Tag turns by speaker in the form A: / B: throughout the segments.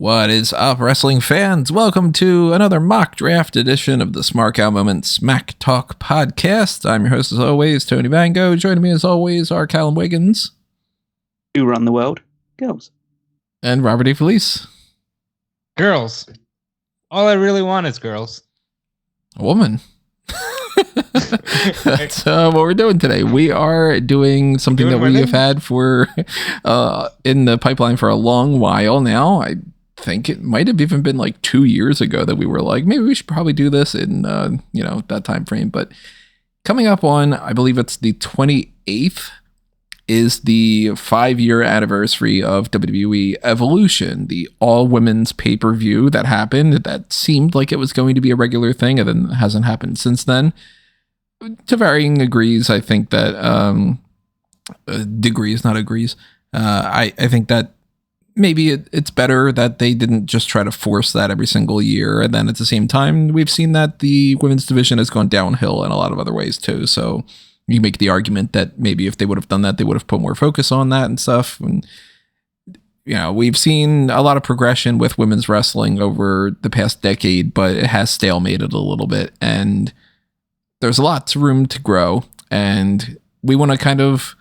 A: What is up, wrestling fans? Welcome to another mock draft edition of the Smark Moment Smack Talk podcast. I'm your host, as always, Tony Vango. Joining me, as always, are Callum Wiggins.
B: Who run the world? Girls.
A: And Robert E. Felice.
C: Girls. All I really want is girls.
A: A woman. That's what we're doing today. We are doing something that we have had for in the pipeline for a long while now. I think it might have even been like 2 years ago that we were like, maybe we should probably do this in that time frame. But coming up on, I believe it's the 28th, is the 5-year anniversary of WWE Evolution, the all-women's pay-per-view that happened. That seemed like it was going to be a regular thing, and then it hasn't happened since then. To varying degrees, I think that degrees, not agrees. I think that maybe it's better that they didn't just try to force that every single year. And then at the same time, we've seen that the women's division has gone downhill in a lot of other ways too. So you make the argument that maybe if they would have done that, they would have put more focus on that and stuff. And, we've seen a lot of progression with women's wrestling over the past decade, but it has stalemated a little bit. And there's lots of room to grow. And we want to kind of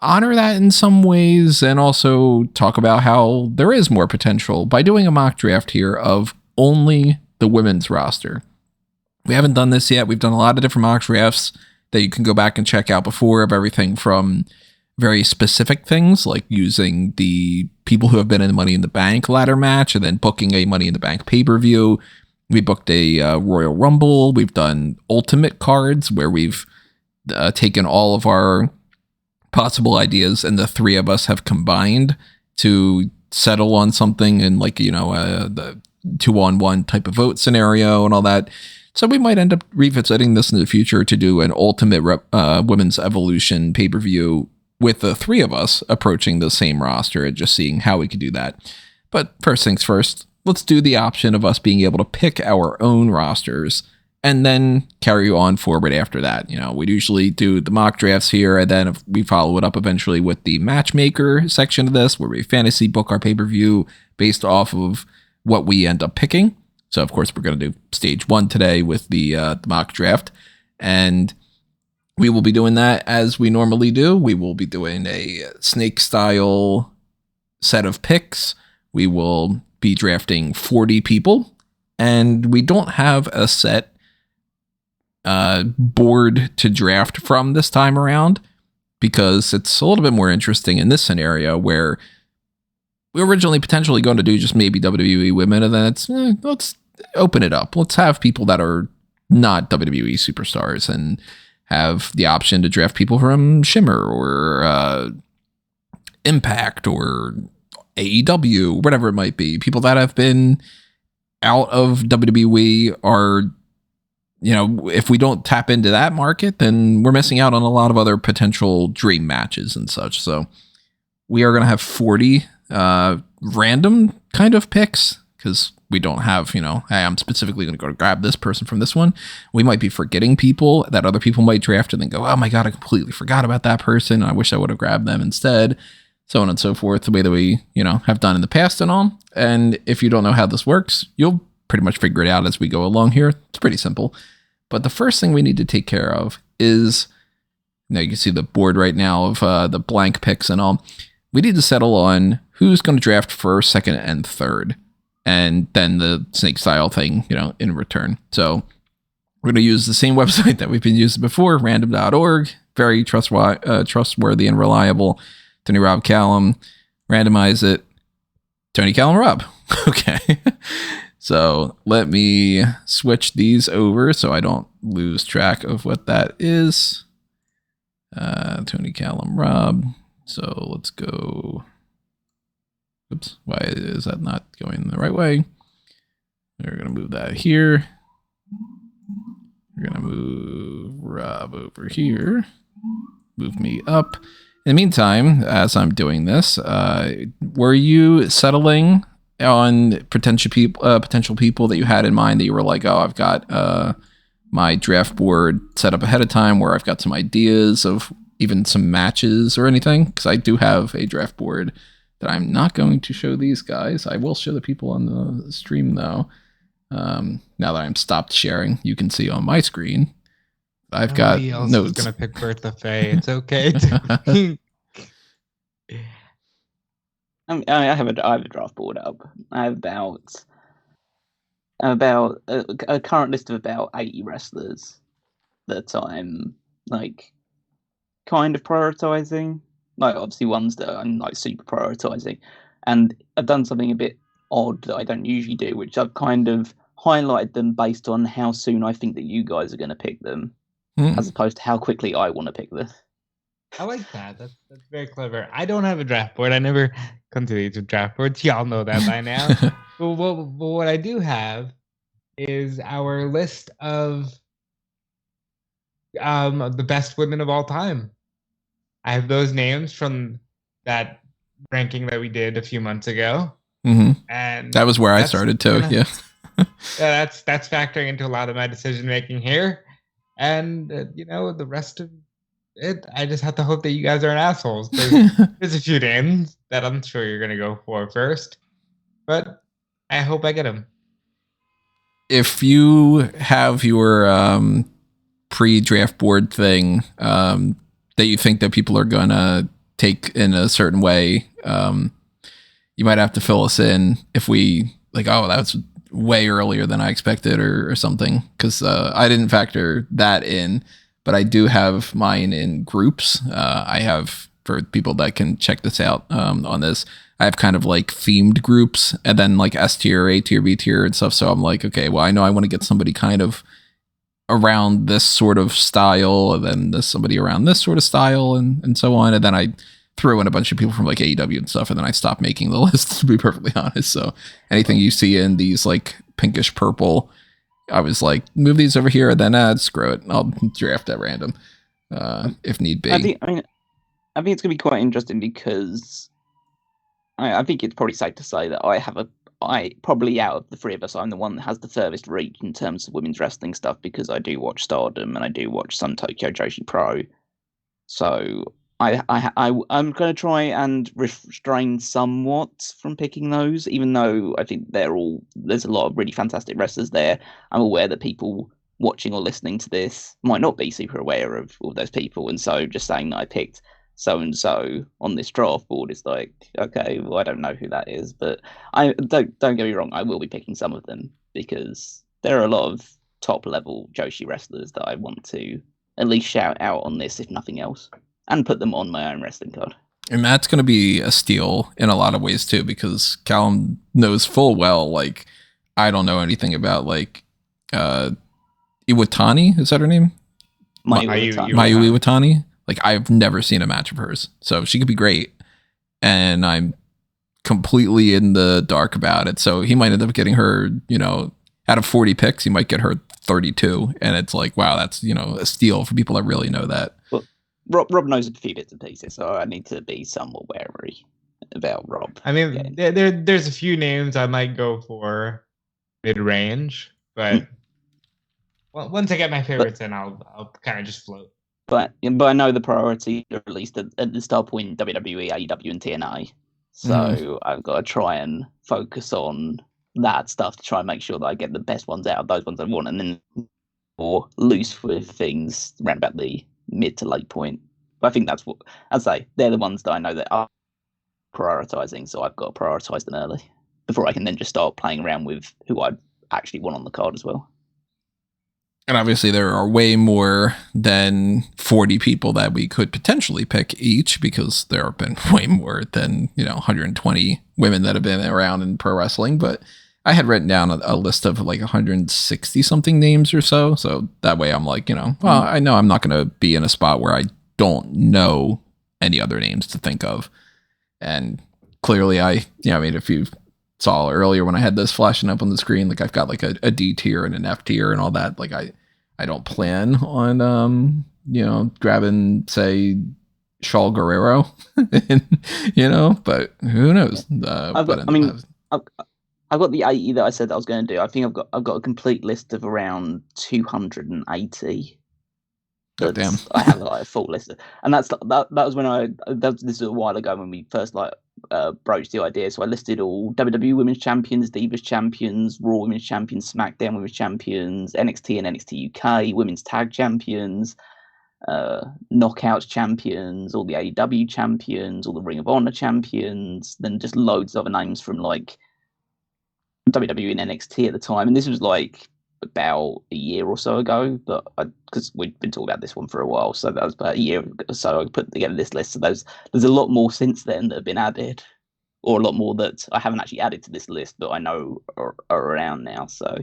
A: honor that in some ways and also talk about how there is more potential by doing a mock draft here of only the women's roster. We haven't done this yet. We've done a lot of different mock drafts that you can go back and check out before, of everything from very specific things like using the people who have been in the Money in the Bank ladder match and then booking a Money in the Bank pay-per-view. We booked a Royal Rumble. We've done ultimate cards where we've taken all of our possible ideas and the three of us have combined to settle on something in the 2-on-1 type of vote scenario and all that. So we might end up revisiting this in the future to do an ultimate women's evolution pay-per-view with the three of us approaching the same roster and just seeing how we could do that. But first things first, let's do the option of us being able to pick our own rosters and then carry on forward after that. We'd usually do the mock drafts here, and then we follow it up eventually with the matchmaker section of this, where we fantasy book our pay-per-view based off of what we end up picking. So, of course, we're going to do stage 1 today with the mock draft, and we will be doing that as we normally do. We will be doing a snake-style set of picks. We will be drafting 40 people, and we don't have a set board to draft from this time around because it's a little bit more interesting in this scenario where we were originally potentially going to do just maybe WWE women, and then let's open it up. Let's have people that are not WWE superstars and have the option to draft people from Shimmer or Impact or AEW, whatever it might be. People that have been out of WWE are, if we don't tap into that market, then we're missing out on a lot of other potential dream matches and such. So we are going to have 40 random kind of picks because we don't have, hey, I'm specifically going to go to grab this person from this one. We might be forgetting people that other people might draft and then go, oh my God, I completely forgot about that person. I wish I would have grabbed them instead. So on and so forth, the way that we, have done in the past and all. And if you don't know how this works, you'll pretty much figure it out as we go along here. It's pretty simple. But the first thing we need to take care of is, you can see the board right now of the blank picks and all. We need to settle on who's going to draft first, second, and third. And then the snake style thing, in return. So we're going to use the same website that we've been using before, random.org. Very trustworthy and reliable. Tony, Rob, Callum. Randomize it. Tony, Callum, Rob. Okay. So let me switch these over so I don't lose track of what that is. Tony, Callum, Rob. So let's go. Oops, why is that not going the right way? We're going to move that here. We're going to move Rob over here. Move me up. In the meantime, as I'm doing this, were you settling on potential people that you had in mind that you were like, oh, I've got my draft board set up ahead of time where I've got some ideas of even some matches or anything? Because I do have a draft board that I'm not going to show these guys. I will show the people on the stream though. Now that I'm stopped sharing, you can see on my screen. I've got
C: else
A: notes.
C: Is gonna pick Bertha Faye. It's okay.
B: I have a draft board up. I have about a current list of about 80 wrestlers that I'm like kind of prioritizing. Like obviously ones that I'm like super prioritizing, and I've done something a bit odd that I don't usually do, which I've kind of highlighted them based on how soon I think that you guys are going to pick them, as opposed to how quickly I want to pick them.
C: I like that. That's very clever. I don't have a draft board. I never continue to draft boards. Y'all know that by now. but what I do have is our list of the best women of all time. I have those names from that ranking that we did a few months ago. And
A: that was where I started too. Yeah.
C: That's factoring into a lot of my decision making here. And the rest of it, I just have to hope that you guys aren't assholes. There's a few names that I'm sure you're gonna go for first, but I hope I get them.
A: If you have your pre-draft board thing that you think that people are gonna take in a certain way, you might have to fill us in if we like. Oh, that's way earlier than I expected, or something. Because I didn't factor that in, but I do have mine in groups. I have, for people that can check this out on this, I have kind of like themed groups, and then like S tier, A tier, B tier, and stuff. So I'm like, okay, well, I know I want to get somebody kind of around this sort of style, and then there's somebody around this sort of style, and so on. And then I threw in a bunch of people from like AEW and stuff, and then I stopped making the list, to be perfectly honest. So anything you see in these like pinkish purple, I was like, move these over here, and then screw it, I'll draft at random if need be.
B: I think it's gonna be quite interesting because I think it's probably safe to say that I probably out of the three of us, I'm the one that has the furthest reach in terms of women's wrestling stuff, because I do watch Stardom and I do watch some Tokyo Joshi Pro. So I'm going to try and restrain somewhat from picking those, even though I think there's a lot of really fantastic wrestlers there. I'm aware that people watching or listening to this might not be super aware of all those people, and so just saying that I picked so and so on this draft board is like, okay, well, I don't know who that is, but I don't get me wrong, I will be picking some of them because there are a lot of top level Joshi wrestlers that I want to at least shout out on this, if nothing else, and put them on my own wrestling card.
A: And that's going to be a steal in a lot of ways too, because Callum knows full well, like, I don't know anything about like Iwatani, is that her name?
B: Mayu
A: Iwatani. Like, I've never seen a match of hers, so she could be great, and I'm completely in the dark about it. So he might end up getting her, out of 40 picks, he might get her 32, and it's like, wow, that's a steal for people that really know that.
B: Well, Rob knows a few bits and pieces, so I need to be somewhat wary about Rob.
C: I mean, there's a few names I might go for mid-range, but once I get my favorites in, I'll kind of just float.
B: But I know the priority, or at least at the start point, WWE, AEW, and TNA. So I've got to try and focus on that stuff to try and make sure that I get the best ones out of those ones I want, and then more loose with things around about the mid to late point. But I think that's what I'd say. They're the ones that I know that are prioritizing, so I've got to prioritize them early before I can then just start playing around with who I actually want on the card as well.
A: And obviously there are way more than 40 people that we could potentially pick each, because there have been way more than, 120 women that have been around in pro wrestling. But I had written down a list of like 160 something names or so. So that way I'm like, well, I know I'm not going to be in a spot where I don't know any other names to think of. And clearly if you saw earlier when I had this flashing up on the screen, like I've got like a D tier and an F tier and all that. Like I don't plan on grabbing, say, Shaul Guerrero, but who knows?
B: I've got the 80 that I said that I was going to do. I think I've got a complete list of around 280.
A: Oh, damn.
B: I have like a full list, and that was when this was a while ago when we first broached the idea. So I listed all WWE Women's Champions, Divas Champions, Raw Women's Champions, SmackDown Women's Champions, NXT and NXT UK, Women's Tag Champions, Knockouts Champions, all the AEW Champions, all the Ring of Honor Champions, then just loads of other names from like WWE and NXT at the time. And this was like about a year or so ago, but because we've been talking about this one for a while, so that was about a year ago. So I put together this list. So there's a lot more since then that have been added, or a lot more that I haven't actually added to this list that I know are around now. So,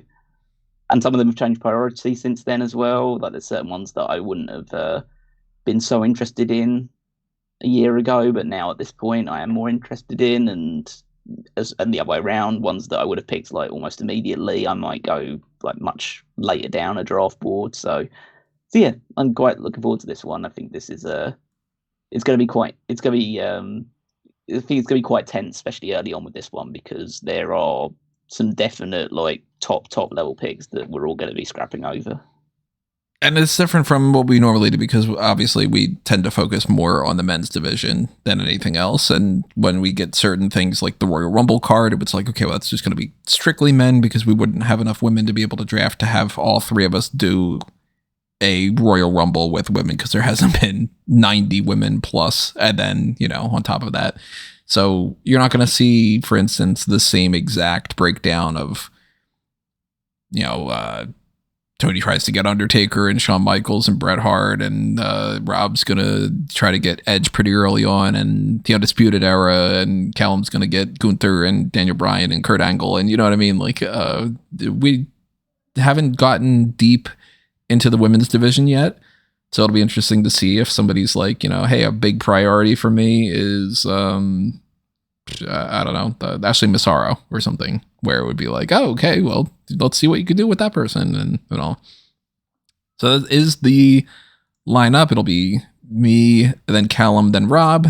B: and some of them have changed priority since then as well. Like there's certain ones that I wouldn't have been so interested in a year ago, but now at this point I am more interested in, and the other way around, ones that I would have picked like almost immediately, I might go like much later down a draft board. So yeah, I'm quite looking forward to this one. I think this is I think it's going to be quite tense, especially early on with this one, because there are some definite like top level picks that we're all going to be scrapping over.
A: And it's different from what we normally do because obviously we tend to focus more on the men's division than anything else. And when we get certain things like the Royal Rumble card, it's like, okay, well, that's just going to be strictly men because we wouldn't have enough women to be able to draft to have all three of us do a Royal Rumble with women because there hasn't been 90 women plus. And then, on top of that. So you're not going to see, for instance, the same exact breakdown of, Tony tries to get Undertaker and Shawn Michaels and Bret Hart, and Rob's going to try to get Edge pretty early on, and the Undisputed Era, and Callum's going to get Gunther and Daniel Bryan and Kurt Angle, and you know what I mean? Like, we haven't gotten deep into the women's division yet, so it'll be interesting to see if somebody's like, hey, a big priority for me is, I don't know, Ashley Massaro or something, where it would be like, oh, okay, well, let's see what you could do with that person and all. So that is the lineup. It'll be me, then Callum, then Rob,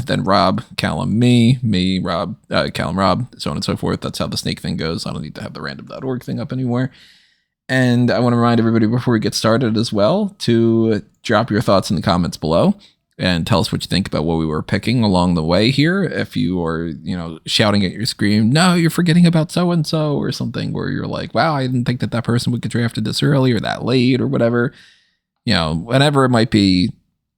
A: Callum, me, Rob, Callum, Rob, so on and so forth. That's how the snake thing goes. I don't need to have the random.org thing up anymore. And I want to remind everybody before we get started as well to drop your thoughts in the comments below and tell us what you think about what we were picking along the way here. If you are, shouting at your screen, no, you're forgetting about so-and-so or something, where you're like, wow, I didn't think that person would get drafted this early or that late or whatever, whatever it might be,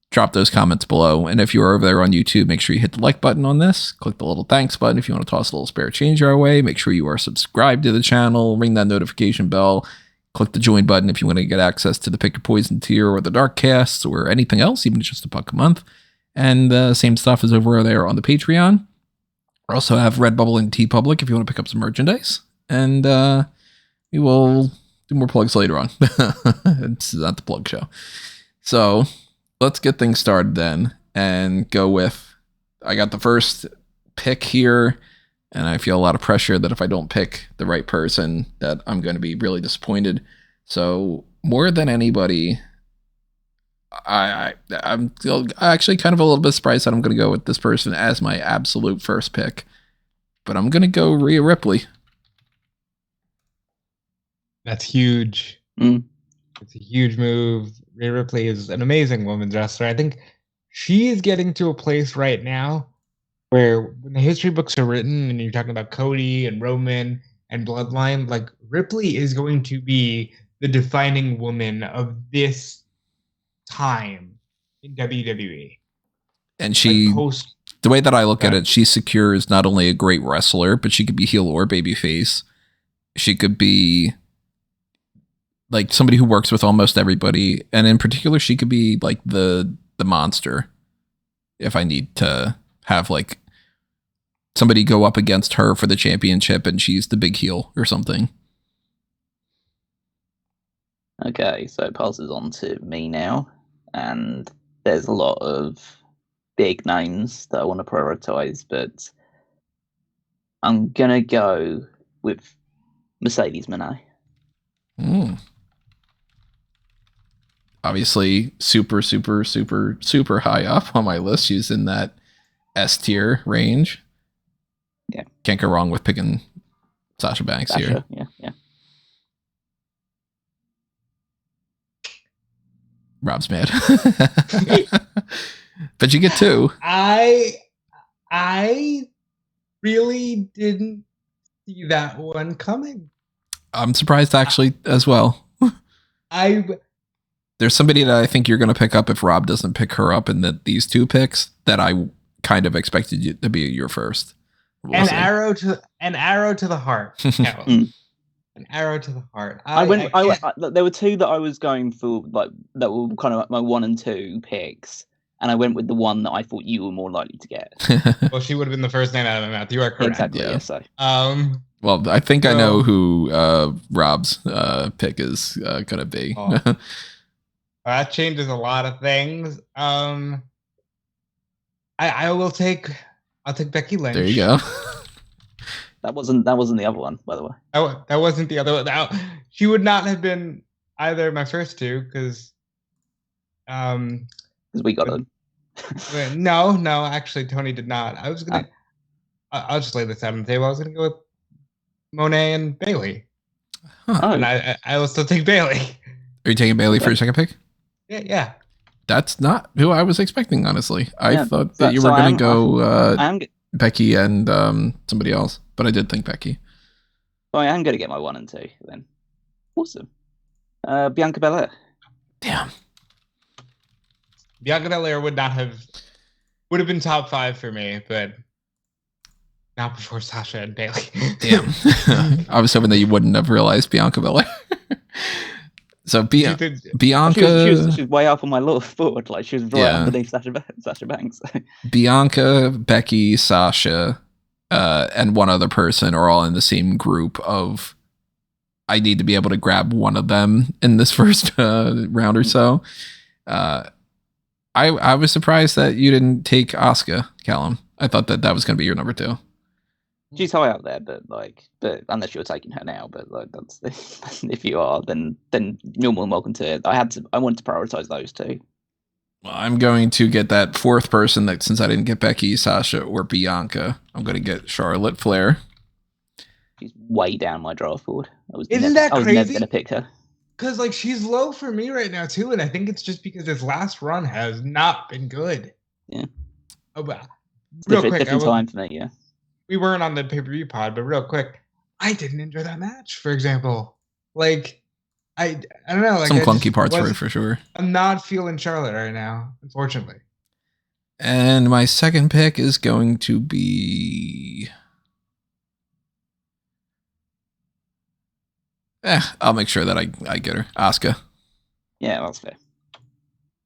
A: drop those comments below. And if you're over there on YouTube, make sure you hit the like button on this, click the little thanks button. If you want to toss a little spare change our way, make sure you are subscribed to the channel, ring that notification bell, click the join button if you want to get access to the Pick Your Poison tier or the Dark Casts or anything else, even just $1 a month. And the same stuff is over there on the Patreon. We also have Redbubble and TeePublic if you want to pick up some merchandise. And we will do more plugs later on. It's not the plug show. So let's get things started then and go with, I got the first pick here. And I feel a lot of pressure that if I don't pick the right person, that I'm going to be really disappointed. So more than anybody, I'm actually kind of a little bit surprised that I'm going to go with this person as my absolute first pick. But I'm going to go Rhea Ripley.
C: That's huge. It's a huge move. Rhea Ripley is an amazing women's wrestler. I think she is getting to a place right now where when the history books are written and you're talking about Cody and Roman and Bloodline, like Ripley is going to be the defining woman of this time in WWE.
A: And she, the way that I look at it, she secures not only a great wrestler, but she could be heel or babyface. She could be like somebody who works with almost everybody. And in particular, she could be like the monster if I need to have like somebody go up against her for the championship and she's the big heel or something.
B: Okay, so it passes on to me now. And there's a lot of big names that I want to prioritize, but I'm going to go with Mercedes Moné.
A: Obviously, super high up on my list. She's in that S tier range.
B: Yeah.
A: Can't go wrong with picking Sasha Banks here.
B: Yeah.
A: Rob's mad. But you get two.
C: I really didn't see that one coming.
A: I'm surprised actually as well. There's somebody that I think you're going to pick up if Rob doesn't pick her up in these two picks that I kind of expected you to be your first.
C: An arrow to the heart. An arrow to the heart.
B: There were two that I was going for, like that were kind of like my 1 and 2 picks, and I went with the one that I thought you were more likely to get.
C: Well, she would have been the first name out of my mouth. You are correct.
B: Exactly. Yeah. So.
A: Well, I think I know who Rob's pick is going to be.
C: That changes a lot of things. I'll take Becky Lynch.
A: There you go.
B: That wasn't the other one, by the way.
C: That wasn't the other one. Now, she would not have been either of my first two because
B: we got them.
C: No, actually, Tony did not. I'll just lay this out on the table. I was gonna go with Monet and Bailey. And I will still take Bailey.
A: Are you taking Bailey for your second pick?
C: Yeah.
A: That's not who I was expecting, honestly. I thought that you were going to go Becky and somebody else, but I did think Becky.
B: Well, I am going to get my 1 and 2 then. Awesome. Bianca Belair.
A: Damn.
C: Bianca Belair would have been top 5 for me, but not before Sasha and Bailey.
A: Damn. I was hoping that you wouldn't have realized Bianca Belair. So Bianca,
B: she was way up on my little board, like she was right underneath Sasha Banks.
A: Bianca, Becky, Sasha, and one other person are all in the same group of. I need to be able to grab one of them in this first round or so. I was surprised that you didn't take Asuka, Callum. I thought that was going to be your number 2.
B: She's high up there, but unless you're taking her now, but like that's if you are, then you're more than welcome to it. I wanted to prioritize those two.
A: Well, I'm going to get that fourth person that since I didn't get Becky, Sasha, or Bianca, I'm going to get Charlotte Flair.
B: She's way down my draft board.
C: Isn't that crazy?
B: I was never going to pick her.
C: Because like she's low for me right now too, and I think it's just because this last run has not been good.
B: Yeah.
C: Oh, but
B: different time for me. Yeah.
C: We weren't on the pay-per-view pod, but real quick, I didn't enjoy that match. For example, like I don't know, like
A: some clunky parts for sure.
C: I'm not feeling Charlotte right now, unfortunately.
A: And my second pick is going to be. I'll make sure that I get her. Asuka.
B: Yeah, that's fair.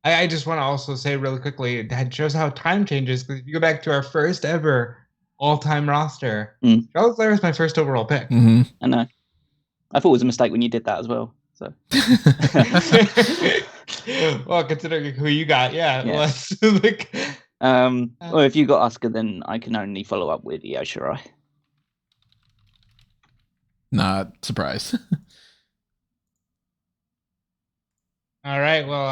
C: I just want to also say really quickly, that shows how time changes. Because if you go back to our first ever all-time roster, Charlotte Flair is my first overall pick.
A: Mm-hmm.
B: I know. I thought it was a mistake when you did that as well. So.
C: Well, considering who you got, yeah.
B: Well, if you got Asuka, then I can only follow up with Io Shirai.
A: Not surprised.
C: All right. Well,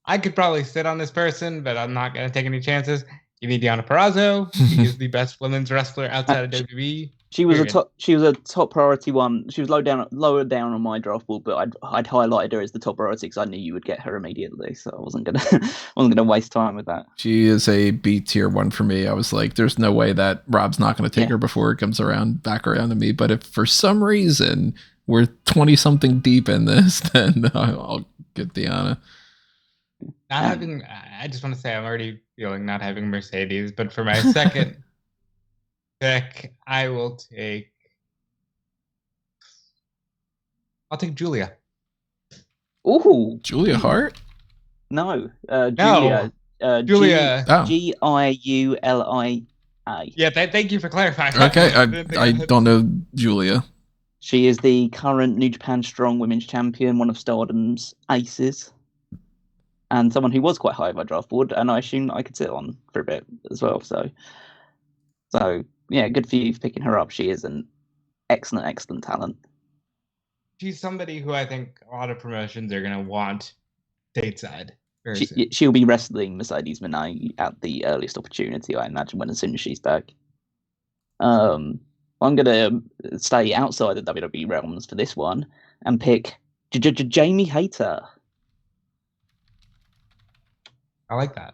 C: I could probably sit on this person, but I'm not gonna take any chances. Give me Deonna Purrazzo. She is the best women's wrestler outside of WWE.
B: She was a top priority one. She was lower down on my draft board, but I'd highlighted her as the top priority because I knew you would get her immediately. So I wasn't gonna waste time with that.
A: She is a B tier one for me. I was like, there's no way that Rob's not going to take her before it comes back around to me. But if for some reason we're 20 something deep in this, then I'll get Deonna.
C: I just want to say I'm already feeling not having Mercedes, but for my second pick, I'll take Julia.
B: Ooh,
A: Julia Hart?
B: No,
C: Julia.
B: Giulia.
C: Yeah, thank you for clarifying.
A: Okay, I don't know Julia.
B: She is the current New Japan Strong Women's Champion, one of Stardom's aces, and someone who was quite high on my draft board, and I assume I could sit on for a bit as well. So yeah, good for you for picking her up. She is an excellent talent.
C: She's somebody who I think a lot of promotions are going to want stateside.
B: She'll be wrestling Mercedes Moné at the earliest opportunity, I imagine, as soon as she's back. I'm going to stay outside the WWE realms for this one and pick Jamie Hayter.
C: I like that.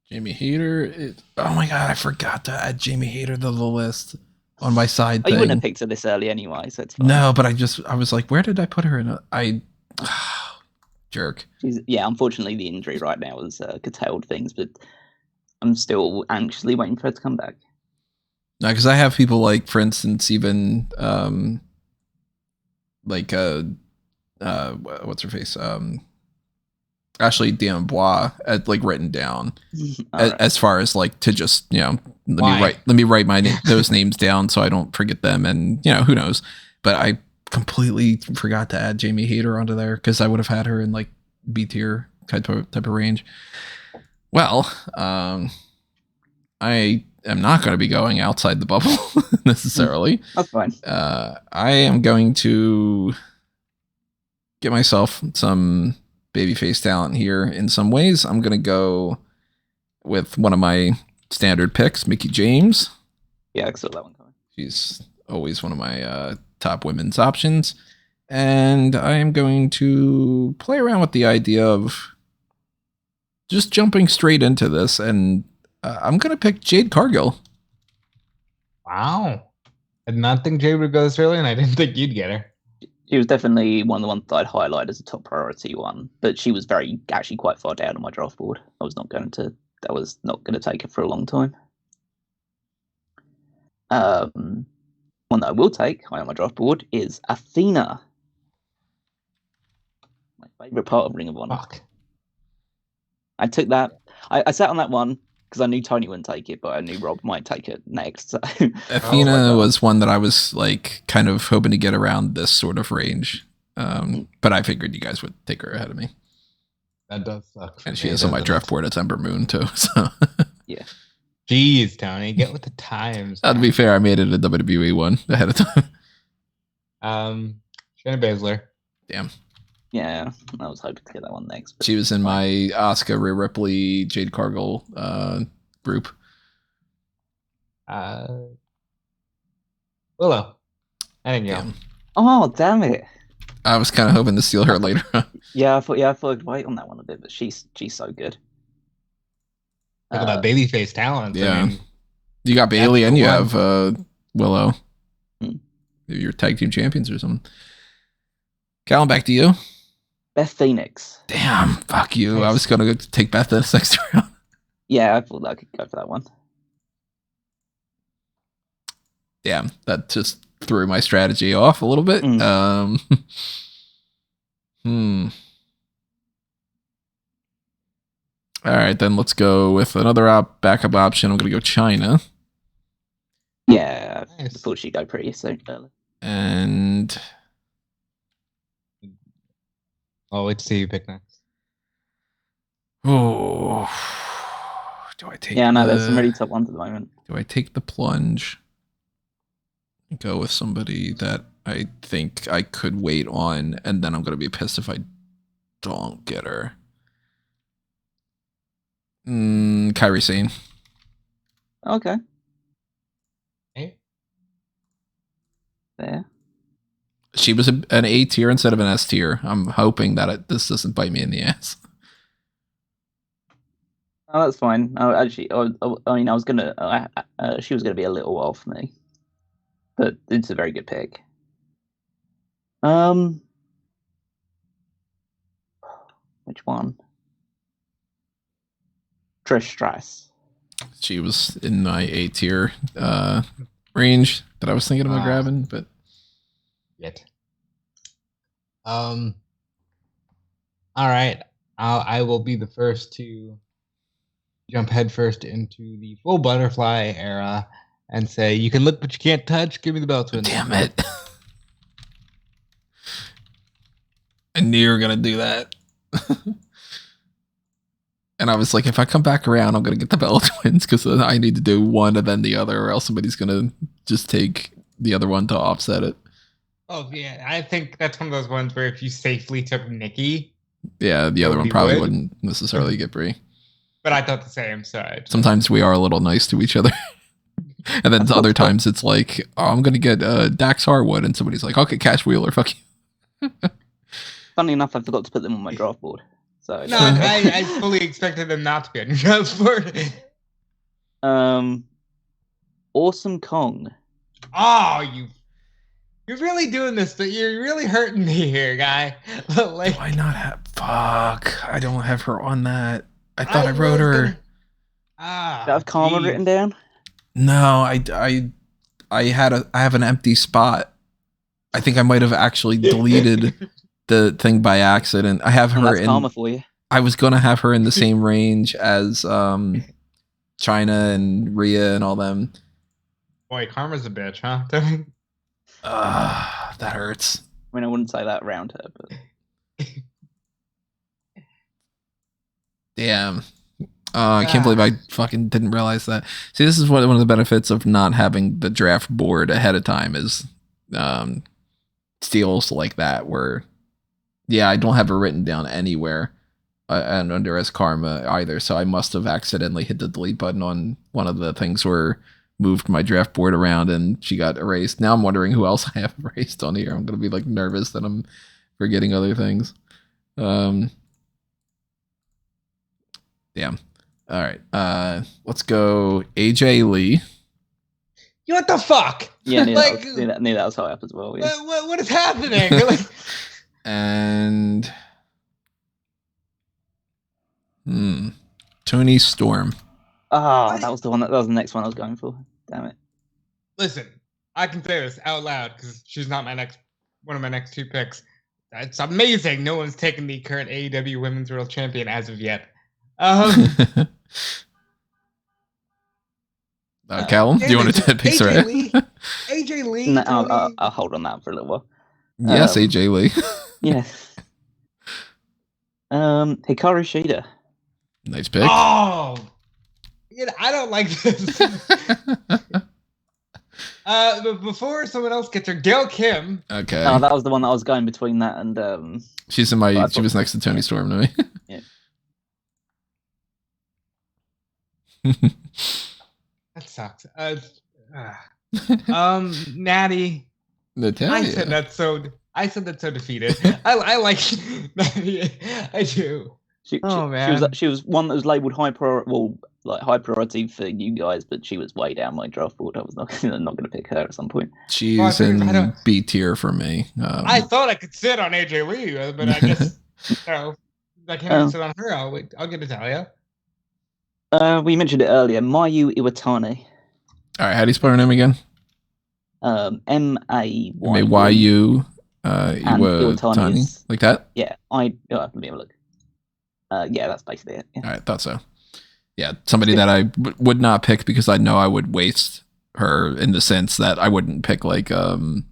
A: Jamie Hayter. Oh my god, I forgot to add Jamie Hayter to the list on my side
B: Oh, you
A: thing.
B: wouldn't have picked her this early anyway, so it's fine.
A: No, but I was like, where did I put her in? Jerk.
B: Unfortunately, the injury right now has curtailed things, but I'm still anxiously waiting for her to come back.
A: No, because I have people like, for instance, even what's her face? Ashley D'Amboise like written down as far as like to just, let me write those names down so I don't forget them, and who knows. But I completely forgot to add Jamie Hayter onto there because I would have had her in like B tier type of range. Well, I am not going to be going outside the bubble necessarily.
B: That's fine.
A: I am going to get myself some babyface talent here. In some ways, I'm going to go with one of my standard picks, Mickie James.
B: Yeah, I saw that one coming.
A: She's always one of my top women's options. And I am going to play around with the idea of just jumping straight into this, and I'm going to pick Jade Cargill.
C: Wow. I did not think Jade would go this early, and I didn't think you'd get her.
B: She was definitely one of the ones that I'd highlight as a top priority one, but she was actually quite far down on my draft board. I was not going to take her for a long time. One that I will take high on my draft board is Athena. My favorite part of Ring of Honor.
C: Fuck.
B: I took that. I sat on that one because I knew Tony wouldn't take it, but I knew Rob might take it next. So.
A: Athena was one that I was like kind of hoping to get around this sort of range, but I figured you guys would take her ahead of me.
C: That does suck.
A: And she is on my draft board as Ember Moon too. So
B: yeah.
C: Jeez, Tony, get with the times.
A: To be fair, I made it a WWE one ahead of time.
C: Shayna Baszler.
A: Damn.
B: Yeah, I was hoping to get that one next. But
A: she was in my Asuka, Rhea Ripley, Jade Cargill group.
C: Willow. I didn't go.
B: Oh, damn it.
A: I was kind of hoping to steal her later on.
B: I thought I'd wait on that one a bit, but she's so good.
C: Talk about babyface talent.
A: Yeah.
C: I mean,
A: you got Bailey and you have Willow.
B: Hmm.
A: Maybe you're tag team champions or something. Callum, back to you.
B: Beth Phoenix.
A: Damn, fuck you. I was going to take Beth this next round.
B: Yeah, I thought I could go for that one.
A: Damn, that just threw my strategy off a little bit. All right, then let's go with another backup option. I'm going to go China.
B: Yeah, I thought she'd go pretty soon early.
A: And
C: I'll wait to see you pick next.
A: Oh, do I take?
B: Yeah, no, there's some really tough ones at the moment.
A: Do I take the plunge and go with somebody that I think I could wait on, and then I'm going to be pissed if I don't get her? Kairi Sane.
B: Okay.
C: Hey.
B: There.
A: She was an A tier instead of an S tier. I'm hoping that this doesn't bite me in the ass.
B: Oh, that's fine. Actually, I was gonna. She was gonna be a little while for me, but it's a very good pick. Which one? Trish Stratus.
A: She was in my A tier range that I was thinking about grabbing, but
C: yet. All right. I will be the first to jump headfirst into the full butterfly era and say, you can look but you can't touch. Give me the belt.
A: Damn it. I knew you were going to do that. And I was like, if I come back around, I'm going to get the Bella Twins because I need to do one and then the other, or else somebody's going to just take the other one to offset it.
C: Oh, yeah. I think that's one of those ones where if you safely took Nikki.
A: Yeah, the other one probably wouldn't necessarily get Brie.
C: But I thought the same, so.
A: Sometimes we are a little nice to each other. And then other times it's like, oh, I'm going to get Dax Harwood. And somebody's like, okay, Cash Wheeler, fuck you.
B: Funny enough, I forgot to put them on my draft board. So
C: No, I fully expected them not to be on your draft board.
B: Awesome Kong.
C: Oh, you're really doing this, but you're really hurting me here, guy. Like,
A: Do I not have? Fuck! I don't have her on that. I thought I wrote
C: was
A: her.
C: gonna-
B: Do I have Karma
C: geez.
B: written down?
A: No, I have an empty spot. I think I might have actually deleted the thing by accident. I have her
B: That's
A: in.
B: Karma for you.
A: I was gonna have her in the same range as China and Rhea and all them.
C: Boy, Karma's a bitch, huh?
A: That hurts.
B: I mean, I wouldn't say that around her, but
A: Damn. I can't believe I fucking didn't realize that. See, this is one of the benefits of not having the draft board ahead of time is steals like that where, yeah, I don't have it written down anywhere and under as Karma either. So I must have accidentally hit the delete button on one of the things where moved my draft board around and she got erased. Now I'm wondering who else I have erased on here. I'm going to be like nervous that I'm forgetting other things. Damn. All right. Let's go AJ Lee.
C: What the fuck?
B: yeah, I knew,
C: Like,
B: that was high up as well. Yeah.
C: what is happening? Like,
A: And Tony Storm.
B: Oh, that was the one. That was the next one I was going for. Damn it.
C: listen, I can say this out loud because she's not one of my next two picks. It's amazing. No one's taken the current AEW Women's World Champion as of yet.
A: Callum, do you want to pick her?
C: AJ Lee.
B: No, I'll hold on that for a little while.
A: Yes, AJ Lee.
B: Yeah. Hikaru Shida.
A: Nice pick.
C: Oh, I don't like this. But before someone else gets her, Gail Kim.
A: Okay.
B: Oh, that was the one that I was going between that and
A: She's in my. She was next to Tony Storm to me.
B: Yeah.
C: That sucks. Natty.
A: Natalia.
C: I said that's so defeated. I like Natty. I do.
B: Man. She was one that was labelled high priority for you guys, but she was way down my draft board. I was not going to pick her at some point.
A: She's in B tier for me.
C: I thought I could sit on AJ Lee, but I guess I can't sit on her. I'll get Natalia.
B: We mentioned it earlier. Mayu Iwatani.
A: All right, how do you spell her name again?
B: M-A-Y-U.
A: Iwatani. Like that?
B: Yeah, let me have a look. Yeah, that's basically it. Yeah.
A: All right, thought so. Yeah, somebody that I would not pick because I know I would waste her in the sense that I wouldn't pick like wow,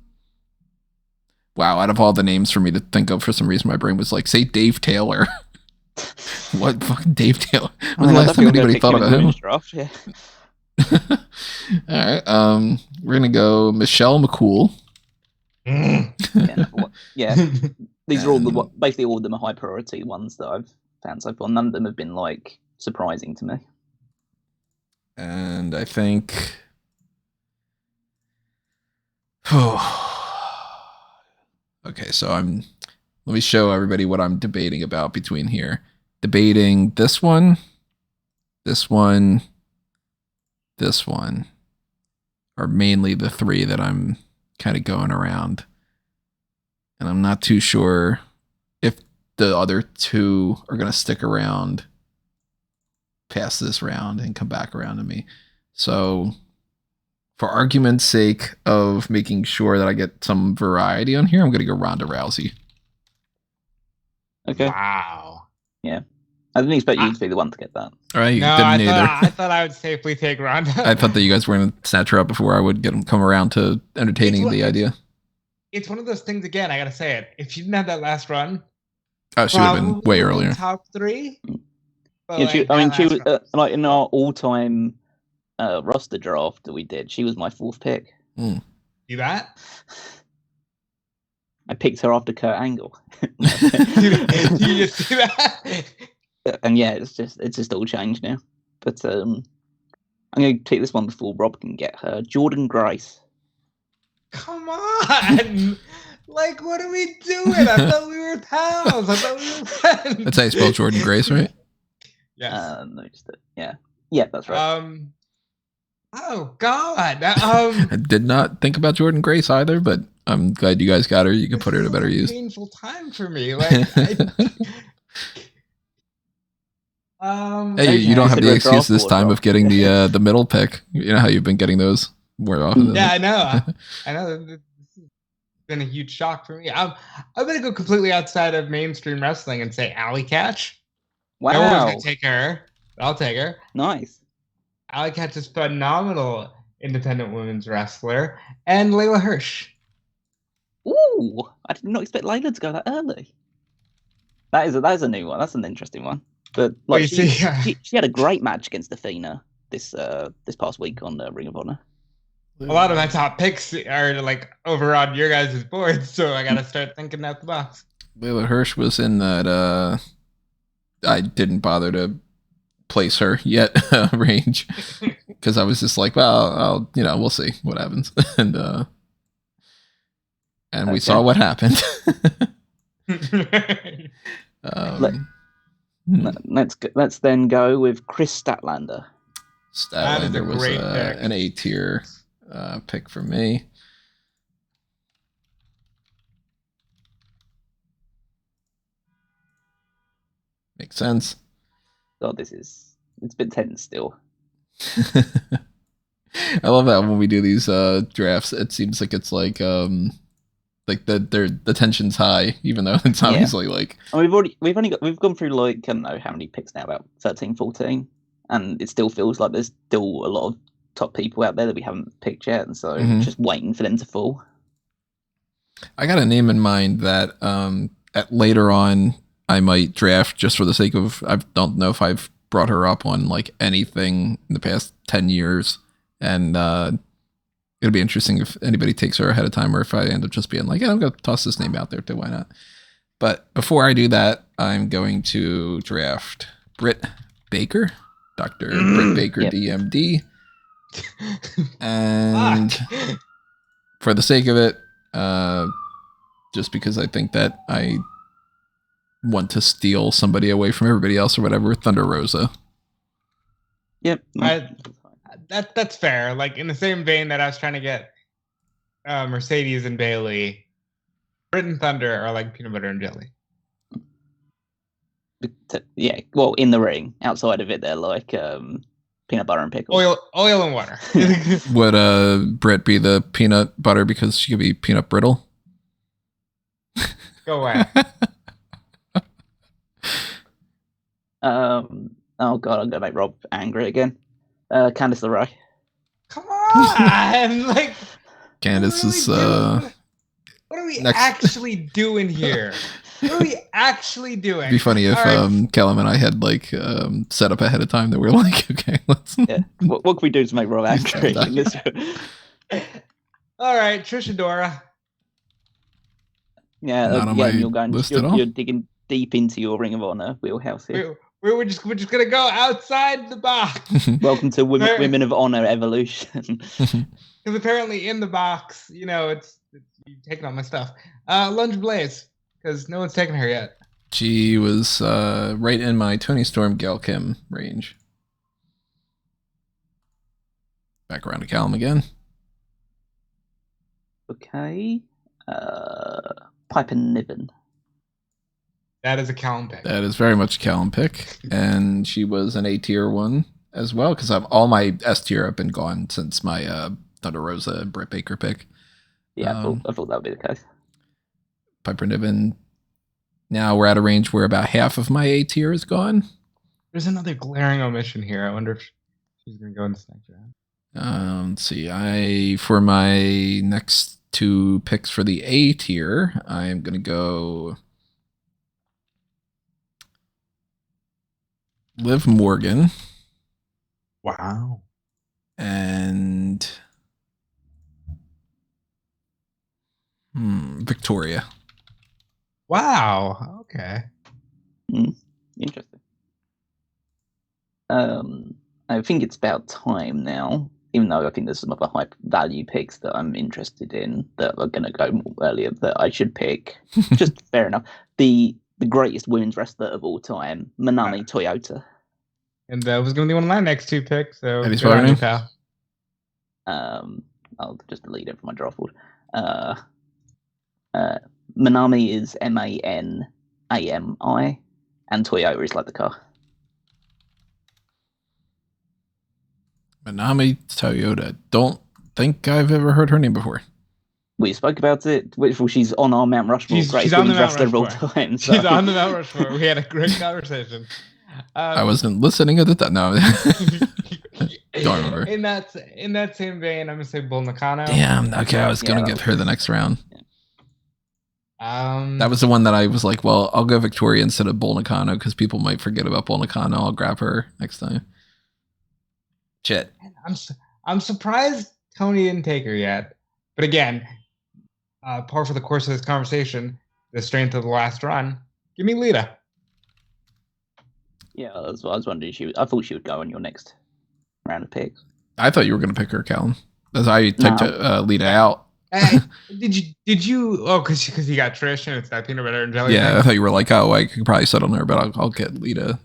A: out of all the names for me to think of, for some reason my brain was like, say Dave Taylor. What fucking Dave Taylor? When the last time anybody thought about him?
B: Draft, yeah.
A: All right, we're gonna go Michelle McCool.
B: Yeah. These are all basically all of them are high priority ones that I've found so far. None of them have been like surprising to me.
A: And I think, okay, so let me show everybody what I'm debating about between here. Debating this one, this one, this one are mainly the three that I'm kind of going around. And I'm not too sure if the other two are going to stick around past this round and come back around to me. So for argument's sake of making sure that I get some variety on here, I'm going to go Ronda Rousey.
B: Okay.
C: Wow.
B: Yeah. I didn't expect you to be the one to get that.
A: All right,
C: No,
A: didn't either.
C: I thought I would safely take Ronda.
A: I thought that you guys were going to snatch her up before I would come around to entertaining the idea.
C: It's one of those things, again, I got to say it. If she didn't have that last run,
A: oh, she would have been way earlier.
C: Top three. But
B: Yeah, she was like in our all-time roster draft that we did. She was my fourth pick.
C: See that?
B: I picked her after Kurt Angle.
C: Do you just see that?
B: And yeah, it's just all changed now. But I'm going to take this one before Rob can get her. Jordan Grace.
C: Come on! Like, what are we doing? I thought we were pals. I thought we were friends.
A: That's how you spell Jordan Grace, right?
C: Yes.
B: No, just yeah, that's right.
C: Oh God.
A: I did not think about Jordan Grace either, but I'm glad you guys got her. You can put her to better use.
C: Painful time for me. Like,
A: Hey, you don't have the
B: Consider a
A: excuse
B: draft
A: this
B: board
A: time
B: drop.
A: of getting the middle pick. You know how you've been getting those more often. Than
C: yeah, I know. I know. This has been a huge shock for me. I'm gonna go completely outside of mainstream wrestling and say Alley Catch. No one's
B: Wow,
C: gonna take her. I'll take her.
B: nice.
C: Alley Catch is phenomenal independent women's wrestler, and Layla Hirsch.
B: Ooh, I did not expect Layla to go that early. That is a new one. That's an interesting one. But
C: Well,
B: like
C: you
B: she,
C: see,
B: she had a great match against Athena this past week on Ring of Honor.
C: a lot of my top picks are like over on your guys' boards, so I gotta start thinking out the box.
A: Layla Hirsch was in that. I didn't bother to place her yet range because I was just like, well, we'll see what happens, and we saw what happened.
B: Let's then go with Chris Statlander.
A: Statlander was an A tier pick for me. Makes sense.
B: God, it's been tense still.
A: I love that when we do these drafts, it seems like it's like the tension's high, even though it's obviously like.
B: And we've gone through like, I don't know how many picks now, about 13, 14, and it still feels like there's still a lot of top people out there that we haven't picked yet, and so just waiting for them to fall.
A: I got a name in mind that at later on I might draft just for the sake of, I don't know if I've brought her up on like anything in the past 10 years, and it'll be interesting if anybody takes her ahead of time, or if I end up just being like, yeah, I'm going to toss this name out there too, why not? But before I do that, I'm going to draft Britt Baker, Dr. Britt Baker, DMD. And for the sake of it, just because I think that I want to steal somebody away from everybody else or whatever, Thunder Rosa.
B: Yep.
C: That's fair. Like, in the same vein that I was trying to get Mercedes and Bailey, Britt and Thunder are like peanut butter and jelly.
B: Yeah, well, in the ring. Outside of it, they're like peanut butter and pickles.
C: Oil and water.
A: Would Britt be the peanut butter because she could be peanut brittle?
C: Go away.
B: Oh god, I'm gonna make Rob angry again. Candice LeRae.
C: Come on, like
A: Candice is
C: what are we actually doing here? What are we actually doing?
A: It'd be funny if Callum and I had like set up ahead of time that we're like, okay, let's.
B: Yeah. What can we do to make Rob angry?
C: All right, Trish Adora.
B: Yeah, you're digging deep into your Ring of Honor wheelhouse here.
C: We're just gonna go outside the box.
B: Welcome to Women of Honor Evolution.
C: Because apparently in the box, it's you've taken all my stuff. Lunge Blaze, because no one's taken her yet.
A: She was right in my Tony Storm Gail Kim range. Back around to Callum again.
B: Okay. Piper Niven.
C: That is a Callum pick.
A: That is very much a Callum pick. And she was an A tier one as well, because all my S tier have been gone since my Thunder Rosa and Britt Baker pick.
B: Yeah, I thought that would be the case.
A: Piper Niven. Now we're at a range where about half of my A tier is gone.
C: There's another glaring omission here. I wonder if she's going to go in this next round.
A: Let's see. For my next two picks for the A tier, I'm going to go Liv Morgan.
C: Wow.
A: And Victoria.
C: Wow. Okay.
B: Interesting. I think it's about time now even though I think there's some other high value picks that I'm interested in that are going to go more earlier that I should pick. Just fair enough. The greatest women's wrestler of all time, Manami Toyota.
C: And that was going to be one of my next 2 picks. So
A: How do you spell her name?
C: pal.
B: I'll just delete it from my draft board. Manami is Manami, and Toyota is like the car.
A: Manami Toyota. Don't think I've ever heard her name before.
B: We spoke about it. She's on our Mount Rushmore.
C: She's on the Mount
B: wrestler of all
C: Rushmore.
B: time. So.
C: She's on the Mount Rushmore. We had a great conversation.
A: I wasn't listening at the time. No. Don't remember.
C: In that same vein, I'm gonna say Bull Nakano.
A: Damn. Okay, I was gonna give her the next round.
C: Yeah.
A: That was the one that I was like, well, I'll go Victoria instead of Bull Nakano because people might forget about Bull Nakano. I'll grab her next time. Shit.
C: I'm surprised Tony didn't take her yet. But again, par for the course of this conversation, the strength of the last run. Give me Lita.
B: Yeah, I was wondering. I thought she would go on your next round of picks.
A: I thought you were going to pick her, Callum. As I typed Lita out.
C: Did you? Oh, because you got Trish and it's that peanut butter and jelly.
A: Yeah,
C: thing?
A: I thought you were like, oh, I could probably settle on her, but I'll get Lita.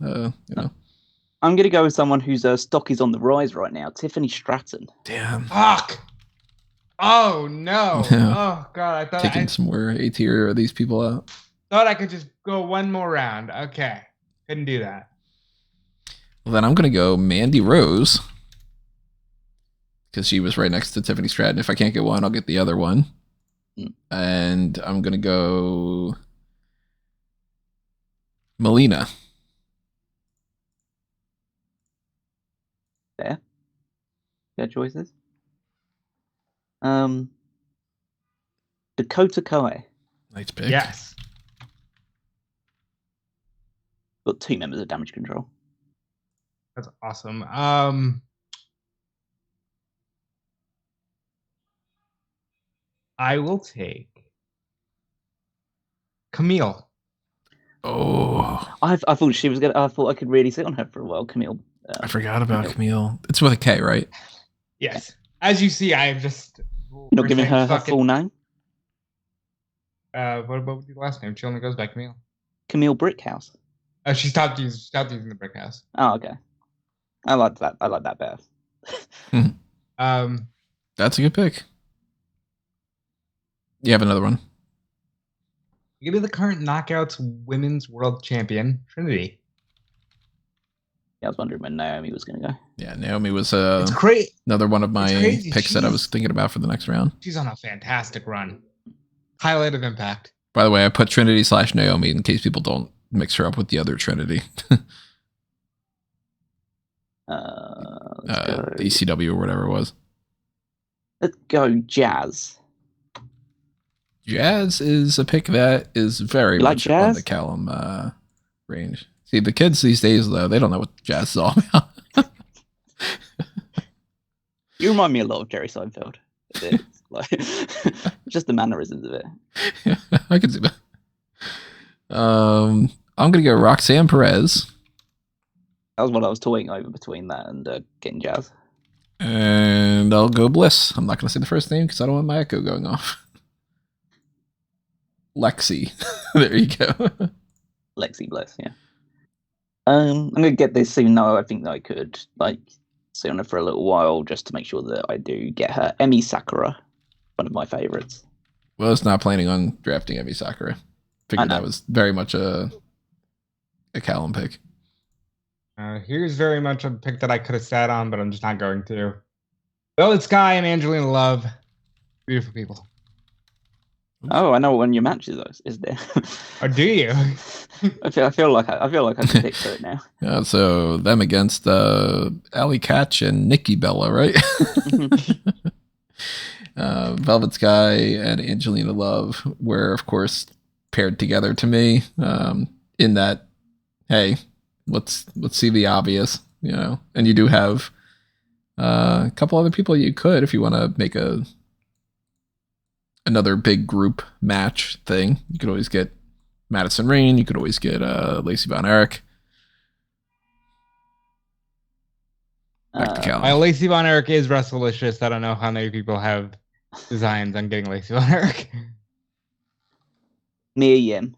B: I'm going to go with someone whose stock is on the rise right now, Tiffany Stratton.
A: Damn.
C: Fuck. Oh no.
A: Yeah.
C: Oh god. I thought
A: Taking some more A tier of these people out.
C: Thought I could just go one more round. Okay. Couldn't do that.
A: Well, then I'm going to go Mandy Rose. Because she was right next to Tiffany Stratton. If I can't get one, I'll get the other one. And I'm going to go Melina.
B: There. Fair choices. Dakota Kai.
A: Nice pick.
C: Yes.
B: Got 2 members of Damage Control.
C: That's awesome. I will take Camille.
A: Oh.
B: I thought she was gonna. I thought I could really sit on her for a while, Camille.
A: I forgot about Camille. It's with a K, right?
C: Yes. As you see, I have just.
B: You're not giving her her full name?
C: What was the last name? She only goes by Camille.
B: Camille Brickhouse.
C: She stopped using the brick house.
B: Oh, okay. I like that. I like that better.
A: That's a good pick. You have another one.
C: Give me the current Knockouts Women's World Champion, Trinity.
B: Yeah, I was wondering when Naomi was going to go.
A: Yeah, Naomi was
C: it's great.
A: Another one of my picks that I was thinking about for the next round.
C: She's on a fantastic run. Highlight of Impact.
A: By the way, I put Trinity / Naomi in case people don't mix her up with the other Trinity. ECW or whatever it was.
B: Let's go Jazz.
A: Jazz is a pick that is very much on the Callum range. See, the kids these days, though, they don't know what Jazz is all about.
B: You remind me a lot of Jerry Seinfeld. It's like, just the mannerisms of it.
A: Yeah, I can see that. I'm going to go Roxanne Perez.
B: That was what I was toying over between that and getting Jazz.
A: And I'll go Bliss. I'm not going to say the first name because I don't want my echo going off. Lexi. There you go.
B: Lexi Bliss, yeah. I'm going to get this, even though I think that I could sit on her for a little while just to make sure that I do get her. Emi Sakura, one of my favorites.
A: Well, I was not planning on drafting Emi Sakura. Figured that was very much a Callum pick.
C: Here's very much a pick that I could have sat on, but I'm just not going to. Velvet Sky and Angelina Love. Beautiful people.
B: Oh, I know what one of your matches is there.
C: Oh, do you?
B: I feel like I can pick for it now.
A: Yeah, so them against Ali Catch and Nikki Bella, right? Velvet Sky and Angelina Love were, of course, paired together to me. In that, hey, let's see the obvious, and you do have a couple other people you could if you want to make another big group match thing. You could always get Madison Rayne. You could always get Lacey Von Erich. Back to Cal.
C: My Lacey Von Erich is Restlicious. I don't know how many people have designs on getting Lacey Von Erich.
B: Mia Yim.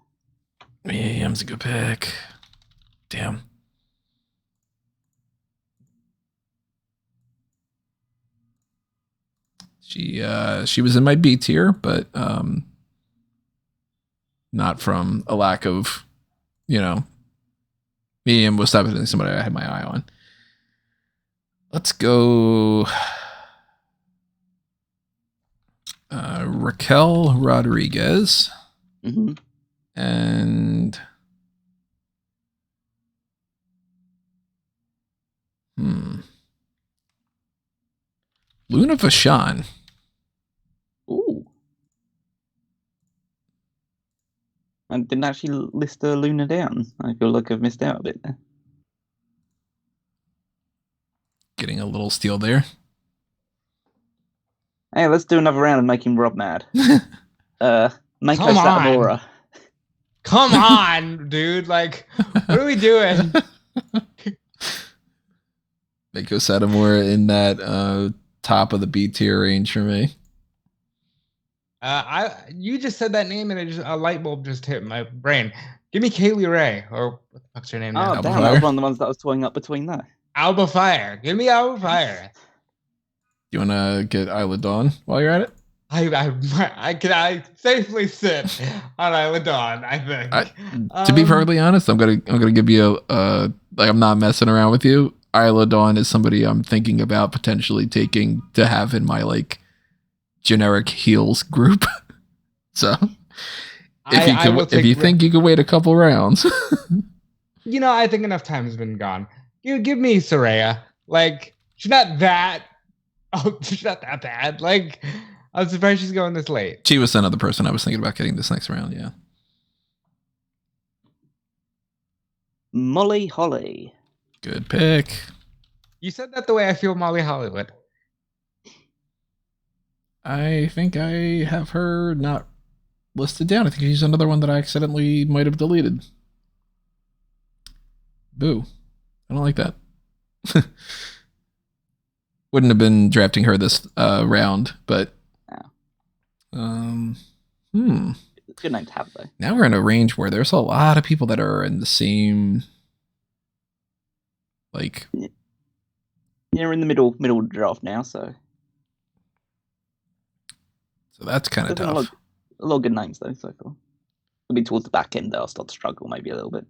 A: Mia Yim's a good pick. Damn. She was in my B tier, but not from a lack of, Mia Yim was definitely somebody I had my eye on. Let's go Raquel Rodriguez.
B: Mm-hmm.
A: And Luna Vachon.
B: Ooh. I didn't actually list Luna down. I feel like I've missed out a bit there.
A: Getting a little steal there.
B: Hey, let's do another round and make him Rob mad. Meiko
C: Come on.
B: Satomura.
C: Come on, dude. Like, what are we doing?
A: Meiko Satomura in that top of the B tier range for me.
C: You just said that name and a light bulb just hit my brain. Give me Kaylee Ray, or what the fuck's her name now?
B: Oh, damn, that was one of the ones that I was toying up between that.
C: Alba Fire. Give me Alba Fire.
A: You want to get Isla Dawn while you're at it?
C: I safely sit on Isla Dawn, I think.
A: To be perfectly honest, I'm gonna give you I'm not messing around with you. Isla Dawn is somebody I'm thinking about potentially taking to have in my like generic heels group. So if you think you could wait a couple rounds.
C: I think enough time has been gone. Give me Soraya. Like, she's not that bad. Like, I'm surprised she's going this late.
A: She was another person I was thinking about getting this next round, yeah.
B: Molly Holly.
A: Good pick.
C: You said that the way I feel Molly Hollywood.
A: I think I have her not listed down. I think she's another one that I accidentally might have deleted. Boo. I don't like that. Wouldn't have been drafting her this round, but
B: It's a good name to have, though.
A: Now we're in a range where there's a lot of people that are in the same, like,
B: you're in the middle draft now, so
A: that's kind of tough.
B: A lot of good names though so far. It'll be towards the back end that I'll start to struggle maybe a little bit.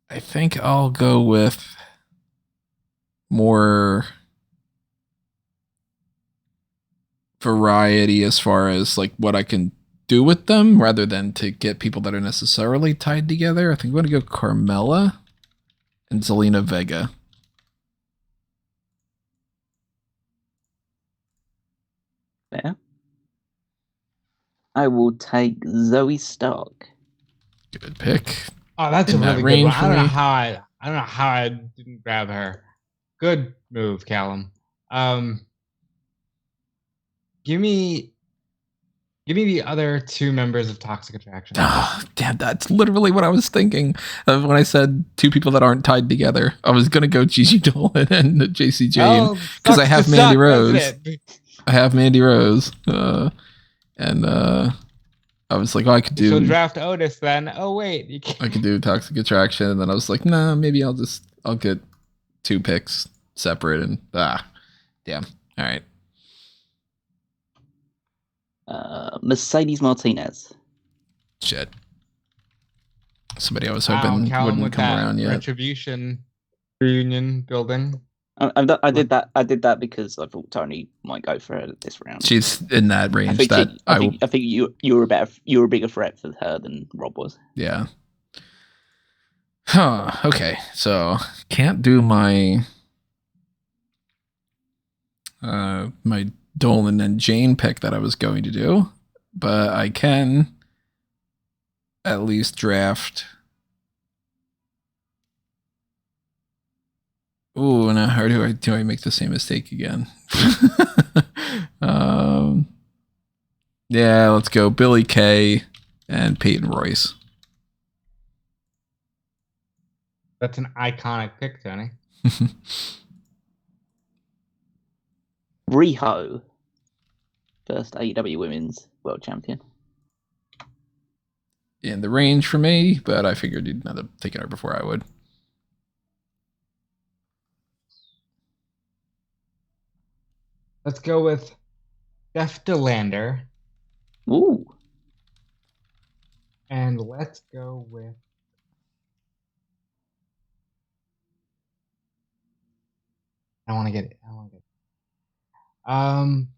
A: I think I'll go with more variety as far as like what I can do with them rather than to get people that are necessarily tied together. I think I'm going to go Carmella and Zelina Vega.
B: Fair. I will take Zoe Stark.
A: Good pick.
C: Oh, that's a really good one. I don't know how I didn't grab her. Good move, Callum. Give me the other two members of Toxic Attraction.
A: Oh, damn, that's literally what I was thinking when I said two people that aren't tied together. I was gonna go Gigi Dolan and JC Jane because I have Mandy Rose. I have Mandy Rose, and I was like, oh, I could do.
C: So draft Otis then. Oh wait, you can't.
A: I could do Toxic Attraction, and then I was like, nah, maybe I'll get two picks separate, and damn. All right.
B: Mercedes Martinez.
A: Shit. Somebody I was hoping wouldn't come around yet.
C: Retribution reunion building.
B: I did that because I thought Tony might go for her this round.
A: She's in that range.
B: I think you were a bigger threat for her than Rob was.
A: Yeah. Huh. Okay. So can't do my my Dolan and Jane pick that I was going to do, but I can at least draft. Ooh, now how do I make the same mistake again? Yeah, let's go Billy Kay and Peyton Royce.
C: That's an iconic pick, Tony.
B: Riho, first AEW Women's World Champion.
A: In the range for me, but I figured you'd end up taking her before I would.
C: Let's go with Steph DeLander.
B: Ooh.
C: And let's go with I want to get it.
A: I don't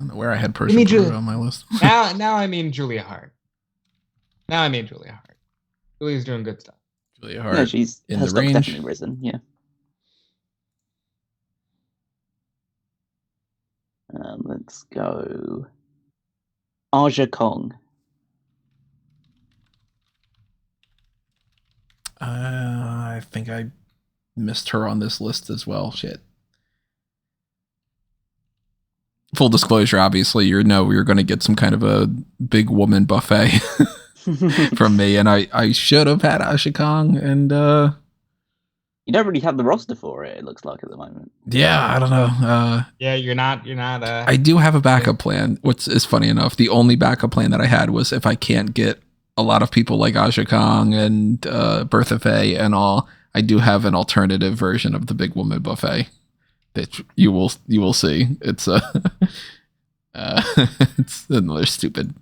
A: know where I had
C: Give me
A: Persia on my list.
C: now I mean Julia Hart. Julia's doing good stuff.
A: Julia Hart.
B: Yeah, she's
A: in
B: her
A: the
B: stock's
A: range.
B: definitely risen. Yeah. Let's go. Aja Kong.
A: I think I missed her on this list as well. Shit. Full disclosure, obviously, you're going to get some kind of a big woman buffet from me, and I should have had Aja Kong, and
B: you don't really have the roster for it. It looks like at the moment.
A: Yeah, I don't know.
C: Yeah, you're not.
A: I do have a backup plan. What's is funny enough, the only backup plan that I had was if I can't get a lot of people like Aja Kong and Bertha Faye and all, I do have an alternative version of the big woman buffet that you will see. It's it's another stupid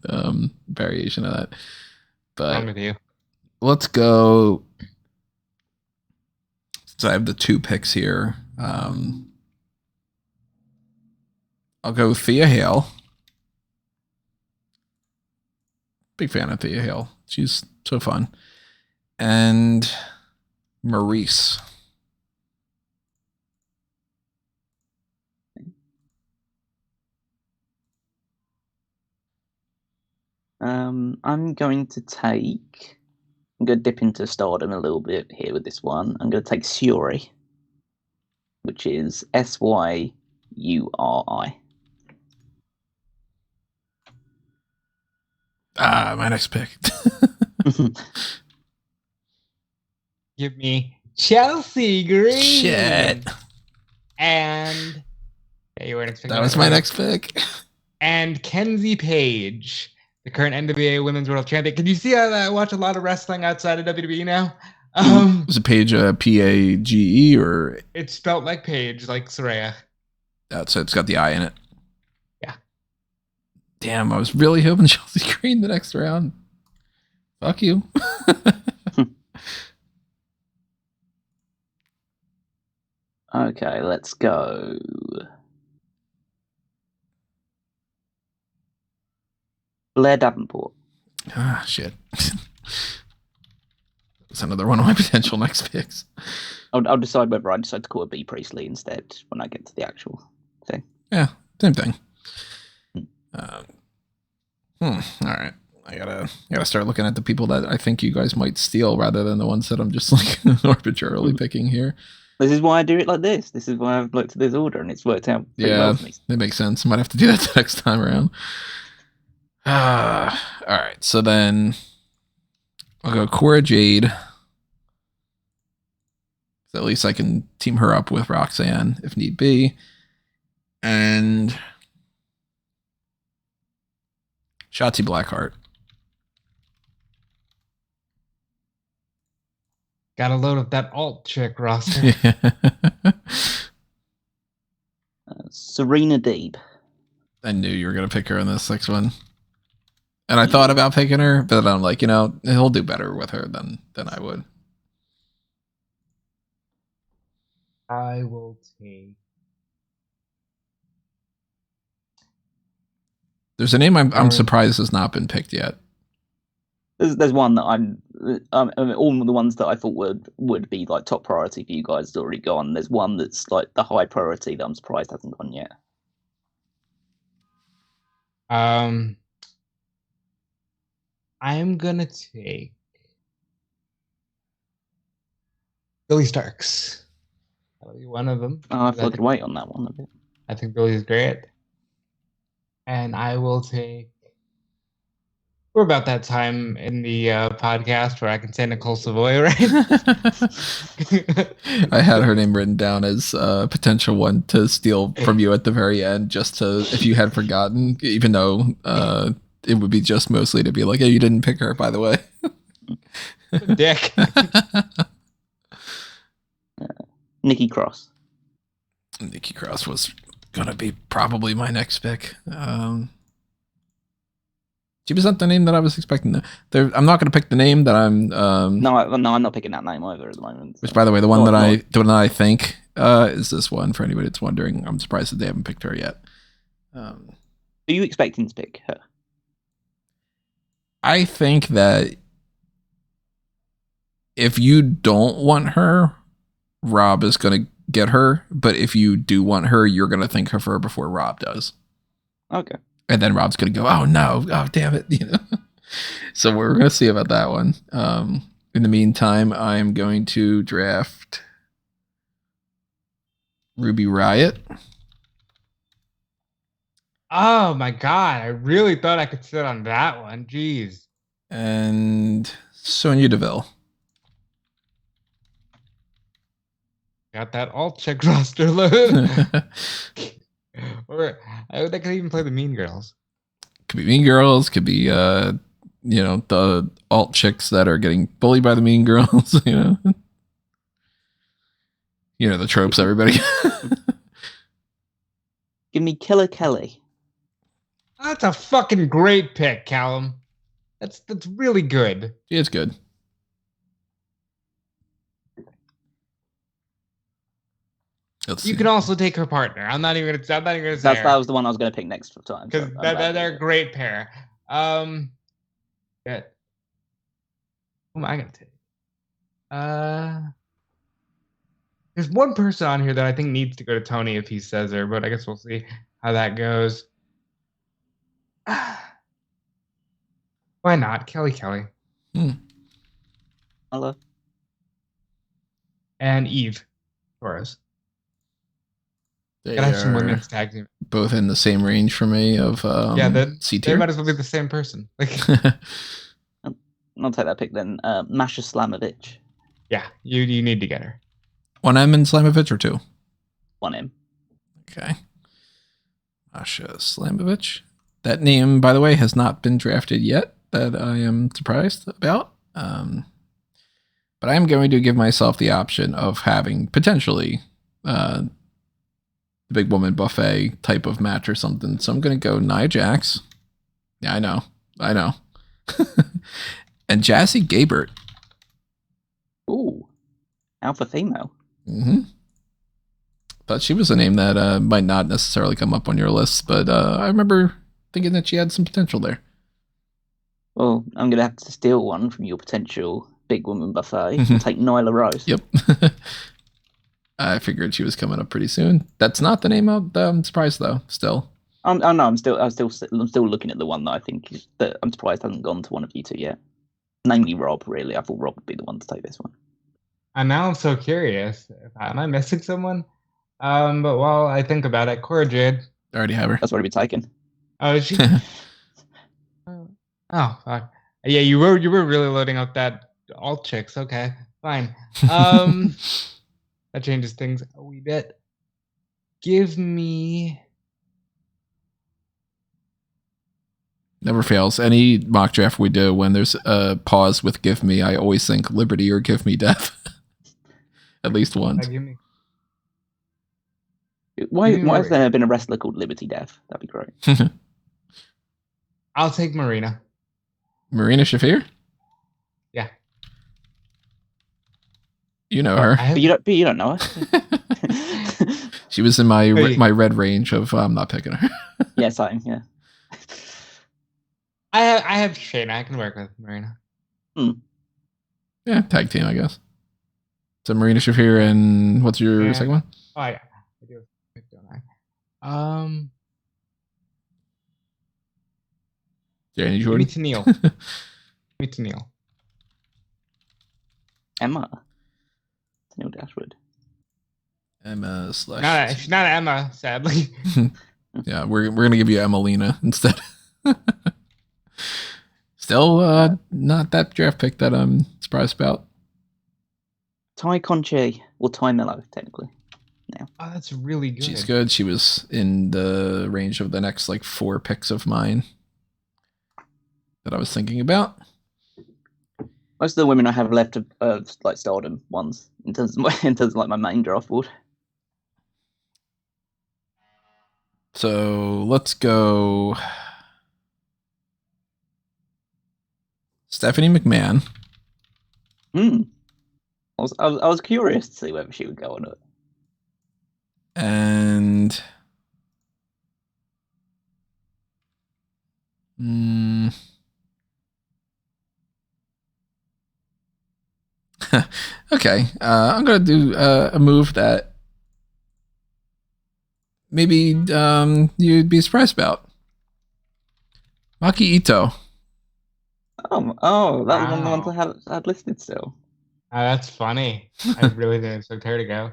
A: variation of that. But
C: I'm with you.
A: Let's go. So I have the 2 picks here. I'll go Thea Hale. Big fan of Thea Hale. She's so fun. And Maurice.
B: I'm going to dip into stardom a little bit here with this one. I'm going to take Syuri, which is Syuri.
A: My next pick.
C: Give me Chelsea Green.
A: Shit.
C: And yeah, you weren't expecting
A: That was my next pick.
C: And Kenzie Page, the current NWA Women's World Champion. Can you see I watch a lot of wrestling outside of WWE now?
A: Was it Page Page or?
C: It's spelled like Page, like Saraya.
A: So it's got the I in it.
C: Yeah.
A: Damn, I was really hoping Chelsea Green the next round. Fuck you.
B: Okay, let's go. Blair Davenport.
A: Ah, shit. That's another one of my potential next picks.
B: I'll decide whether I decide to call her B Priestley instead when I get to the actual thing.
A: Yeah, same thing. All right. I gotta start looking at the people that I think you guys might steal rather than the ones that I'm just like arbitrarily picking here.
B: This is why I do it like this. This is why I've looked at this order and it's worked out pretty well for me.
A: That makes sense. I might have to do that the next time around. All right. So then I'll go Cora Jade. So at least I can team her up with Roxanne if need be. And Shotzi Blackheart.
C: Got a load of that alt chick roster.
B: Serena Deeb.
A: I knew you were going to pick her in this next one. And I thought about picking her, but I'm like, he'll do better with her than I would.
C: I will take.
A: There's a name I'm surprised has not been picked yet.
B: There's one that all the ones that I thought would be like top priority for you guys has already gone. There's one that's like the high priority that I'm surprised hasn't gone yet.
C: I'm gonna take Billy Starks. That'll be one of them.
B: Oh, I thought I could wait on that one a bit.
C: I think Billy's great. And I will take We're about that time in the podcast where I can say Nicole Savoy, right?
A: I had her name written down as a potential one to steal from you at the very end, just to, if you had forgotten, even though it would be just mostly to be like, hey, you didn't pick her, by the way.
C: Dick.
B: Nikki Cross.
A: Nikki Cross was going to be probably my next pick. She was not the name that I was expecting. I'm not going to pick the name that I'm.
B: No, I'm not picking that name either at the moment. So.
A: Which, by the way, the one that I think is this one. For anybody that's wondering, I'm surprised that they haven't picked her yet.
B: Are you expecting to pick her?
A: I think that if you don't want her, Rob is going to get her. But if you do want her, you're going to think of her before Rob does.
B: Okay.
A: And then Rob's going to go, oh, no. Oh, damn it. You know. So we're going to see about that one. In the meantime, I'm going to draft Ruby Riott.
C: Oh, my God. I really thought I could sit on that one. Jeez.
A: And Sonya Deville.
C: Got that alt chick roster load. Or they could even play the Mean Girls.
A: Could be Mean Girls. Could be, the alt chicks that are getting bullied by the Mean Girls. You know the tropes. Everybody.
B: Give me Killer Kelly.
C: That's a fucking great pick, Callum. That's really good.
A: It's good.
C: You can also take her partner. I'm not even gonna say
B: that was the one I was gonna pick next for time.
C: Because they're a great pair. Yeah. Who am I gonna take? There's one person on here that I think needs to go to Tony if he says her, but I guess we'll see how that goes. Why not? Kelly.
B: Hello.
C: And Eve Torres.
A: They
C: Gotta have some
A: are
C: women's tag team.
A: both in the same range for me of C
C: they
A: tier.
C: might as well be the same person.
B: I'll take that pick then. Masha Slamovich.
C: Yeah, you need to get her.
A: 1M in Slamovich or 2?
B: 1M.
A: Okay. Masha Slamovich. That name, by the way, has not been drafted yet. That I am surprised about. But I am going to give myself the option of having potentially the big woman buffet type of match or something. So I'm going to go Nia Jax. Yeah, I know. And Jassy Gabert.
B: Ooh. Alpha female.
A: Mm-hmm. Thought she was a name that might not necessarily come up on your list, but I remember thinking that she had some potential there.
B: Well, I'm going to have to steal one from your potential big woman buffet. I'll take Nyla Rose.
A: Yep. I figured she was coming up pretty soon. That's not the name I'm surprised though. Still.
B: Oh no, I'm still looking at the one that I think that I'm surprised hasn't gone to one of you two yet. Namely Rob. Really, I thought Rob would be the one to take this one.
C: And now I'm so curious. Am I missing someone? But while I think about it, Cora Jade.
A: I already have her.
B: That's already been taken.
C: Oh, is she? Oh, fuck. Yeah, you were really loading up that alt chicks. Okay, fine. That changes things a wee bit. Give me.
A: Never fails. Any mock draft we do, when there's a pause with "give me," I always think Liberty or "give me death." At least once.
C: Give me.
B: Why has there been a wrestler called Liberty Death? That'd be great.
C: I'll take Marina.
A: Marina Shafir?
C: Yeah.
A: You know her.
B: But you don't know her.
A: She was in my red range of I'm not picking her.
B: Yeah, same. Yeah.
C: I have Shayna. I can work with Marina.
A: Yeah, tag team, I guess. So Marina Shafir and what's your second one?
C: Oh yeah, I do. Don't I?
A: Danny Jordan.
C: Give me to Neil.
B: Emma. Neil Dashwood.
A: Emma /
C: She's not Emma, sadly.
A: Yeah, we're gonna give you Emelina instead. Still not that draft pick that I'm surprised about.
B: Tai Conchi, or Tai Mello, technically.
C: Oh, that's really good.
A: She's good. She was in the range of the next like 4 picks of mine that I was thinking about.
B: Most of the women I have left are like Stardom ones in terms of like my main draft board.
A: So let's go Stephanie McMahon.
B: I was curious to see whether she would go on it.
A: And okay, I'm gonna do a move that maybe you'd be surprised about. Maki Ito.
B: Oh, that was one of the ones I had listed still.
C: That's funny. I really didn't expect her to go.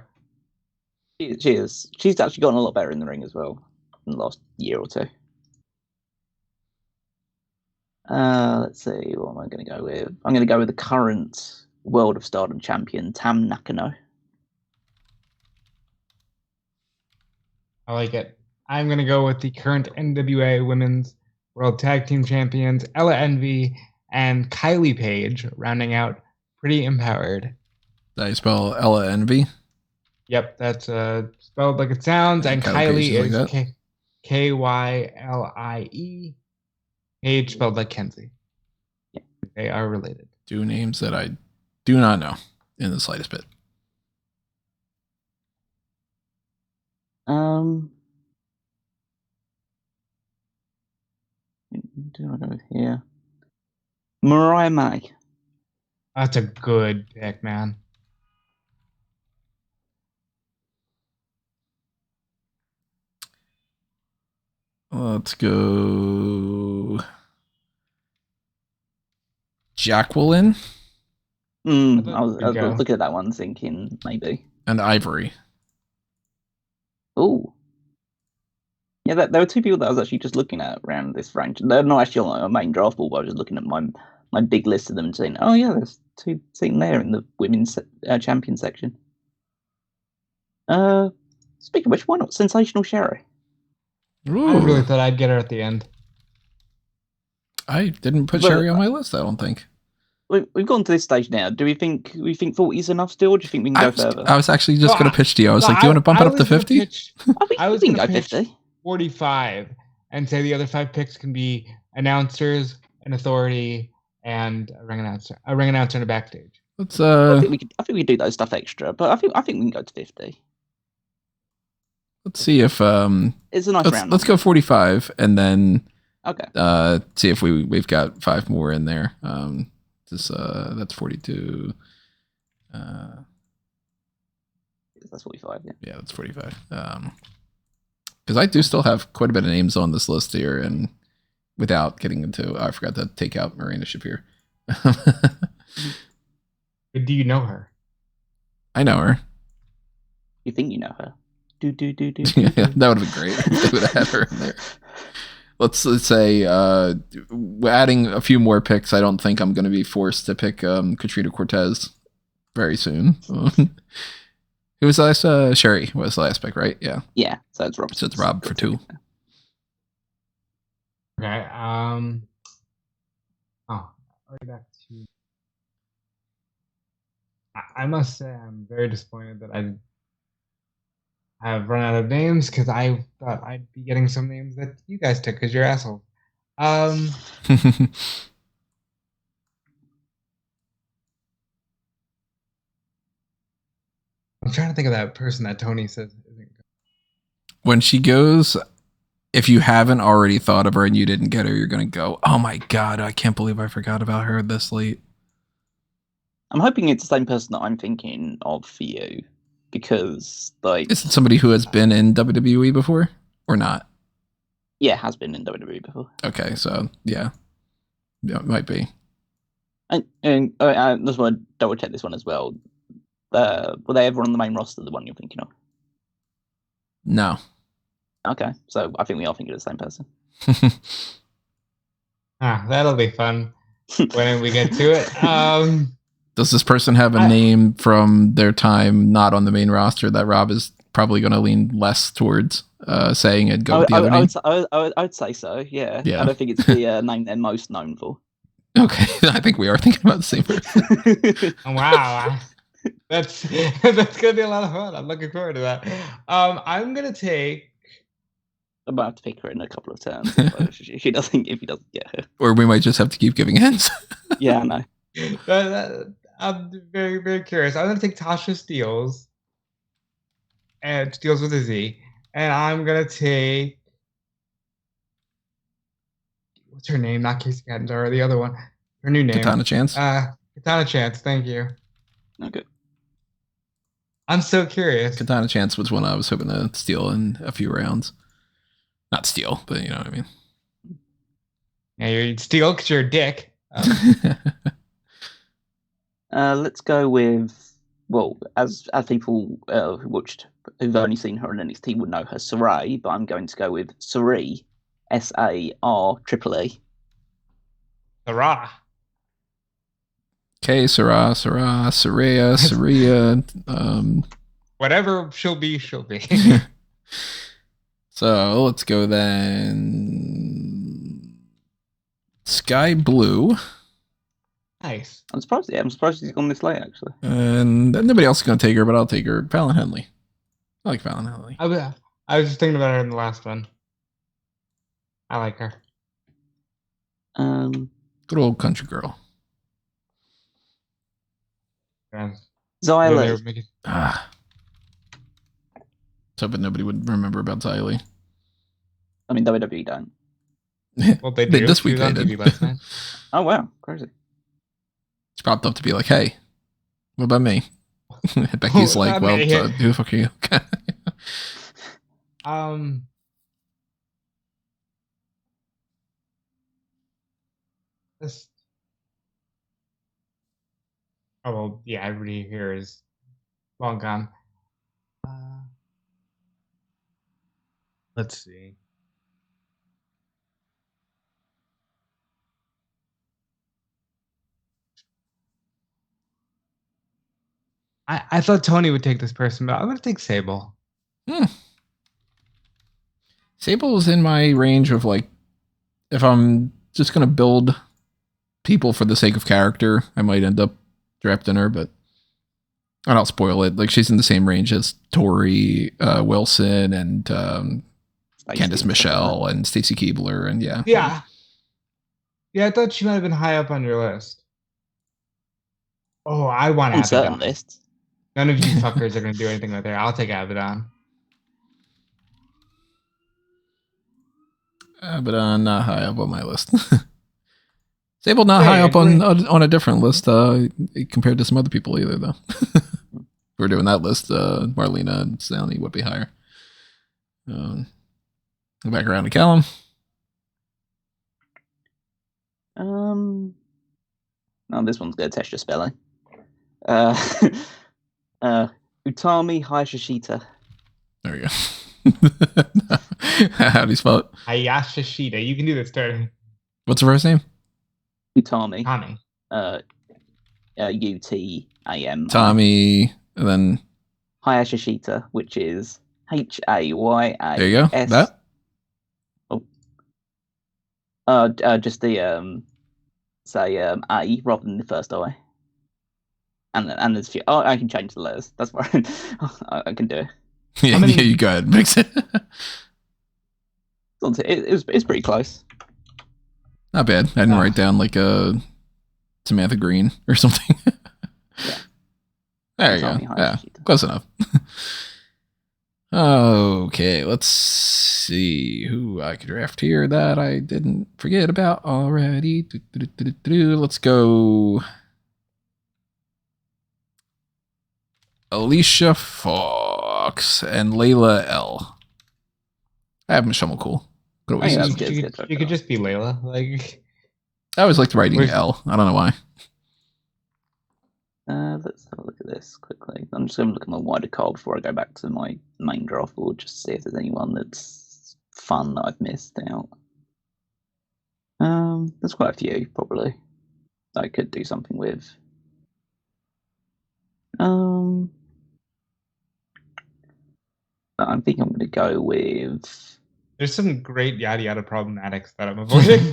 B: She is. She's actually gotten a lot better in the ring as well in the last year or two. Let's see, what am I going to go with? I'm going to go with the current World of Stardom champion, Tam Nakano.
C: I like it. I'm going to go with the current NWA Women's World Tag Team Champions, Ella Envy and Kylie Page, rounding out Pretty Empowered.
A: Did I spell Ella Envy?
C: Yep, that's spelled like it sounds. And Kylie is like Kylie. Page spelled like Kenzie.
B: Yeah.
C: They are related.
A: 2 names that I do not know in the slightest bit.
B: Do I go with here? Mariah May.
C: That's a good pick, man.
A: Let's go Jacqueline.
B: I was looking at that one thinking maybe.
A: And Ivory.
B: Oh. Yeah, there were 2 people that I was actually just looking at around this range. They're not actually on my main draft board, but I was just looking at my big list of them and saying, oh yeah, there's 2 sitting there in the women's champion section. Speaking of which, why not Sensational Sherry?
A: Ooh.
C: I really thought I'd get her at the end.
A: I didn't put Sherry on my list, I don't think.
B: We've gone to this stage now. Do we think 40 is enough still, or do you think we can go further?
A: I was actually just going to pitch to you. I was like, do you want to bump it up to 50?
B: I think we can go 50.
C: 45 and say the other 5 picks can be announcers, an authority, and a ring announcer and a backstage.
A: Let's
B: I think we could do those stuff extra, but I think we can go to 50.
A: Let's see if
B: it's a nice round.
A: Let's go 45 and then
B: okay.
A: See if we've got 5 more in there. That's 42.
B: That's 45.
A: Yeah, that's 45. Because I do still have quite a bit of names on this list here, and without getting into, I forgot to take out Marina Shapir.
C: Do you know her?
A: I know her.
B: You think you know her?
A: Yeah, that would have been great if they would have had her in there. Let's say adding a few more picks. I don't think I'm going to be forced to pick Katrina Cortez very soon. Who was the last? Sherry was the last pick, right? Yeah.
B: Yeah. So it's Rob.
A: So it's Rob for 2.
C: Okay. Back to. I must say I'm very disappointed that I have run out of names because I thought I'd be getting some names that you guys took because you're assholes. I'm trying to think of that person that Tony says isn't good.
A: When she goes, if you haven't already thought of her and you didn't get her, you're going to go, oh my God, I can't believe I forgot about her this late.
B: I'm hoping it's the same person that I'm thinking of for you. Because, like...
A: Is it somebody who has been in WWE before? Or not?
B: Yeah, has been in WWE before.
A: Okay, so, yeah. Yeah, it might be.
B: And I just want to double check this one as well. Were they ever on the main roster, the one you're thinking of?
A: No.
B: Okay, so I think we all think of the same person.
C: That'll be fun. when we get to it.
A: Does this person have a name from their time not on the main roster that Rob is probably going to lean less towards saying and go with the other name?
B: I would say so, yeah.
A: Yeah.
B: I don't think it's the name they're most known for.
A: Okay, I think we are thinking about the same person.
C: Wow. That's gonna be a lot of fun. I'm looking forward to that. I'm gonna take.
B: I'm about to pick her in a couple of turns if he doesn't get her.
A: Or we might just have to keep giving hints.
B: Yeah, I know.
C: I'm very, very curious. I'm gonna take Tasha Steeles, and Steeles with a Z, and I'm gonna take. What's her name? Not Casey Catanzaro, the other one. Her new name.
A: Katana Chance.
C: Katana Chance. Thank you.
B: Okay.
C: I'm so curious.
A: Katana Chance was one I was hoping to steal in a few rounds. Not steal, but you know what I mean.
C: Yeah, you'd steal because you're a dick.
B: Let's go with, well, as people who've only seen her on NXT would know her, Saray, but I'm going to go with Saree, SAREE.
C: Sarah.
A: Okay, Saraya.
C: Whatever she'll be, she'll be.
A: So let's go then. Sky Blue.
C: Nice.
B: I'm surprised she's gone this late, actually.
A: And nobody else is going to take her, but I'll take her. Fallon Henley. I like Fallon Henley.
C: I was just thinking about her in the last one. I like her.
A: Good old country girl.
B: Xia Li.
A: Was hoping nobody would remember about Xia Li.
B: I mean, WWE don't.
C: Well, they do.
A: This week they did.
B: Oh, wow. Crazy.
A: It's popped up to be like, hey, what about me? Becky's like, well, who the fuck are you?
C: Oh, well, yeah, everybody here is long gone. Let's see. I thought Tony would take this person, but I'm going to take Sable.
A: Sable's in my range of like, if I'm just going to build people for the sake of character, I might end up drafting her, but I don't spoil it. Like, she's in the same range as Tori Wilson and Candice Michelle and Stacy Keibler, and yeah.
C: Yeah, I thought she might have been high up on your list. Oh, I want
B: on
C: Abaddon.
B: Certain lists.
C: None of you fuckers are going to do anything with her. I'll take Abaddon.
A: Abaddon not high up on my list. Sable not high up on a different list compared to some other people either, though. If we're doing that list, Marlena and Sally would be higher. Go back around to Callum.
B: No, this one's going to test your spelling. Utami Hayashishita.
A: There we go. How do you spell it?
C: Hayashishita. You can do this, Turner.
A: What's her first name?
B: Utami.
C: Tommy.
B: UTAM.
A: Tommy, and then
B: Hayashishita, which is HAYA.
A: There you go. That.
B: Just the say A rather than the first I. And there's few. Oh, I can change the letters. That's why I can do it.
A: Yeah, you go ahead, mix it.
B: It's pretty close.
A: Not bad. I didn't write down like Samantha Green or something.
B: Yeah.
A: There you go. Yeah, close enough. Okay, let's see who I could draft here that I didn't forget about already. Let's go Alicia Fox and Layla L. I have Michelle McCool.
C: You could just be Layla. Like,
A: I always liked writing L. I don't know why.
B: Let's have a look at this quickly. I'm just going to look at my wider card before I go back to my main draft board, just to see if there's anyone that's fun that I've missed out. There's quite a few, probably. that I could do something with. I think I'm going to go with.
C: There's some great yada yada problematics that I'm avoiding.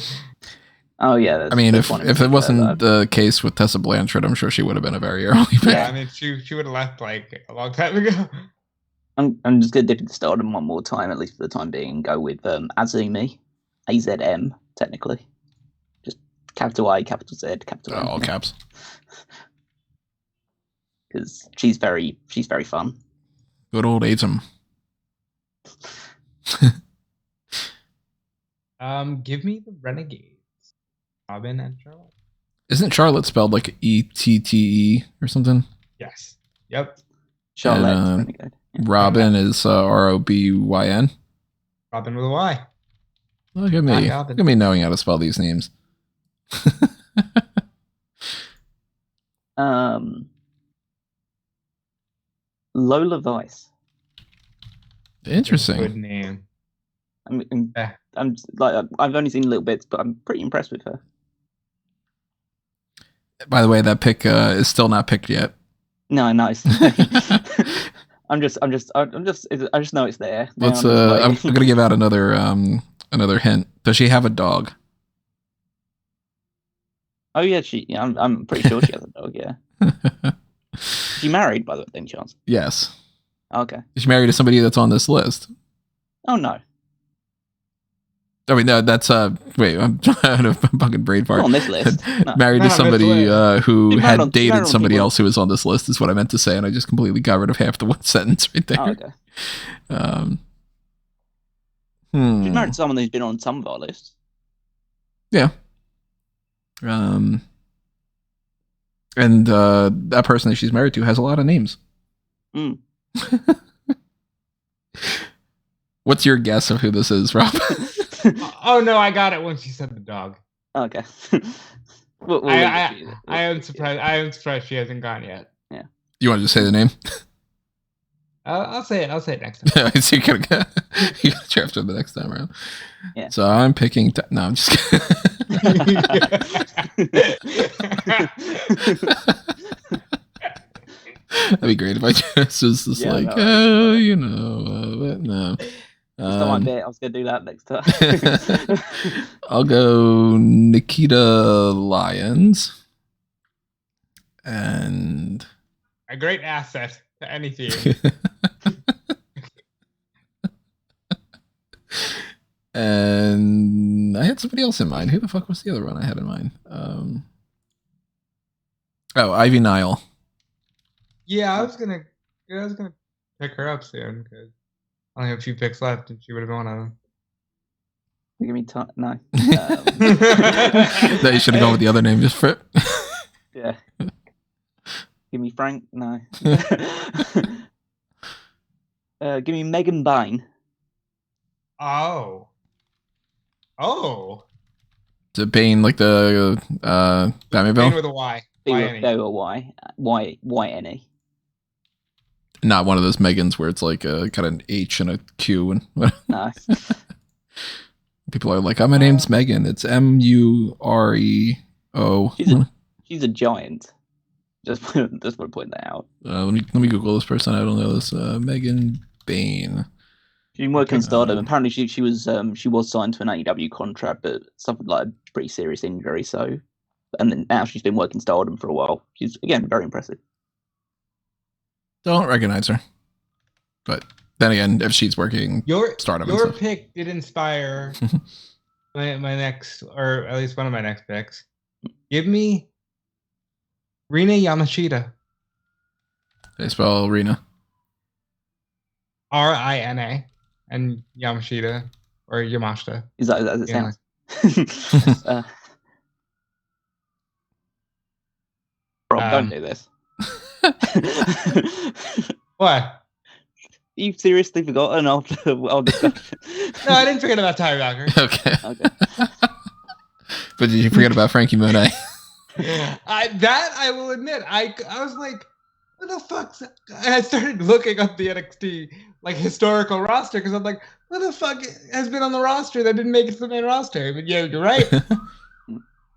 B: Oh yeah,
A: I mean, if it wasn't the case with Tessa Blanchard, I'm sure she would have been a very early pick.
C: Yeah, I mean, she would have left like a long time ago.
B: I'm just going to dip into Stardom one more time, at least for the time being, and go with Azumi, AZM, technically. Just capital I, capital Z, capital M.
A: All caps.
B: Because she's very fun.
A: Good old Azum.
C: Give me the Renegades. Robin and Charlotte.
A: Isn't Charlotte spelled like ETTE or something?
C: Yes. Yep.
B: Charlotte.
A: And, Renegade. Robin is ROBYN.
C: Robin with a Y.
A: Look at me. Look at me knowing how to spell these names.
B: Lola Vice.
A: Interesting.
C: Good name.
B: I'm like, I've only seen little bits, but I'm pretty impressed with her.
A: By the way, that pick is still not picked yet.
B: No, nice. I just know it's there.
A: Let's. I'm gonna give out another hint. Does she have a dog?
B: Oh yeah, I'm pretty sure she has a dog. Yeah. She married, by the way, any chance?
A: Yes.
B: Okay.
A: Is she married to somebody that's on this list?
B: Oh no.
A: I mean, no, that's wait, I'm trying to fucking brain fart.
B: Not on this list. No.
A: Married to somebody who had dated somebody
B: people.
A: else who was on this list is what I meant to say, and I just completely got rid of half the one sentence right there.
B: Oh, okay. She's married to someone who's been on some of our lists.
A: Yeah. And that person that she's married to has a lot of names.
B: Mm.
A: What's your guess of who this is, Rob?
C: Oh no, I got it when she said the dog.
B: Okay.
C: I am surprised. I am surprised she hasn't gone yet.
B: Yeah.
A: You want to just say the name?
C: I'll say it. I'll say it next time.
A: So you gotta draft her the next time around.
B: Yeah.
A: So I'm picking. No, I'm just kidding. That'd be great if I just was just but no.
B: Just on my bit, I was gonna do that next time.
A: I'll go Nikita Lyons. And
C: a great asset to any team.
A: And I had somebody else in mind. Who the fuck was the other one I had in mind? Ivy Nile.
C: Yeah, I was gonna pick her up soon because I only have a few picks left, and she would have been one of them.
B: Give me time. No.
A: That you should have gone with the other name just for it.
B: Yeah. Give me Frank. No. Give me Megan Bain.
C: Oh.
A: Is it Bane like the Batman
C: Bane with a Y.
B: Y-N-E.
A: Not one of those Megans where it's like got an H and a Q and
B: No.
A: People are like, "Oh, my name's Megan. It's Mureo."
B: She's a giant. Just want to point that out.
A: Let me Google this person. I don't know this. Megan Bain.
B: She's been working on Stardom. Apparently, she was signed to an AEW contract, but suffered like a pretty serious injury. So, and then now she's been working Stardom for a while. She's again very impressive.
A: Don't recognize her, but then again, if she's working Stardom,
C: your pick did inspire my next, or at least one of my next picks. Give me Rina Yamashita.
A: They spell Rina.
C: R-I-N-A and Yamashita or Yamashita.
B: Is that as it sounds? Rob, don't do this.
C: What?
B: You've seriously forgotten after our discussion?
C: No, I didn't forget about Tyra Docker.
A: Okay. But did you forget about Frankie Monet?
C: I will admit. I was like, what the fuck? And I started looking up the NXT like historical roster because I'm like, what the fuck has been on the roster that didn't make it to the main roster? But yeah, you're right.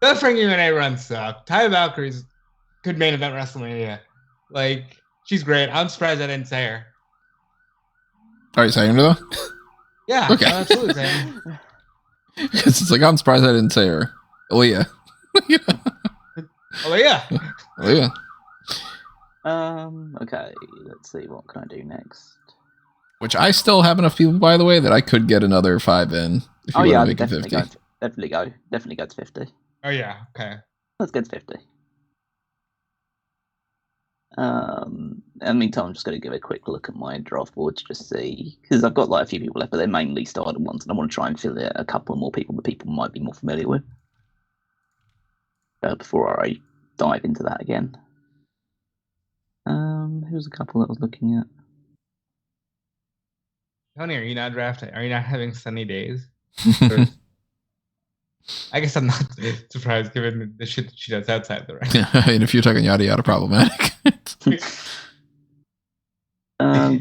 C: The Frankie Monet run sucked. Ty Valkyrie's good main event WrestleMania. Like, she's great. I'm surprised I didn't say her.
A: Are you saying her though?
C: Yeah,
A: Okay.
C: I'm absolutely saying.
A: Because it's like, I'm surprised I didn't say her. Oh yeah.
C: Oh yeah.
A: Oh yeah.
B: Okay, let's see, what can I do next?
A: Which I still have enough people, by the way, that I could get another 5 in. If you
B: Oh yeah,
A: want
B: I'd
A: to make it 50.
B: definitely go to 50.
C: Oh yeah. Okay.
B: Let's get to 50. In the meantime, I'm just going to give a quick look at my draft board to just see, because I've got like a few people left, but they're mainly started ones, and I want to try and fill it a couple more people that people might be more familiar with. Before I dive into that again. Who's a couple that I was looking at?
C: Tony, are you not drafting? Are you not having sunny days? I guess I'm not surprised given the shit that she does outside the ring.
A: And if you're talking yada yada problematic.
B: Oh,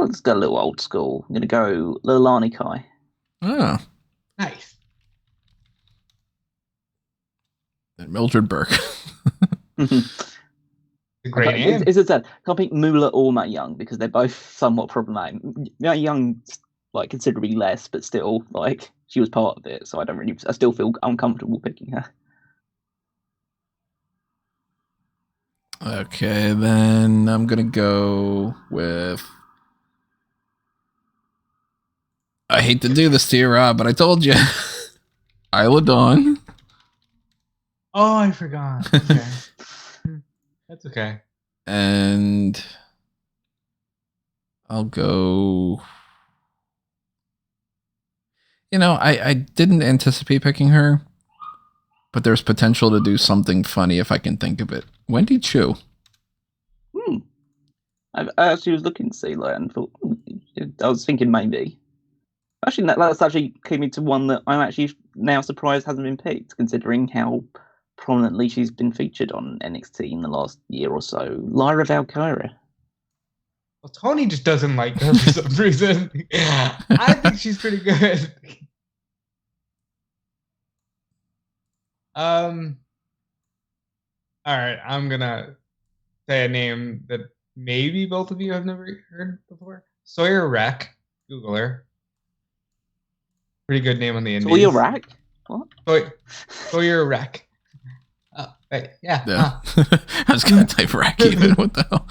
B: let's go a little old school. I'm going to go Lilani Kai.
A: Oh.
C: Nice.
A: And Mildred Burke.
C: A great name.
B: Is it that? Can't pick Moolah or Matt Young because they're both somewhat problematic. Matt Young, like, considerably less, but still, like, she was part of it, so I still feel uncomfortable picking her.
A: Okay, then I'm going to go with... I hate to do this to you, Rob, but I told you. Isla Dawn.
C: Oh, I forgot. Okay. That's okay.
A: And I'll go... You know, I didn't anticipate picking her, but there's potential to do something funny if I can think of it. Wendy Chu.
B: I actually was looking to see, like, and thought, I was thinking maybe. Actually, that's actually came into one that I'm actually now surprised hasn't been picked, considering how prominently she's been featured on NXT in the last year or so. Lyra Valkyria.
C: Well, Tony just doesn't like her for some reason. I think she's pretty good. All right, I'm gonna say a name that maybe both of you have never heard before. Sawyer Rack. Google her. Pretty good name on the indies.
B: Sawyer Rack? What?
C: Sawyer Rack. Right, yeah.
A: I was going to type Rack even. What the hell?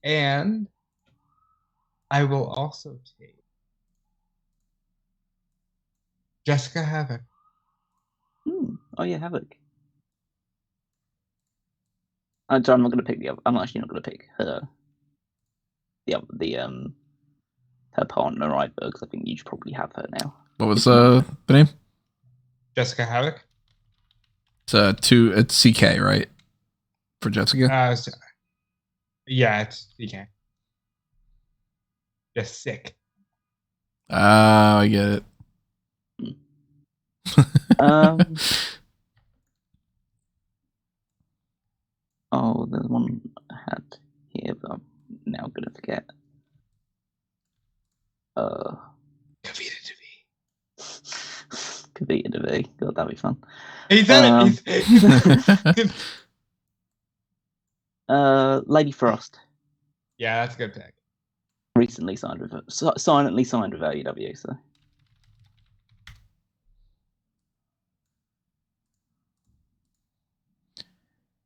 C: And I will also take Jessica Havoc.
B: Oh yeah, Havoc. I'm not going to pick the other. I'm actually not going to pick her. Her partner either, because I think you should probably have her now.
A: What was the name?
C: Jessica Havoc.
A: It's CK, right? For Jessica?
C: Yeah, it's CK. Just sick.
A: I get it.
B: Oh, there's one I had here, but I'm now going to forget.
C: Kavita
B: Devi. God, that'd be fun.
C: He said it.
B: Lady Frost.
C: Yeah, that's a good pick.
B: Recently silently signed with AEW, so.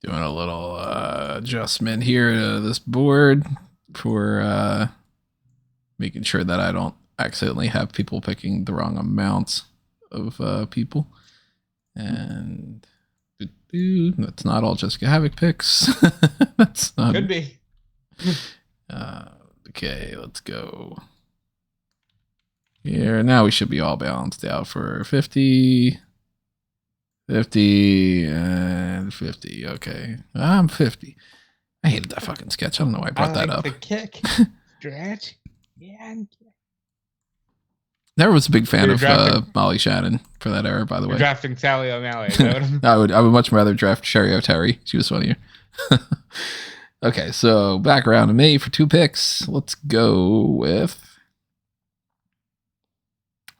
A: Doing a little adjustment here to this board for making sure that I don't accidentally have people picking the wrong amounts of people. And that's not all Jessica Havoc picks. That's not.
C: Could be.
A: Okay, let's go. Here, now we should be all balanced out for 50, 50, and 50. Okay, I'm 50. I hated that fucking sketch. I don't know why I brought that up.
C: The kick, stretch, and
A: Never was a big fan of Molly Shannon for that era, by the way.
C: Drafting Sally O'Malley.
A: I would much rather draft Sherry O'Terry. She was funnier. Okay, so back around to me for 2 picks. Let's go with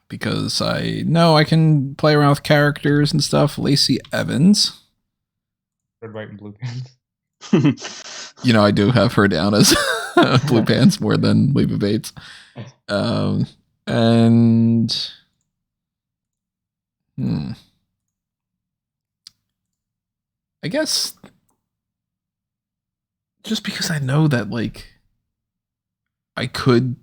A: because I know I can play around with characters and stuff. Lacey Evans.
C: Red, white, and blue pants.
A: You know, I do have her down as blue pants more than Leva Bates. And I guess just because I know that, like, I could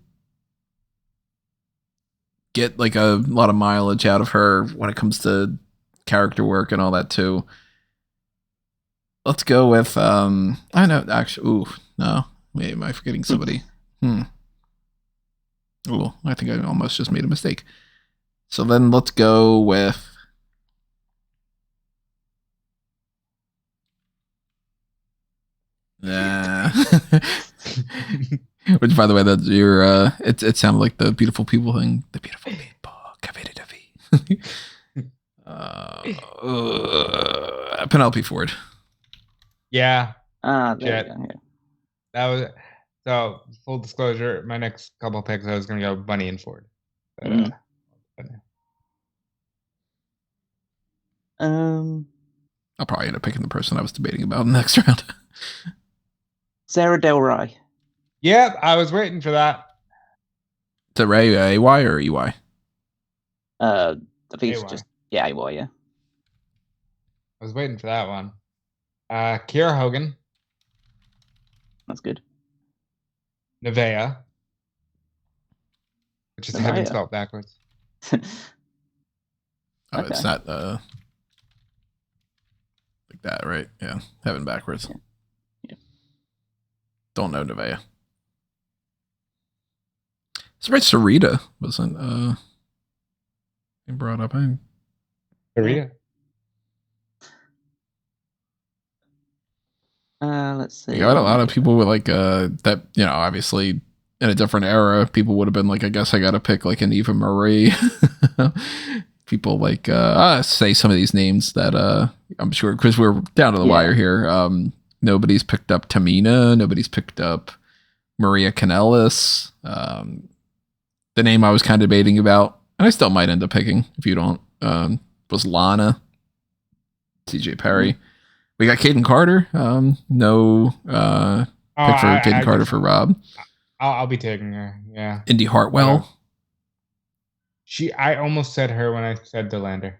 A: get like a lot of mileage out of her when it comes to character work and all that too. Let's go with I know actually. Ooh, no, wait, am I forgetting somebody? Ooh, I think I almost just made a mistake. So then let's go with which, by the way, that's your it sounded like the beautiful people thing. The beautiful people. Penelope Ford.
C: Yeah.
B: There you go, yeah.
C: That was so. Full disclosure, my next couple picks, I was going to go Bunny and Ford. But,
A: I'll probably end up picking the person I was debating about in the next round.
B: Sarah Del Rey.
C: Yeah, I was waiting for that.
A: Is it Ray AY or EY?
B: I think it's
C: AY.
B: just AY, yeah.
C: I was waiting for that one. Kiera Hogan,
B: That's good.
C: Nevaeh, which is heaven
B: Nevaeh.
C: spelled backwards.
A: Oh, it's not like that, right? Yeah, heaven backwards.
B: Yeah.
A: Don't know Nevaeh. It's right. Sarita wasn't brought up.
C: Sarita.
B: Let's see.
A: You got a lot of people with like that, you know, obviously in a different era, people would have been like, I guess I got to pick like an Eva Marie. People like say some of these names that I'm sure, because we're down to the wire here. Nobody's picked up Tamina. Nobody's picked up Maria Kanellis. The name I was kind of debating about, and I still might end up picking if you don't, was Lana. CJ Perry. We got Caden Carter. No pick for Caden Carter for Rob.
C: I'll be taking her. Yeah.
A: Indy Hartwell.
C: I almost said her when I said Delander.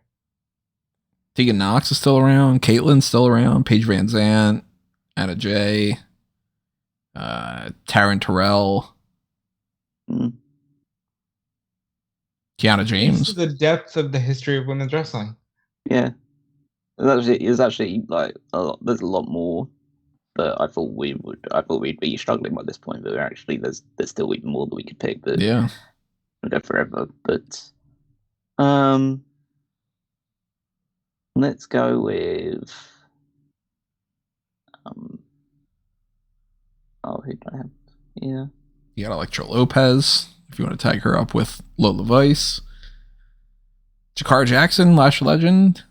A: Tegan Knox is still around. Caitlin's still around. Paige Van Zandt. Anna Jay. Taryn Terrell. Kiana James.
C: This is the depth of the history of women's wrestling.
B: Yeah. It's actually like there's a lot more that I thought we'd be struggling by this point, but actually there's still even more that we could pick. But
A: yeah,
B: we'll go forever. But let's go with who do I have? Yeah,
A: you got Electra Lopez if you want to tag her up with Lola Vice. Jakara Jackson, Lash Legend.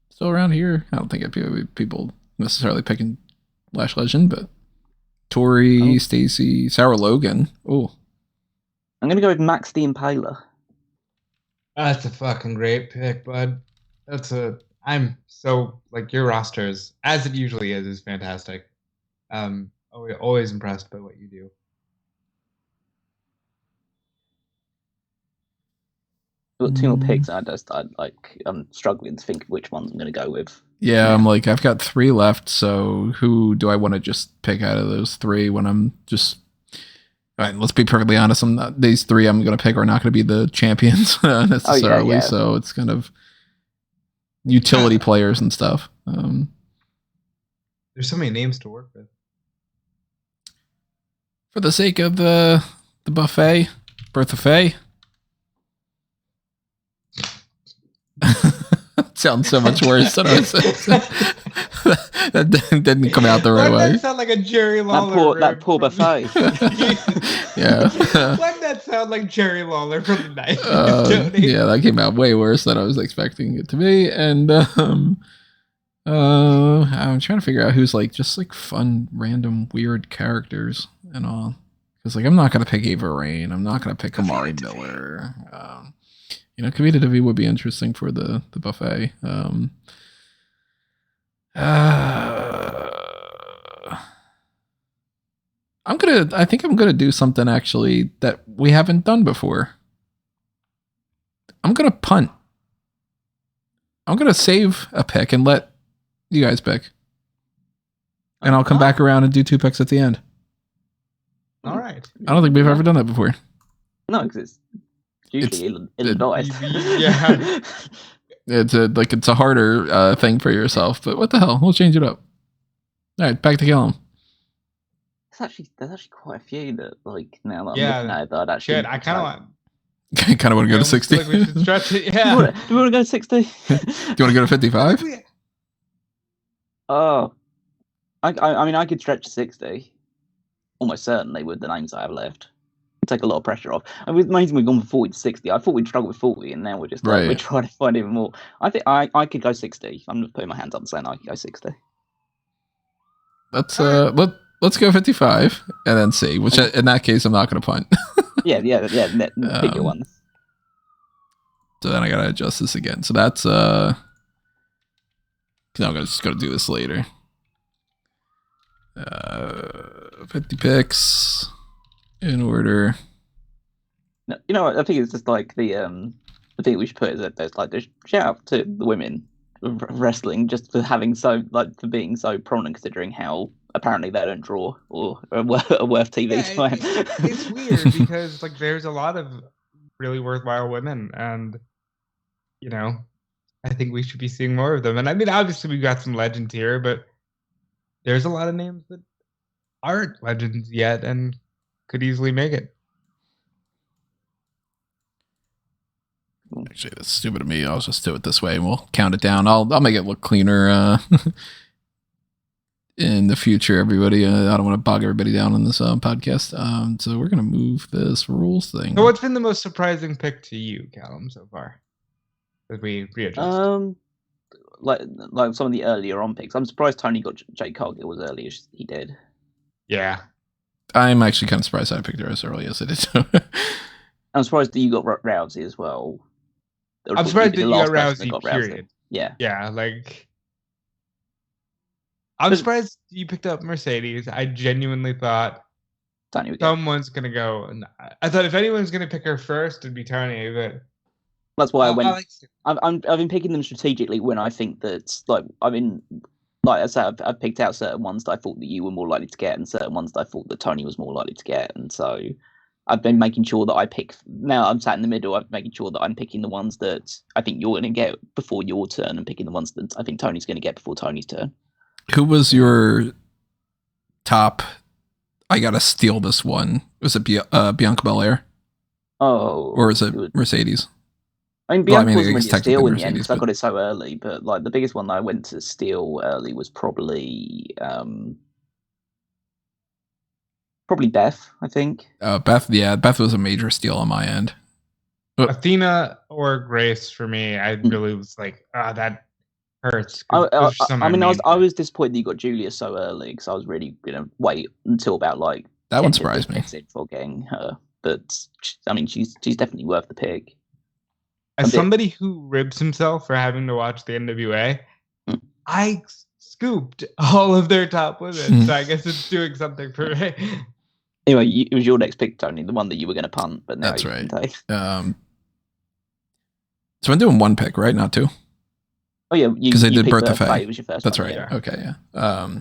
A: Still around here. I don't think people necessarily picking Lash Legend, but Tori, Stacy, Sarah Logan. Oh,
B: I'm gonna go with Max the Impaler.
C: That's a fucking great pick, bud. I'm so like your rosters, as it usually is fantastic. Always impressed by what you do.
B: Got two more picks. I'm struggling to think of which ones I'm going to go with.
A: Yeah, I'm like, I've got 3 left, so who do I want to just pick out of those 3 when I'm just... All right, let's be perfectly honest, these 3 I'm going to pick are not going to be the champions necessarily, so it's kind of utility players and stuff.
C: There's so many names to work with.
A: For the sake of the buffet, Bertha Faye. Sounds so much worse than I was saying. That didn't come out the right way.
C: That sound like a Jerry Lawler.
B: That poor buffet.
A: Yeah.
C: Why did that sound like Jerry Lawler from the 90s?
A: Yeah, that came out way worse than I was expecting it to be. And I'm trying to figure out who's like just like fun, random, weird characters and all. Because like I'm not gonna pick Ava Rain. I'm not gonna pick Amari Miller. Kavita Devi would be interesting for the buffet. I think I'm gonna do something actually that we haven't done before. I'm gonna punt. I'm gonna save a pick and let you guys pick. And I'll come back around and do 2 picks at the end.
C: All right.
A: I don't think we've ever done that before.
B: No, because it's usually ill-advised.
C: Yeah.
A: It's a harder thing for yourself, but what the hell? We'll change it up. All right, back to Callum.
B: There's actually quite a few that now that I'm looking at it, that I'd actually.
C: Shit, I kind of want.
A: I kind of want to go to 60.
C: Like we should stretch it. Yeah.
B: Do we want to go to 60?
A: Do you want to go to 55?
B: Oh, I mean, I could stretch to 60. Almost certainly with the names I have left. Take a lot of pressure off. And with amazing we've gone from 40 to 60. I thought we'd struggle with 40, and now we're just we're trying to find even more. I think I could go 60. I'm just putting my hands up and saying I could go 60.
A: Let's go 55 and then see. Which in that case I'm not going to punt.
B: yeah. Pick your one.
A: So then I gotta adjust this again. So that's I'm just gonna do this later. 50 picks in order.
B: No, you know what? I think it's just like the thing we should put is that there's shout out to the women of wrestling just for having for being so prominent, considering how apparently they don't draw or are worth TV time.
C: It's weird because there's a lot of really worthwhile women, and I think we should be seeing more of them. And I mean, obviously we've got some legends here, but there's a lot of names that aren't legends yet and could easily make it.
A: Actually, that's stupid of me. I'll just do it this way and we'll count it down. I'll make it look cleaner in the future, everybody. I don't want to bog everybody down on this podcast. So we're going to move this rules thing.
C: So what's been the most surprising pick to you, Callum, so far? As we readjust?
B: Like some of the earlier on picks. I'm surprised Tony got Jake Cargill as early as he did.
C: Yeah.
A: I'm actually kind of surprised I picked her as early as I did.
B: I'm surprised that you got Rousey as well.
C: I'm surprised that you got Rousey, period.
B: Yeah.
C: Yeah, I'm surprised you picked up Mercedes. I genuinely thought someone's going to go. And I thought if anyone's going to pick her first, it'd be Tony, but...
B: That's why I went. I've been picking them strategically when I think that I said, I've picked out certain ones that I thought that you were more likely to get, and certain ones that I thought that Tony was more likely to get, and so I've been making sure that I pick. Now I'm sat in the middle. I'm making sure that I'm picking the ones that I think you're going to get before your turn, and picking the ones that I think Tony's going to get before Tony's turn.
A: Who was your top? I gotta steal this one. Was it Bianca Belair?
B: Oh,
A: or is it Mercedes?
B: I mean, Bianca wasn't really a steal in the end because I got it so early. But the biggest one that I went to steal early was probably Beth. I think.
A: Beth. Yeah, Beth was a major steal on my end.
C: Athena or Grace for me. I really was that hurts.
B: I was disappointed that you got Julia so early because I was really gonna wait until about
A: that one surprised me
B: before getting her. But I mean, she's definitely worth the pick.
C: As somebody who ribs himself for having to watch the NWA, I scooped all of their top women, so I guess it's doing something for me.
B: Anyway, it was your next pick, Tony, the one that you were going to punt, but now
A: that's right. So I'm doing one pick, right? Not two?
B: Oh, yeah.
A: Because I did Bertha Faye.
B: It was your first
A: That's
B: one,
A: right.
B: Yeah.
A: Okay, yeah.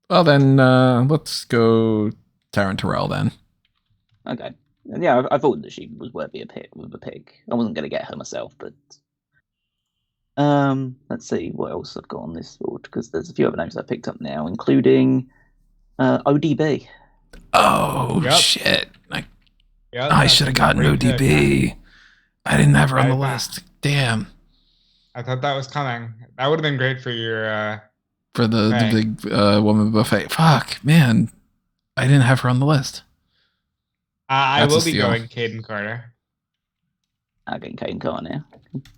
A: Well, then let's go Taryn Terrell then.
B: Okay. Yeah, I thought that she was worthy of a pick. I wasn't going to get her myself, but let's see what else I've got on this board because there's a few other names I picked up now, including ODB.
A: Oh shit! I should have gotten ODB. I didn't have her on the list. Damn.
C: I thought that was coming. That would have been great for your
A: for the big woman buffet. Fuck, man, I didn't have her on the list.
C: I will be going Caden Carter.
B: I'm getting Caden Carter now.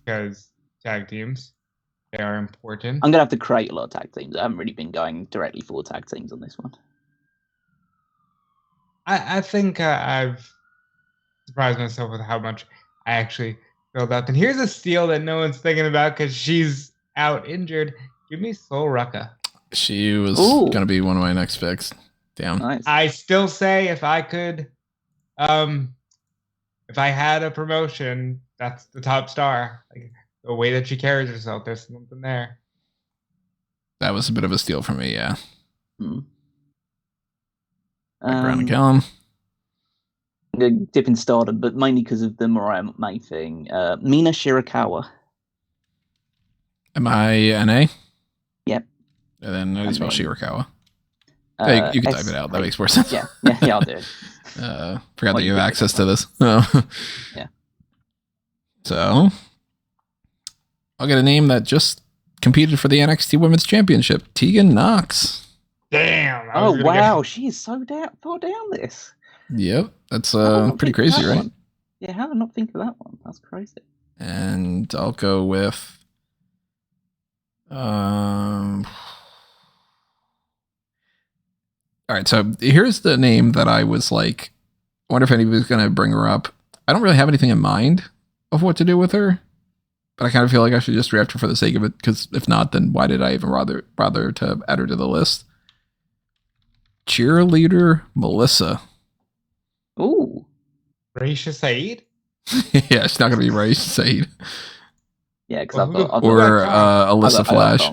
C: Because tag teams, they are important.
B: I'm going to have to create a lot of tag teams. I haven't really been going directly for tag teams on this one.
C: I think I've surprised myself with how much I actually filled up. And here's a steal that no one's thinking about because she's out injured. Give me Sol Rucka.
A: She was
B: Ooh.
A: going to be one of my next picks. Damn.
B: Nice.
C: I still say if I could, if I had a promotion, that's the top star. Like, the way that she carries herself, there's something there.
A: That was a bit of a steal for me, yeah. Background and Callum.
B: I'm going to dip in Stardom, but mainly because of the Mariah May thing. Mina Shirakawa.
A: M-I-N-A?
B: Yep.
A: And then how do you spell Shirakawa? You can type it out. That makes more
B: sense.
A: sense.
B: Yeah, I'll do it.
A: Forgot that you have access to this. Oh.
B: Yeah.
A: So, I'll get a name that just competed for the NXT Women's Championship. Tegan Knox.
C: Damn.
B: Oh, wow. She is so far down this.
A: Yep. That's pretty crazy, right?
B: Yeah, how did I not think of that one? That's crazy.
A: And I'll go with... All right, so here's the name that I was like, I wonder if anybody's going to bring her up. I don't really have anything in mind of what to do with her, but I kind of feel like I should just draft her for the sake of it, because if not, then why did I even bother to add her to the list? Cheerleader Melissa.
B: Ooh.
C: Raisha Saeed?
A: Yeah, she's not going to be Raisha Saeed.
B: Yeah, because I've got...
A: Or Alyssa Flash.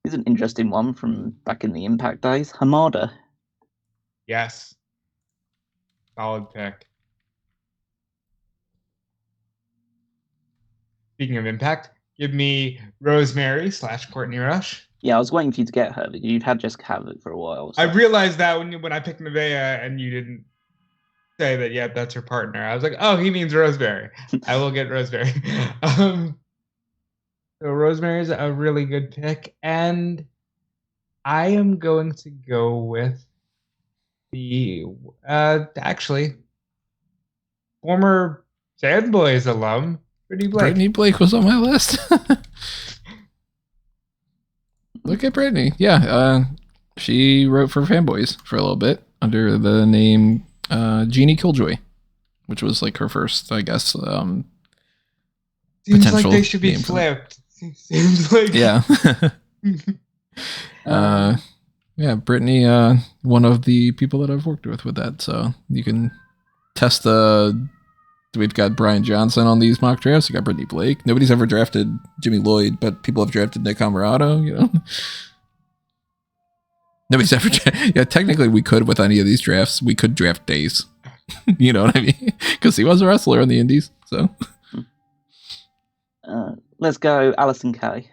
B: Here's an interesting one from back in the Impact days. Hamada.
C: Yes. Solid pick. Speaking of Impact, give me Rosemary / Courtney Rush.
B: Yeah, I was waiting for you to get her. You've had Jessica have it for a while. So.
C: I realized that when I picked Nevaeh and you didn't say that, yeah, that's her partner. I was like, oh, he means Rosemary. I will get Rosemary. So Rosemary's a really good pick, and I am going to go with the actually former Fanboys alum, Brittany Blake.
A: Brittany Blake was on my list. Look at Brittany. Yeah, she wrote for Fanboys for a little bit under the name Jeannie Killjoy, which was like her first, I guess,
C: Seems
A: potential
C: like they should be
A: name for
C: flipped. Seems like
A: yeah. Yeah, Brittany, one of the people that I've worked with that, so you can test the. We've got Brian Johnson on these mock drafts. You got Brittany Blake. Nobody's ever drafted Jimmy Lloyd, but people have drafted Nick Comoroto. You know, nobody's ever. Yeah, technically, we could with any of these drafts. We could draft Days. You know what I mean? Because he was a wrestler in the Indies. So,
B: let's go, Alison Kay.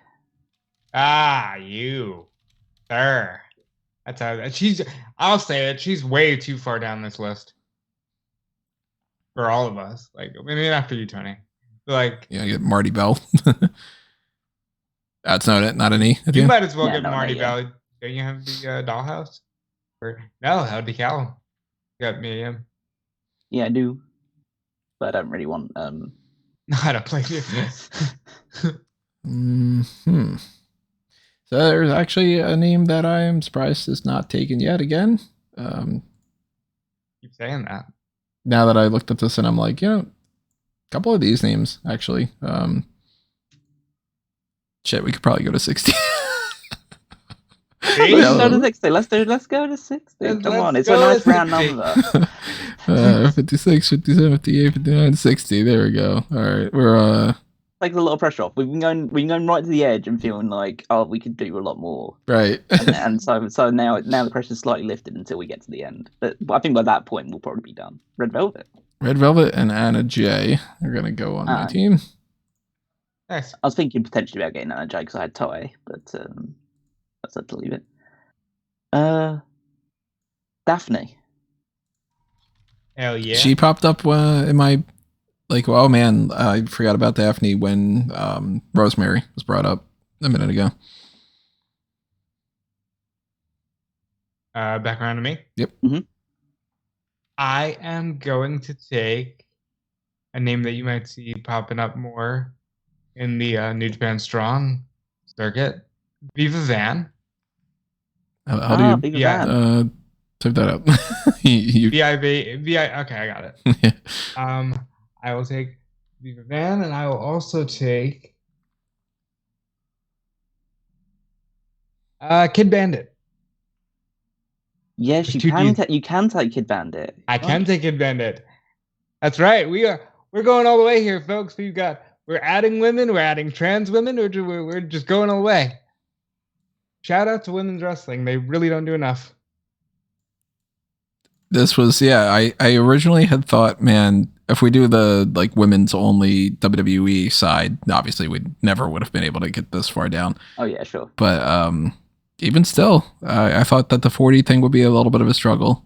C: Ah, you, sir. That's how she's. I'll say it. She's way too far down this list for all of us. Like, I mean, after you, Tony. Like,
A: yeah, get Marty Bell. That's not it. Not an E.
C: You might as well get Marty Bell. Don't you have the Dollhouse? Or no? Howdy Cal. You got Miriam.
B: Yeah, I do, but I don't really want.
C: No, I don't play you.
A: So there's actually a name that I am surprised is not taken yet again.
C: Keep saying that.
A: Now that I looked at this and I'm like, a couple of these names actually. Shit, we could probably go to 60.
B: Let's go to 60. Let's go to 60. Come on, it's a nice round number.
A: 56, 57, 58, 59, 60. There we go. All right, we're
B: takes a lot of pressure off. We've been going right to the edge and feeling like, oh, we could do a lot more.
A: Right.
B: and so now the pressure's slightly lifted until we get to the end. But I think by that point we'll probably be done. Red Velvet
A: and Anna Jay are gonna go on my team.
C: Nice.
B: I was thinking potentially about getting Anna Jay because I had Tai, but I said to leave it. Daphne.
C: Hell yeah.
A: She popped up in my. Like, oh man, I forgot about Daphne when Rosemary was brought up a minute ago.
C: Back around to me?
A: Yep.
B: Mm-hmm.
C: I am going to take a name that you might see popping up more in the New Japan Strong circuit. Viva Van.
A: How do you
B: Viva Van.
A: type that up. you,
C: VI. Okay, I got it.
A: yeah.
C: I will take Viva Van, and I will also take Kid Bandit.
B: Yes, you can take Kid Bandit.
C: I can take Kid Bandit. That's right. We're going all the way here, folks. We're adding women, we're adding trans women, we're just going all the way. Shout out to women's wrestling. They really don't do enough.
A: This was, I originally had thought, man, if we do the like women's only WWE side, obviously we never would have been able to get this far down.
B: Oh yeah, sure.
A: But even still, I thought that the 40 thing would be a little bit of a struggle.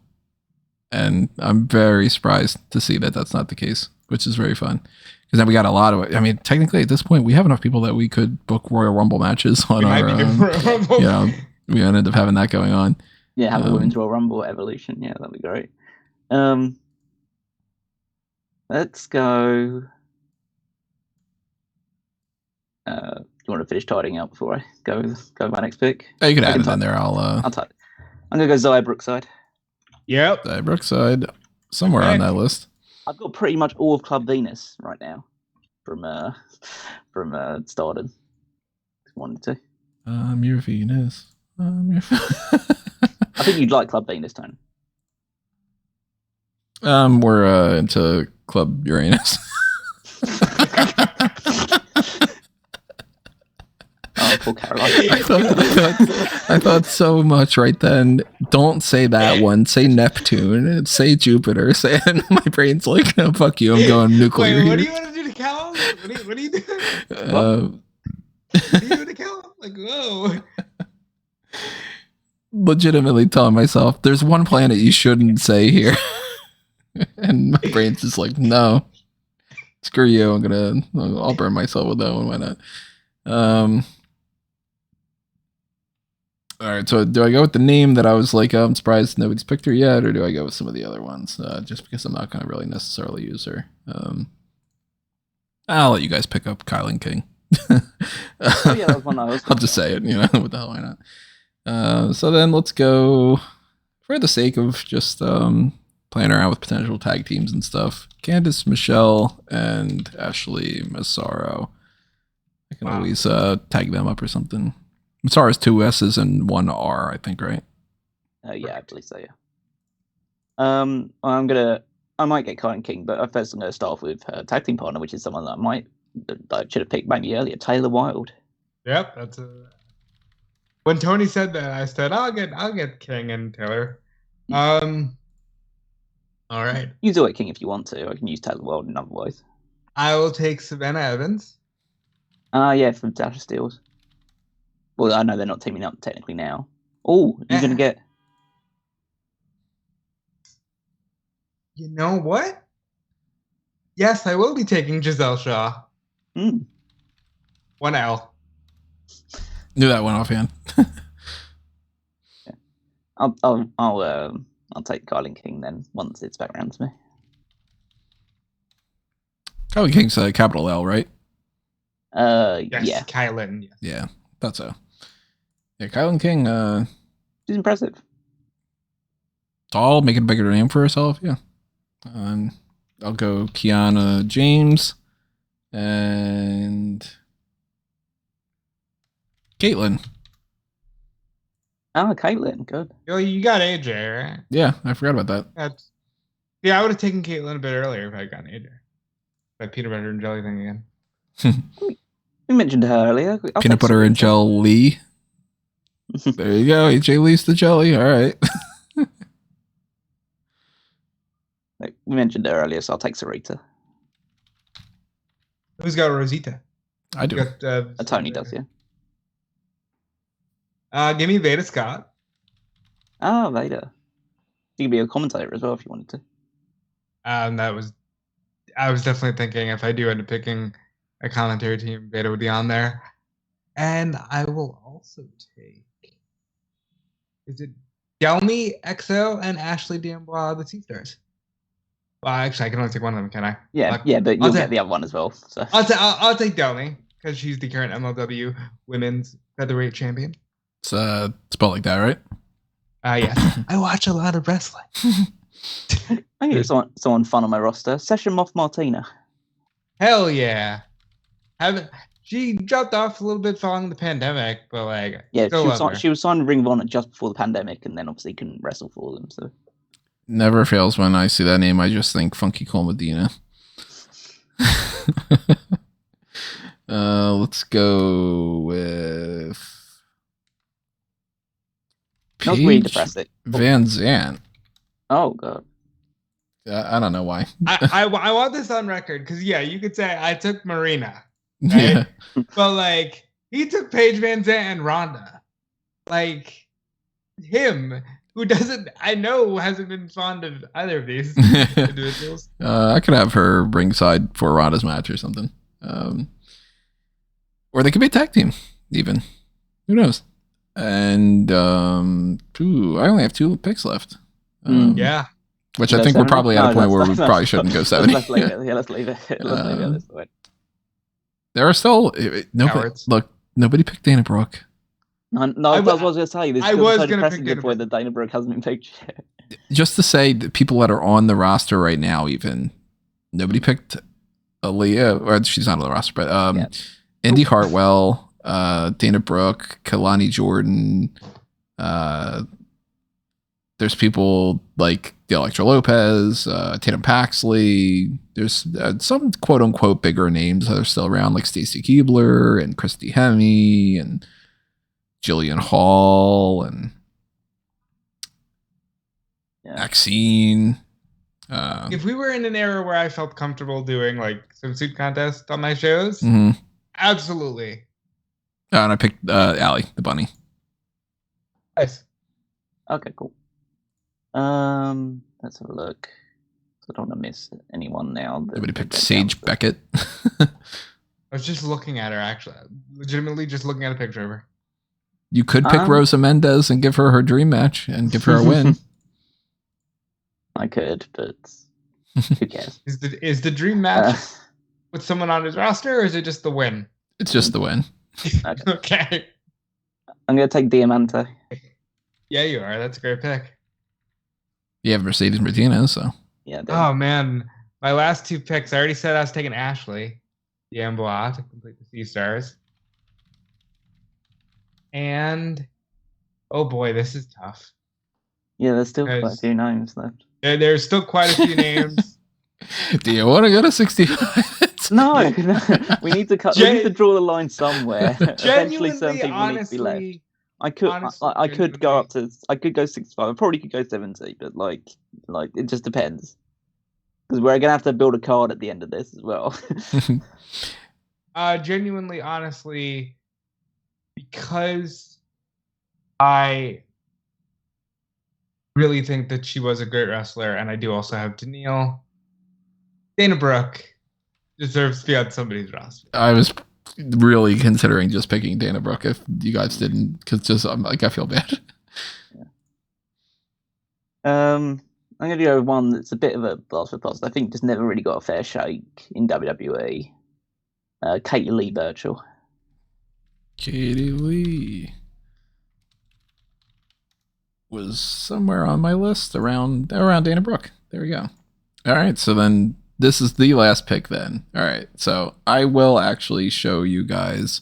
A: And I'm very surprised to see that that's not the case, which is very fun. Because then we got a lot of, I mean, technically at this point, we have enough people that we could book Royal Rumble matches on our, we ended up having that going on.
B: Yeah, have a Women's Royal Rumble Evolution. Yeah, that'd be great. Let's go. Do you want to finish tidying up before I go with my next pick?
A: Oh, you can add it in there. I'll
B: type. I'm gonna go Zaya Brookside.
C: Yep.
A: Zaya Brookside, somewhere on that list.
B: I've got pretty much all of Club Venus right now from Stardom. If you wanted to.
A: Your Venus.
B: I think you'd like Club Venus, Tony.
A: We're into Club Uranus.
B: Oh, poor Caroline.
A: I thought so much right then. Don't say that one. Say Neptune. Say Jupiter. Say, and my brain's like, no, fuck you. I'm going nuclear.
C: Wait, what do you want to do to Cal? What do you do? What do you do to Cal? Like, whoa.
A: Legitimately telling myself, there's one planet you shouldn't say here. And my brain's just like, no. Screw you. I'll burn myself with that one. Why not? All right, so do I go with the name that I was like, I'm surprised nobody's picked her yet, or do I go with some of the other ones? Just because I'm not going to really necessarily use her. I'll let you guys pick up Kylan King.
B: Oh, yeah, that was one I was
A: I'll just say it, what the hell, why not? So then let's go, for the sake of just playing around with potential tag teams and stuff, Candice Michelle and Ashley Massaro. I can always tag them up or something. Massaro's 2 S's and 1 R, I think, right?
B: Yeah, I believe so, yeah. I might get Kylan King, but first I'm going to start off with her tag team partner, which is someone that I should have picked maybe earlier, Taylor Wilde.
C: Yep, that's when Tony said that, I said I'll get King and Taylor. All right.
B: Use Zoe King if you want to. I can use Taylor Wilde in other ways.
C: I will take Savannah Evans.
B: Yeah, from Dasher Steels. Well, I know they're not teaming up technically now. Oh, you're going to get...
C: You know what? Yes, I will be taking Giselle Shaw. 1 L.
A: Knew that one offhand.
B: Yeah. I'll take Kylan King then once it's back around to me.
A: Kylan King's capital L, right?
C: Yes,
B: yeah.
C: Kylan. Yes.
A: Yeah, thought so. Yeah, Kylan King.
B: She's impressive.
A: Tall, making a bigger name for herself. Yeah. I'll go Kiana James and Caitlin.
B: Oh, Caitlin, good.
C: You got AJ, right?
A: Yeah, I forgot about that.
C: I would have taken Caitlin a bit earlier if I had gotten AJ. That peanut butter and jelly thing again.
B: We mentioned her earlier.
A: Peanut butter and jelly. There you go. AJ Lee's the jelly. All right.
B: We mentioned her earlier, so I'll take Sarita.
C: Who's got Rosita?
A: I do.
B: Tony does, yeah.
C: Give me Veda Scott.
B: Ah, Veda. You could be a commentator as well if you wanted to.
C: I was definitely thinking if I do end up picking a commentary team, Veda would be on there. And I will also take, is it Delmy, XL, and Ashley D'Amboise, the T-Stars? Well, actually, I can only take one of them, can I?
B: Yeah, but you'll get the other one as well. So
C: I'll take Delmy because she's the current MLW Women's Featherweight Champion.
A: It's spelled like that, right?
C: Yes. I watch a lot of wrestling.
B: I think it's someone fun on my roster. Session Moth Martina.
C: Hell yeah. She dropped off a little bit following the pandemic, but like,
B: Yeah,
C: still
B: she was signed to Ring of Honor just before the pandemic, and then obviously couldn't wrestle for them. So
A: Never fails when I see that name. I just think Funky Cole Medina. Let's go with
B: that's really
A: Paige
B: depressing.
A: Van Zandt.
B: Oh god.
A: I don't know why.
C: I want this on record because you could say I took Marina, right?
A: Yeah.
C: But like he took Paige Van Zandt and Ronda, like him who hasn't been fond of either of these individuals.
A: I could have her ringside for Ronda's match or something, or they could be a tag team even. Who knows? And I only have 2 picks left.
C: Yeah.
A: Which I think we're probably at a point where we probably shouldn't go 70.
B: Let's leave it. Yeah, let's leave it.
A: There are still nobody picked Dana Brooke.
B: No, I was going to say this.
C: I was going to pick
B: Dana Brooke. That Dana Brooke hasn't been picked yet.
A: Just to say, the people that are on the roster right now, even nobody picked Aaliyah, or she's not on the roster, but Indy Hartwell, Dana Brooke, Kalani Jordan. There's people like the Electra Lopez, Tatum Paxley. There's some quote unquote bigger names that are still around, like Stacey Keebler and Christy Hemme and Jillian Hall and Maxine.
C: If we were in an era where I felt comfortable doing like swimsuit contest on my shows, absolutely.
A: And I picked Allie, the bunny.
C: Nice.
B: Okay, cool. Let's have a look. I don't want to miss anyone now.
A: Nobody picked Sage Beckett.
C: I was just looking at her, actually. Legitimately just looking at a picture of her.
A: You could pick Rosa Mendez and give her dream match and give her a win.
B: I could, but who cares?
C: Is the dream match with someone on his roster, or is it just the win?
A: It's just the win.
C: Okay.
B: I'm going to take Diamante.
C: Yeah, you are. That's a great pick.
A: You have Mercedes Martinez, so.
B: Yeah.
C: Oh, man. My last 2 picks, I already said I was taking Ashley D'Amboise to complete the C-Stars. And, oh boy, this is tough.
B: Yeah, there's still quite a few names left.
C: There's still quite a few names.
A: Do you want to go to 65?
B: No. We need to cut. We need to draw the line somewhere. Eventually, some people
C: honestly,
B: need to be left. I could go up to. I could go 65. I probably could go 70, but like it just depends. Because we're gonna have to build a card at the end of this as well.
C: Genuinely, honestly, because I really think that she was a great wrestler, and I do also have Danielle. Dana Brooke deserves to be on somebody's roster.
A: I was really considering just picking Dana Brooke if you guys didn't, because I feel bad.
B: I'm gonna go with one that's a bit of a blast for blast. I think just never really got a fair shake in WWE. Katie Lee Burchill.
A: Katie Lee was somewhere on my list around Dana Brooke. There we go. All right, so then this is the last pick then. All right, so I will actually show you guys.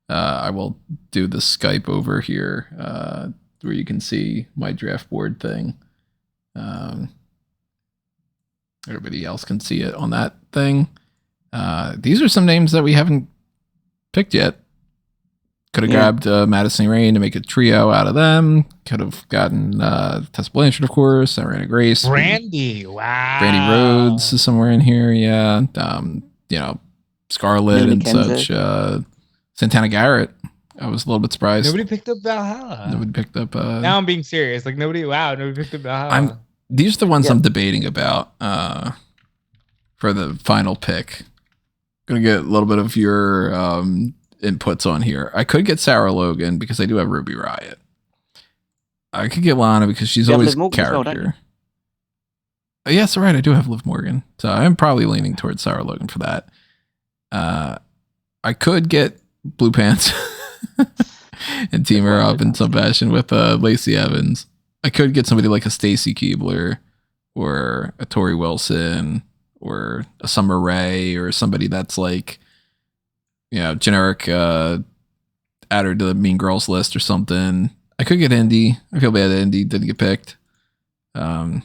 A: I will do the Skype over here where you can see my draft board thing. Everybody else can see it on that thing. These are some names that we haven't picked yet. Could have grabbed Madison Rain to make a trio out of them. Could have gotten Tessa Blanchard, of course. Serena Grace.
C: Brandy, wow.
A: Brandy Rhodes is somewhere in here, yeah. Scarlett and such. Santana Garrett. I was a little bit surprised.
C: Nobody picked up Valhalla.
A: Nobody picked up.
C: Now I'm being serious. Like nobody picked up Valhalla.
A: These are the ones I'm debating about for the final pick. Gonna get a little bit of your inputs on here. I could get Sarah Logan because I do have Ruby Riott. I could get Lana because she's always character. Yes, right. I do have Liv Morgan, so I'm probably leaning towards Sarah Logan for that. I could get Blue Pants and team her up in some fashion with Lacey Evans. I could get somebody like a Stacy Keibler or a Tori Wilson or a Summer Rae or somebody that's like, generic, add her to the Mean Girls list or something. I could get Indy. I feel bad that Indy didn't get picked. You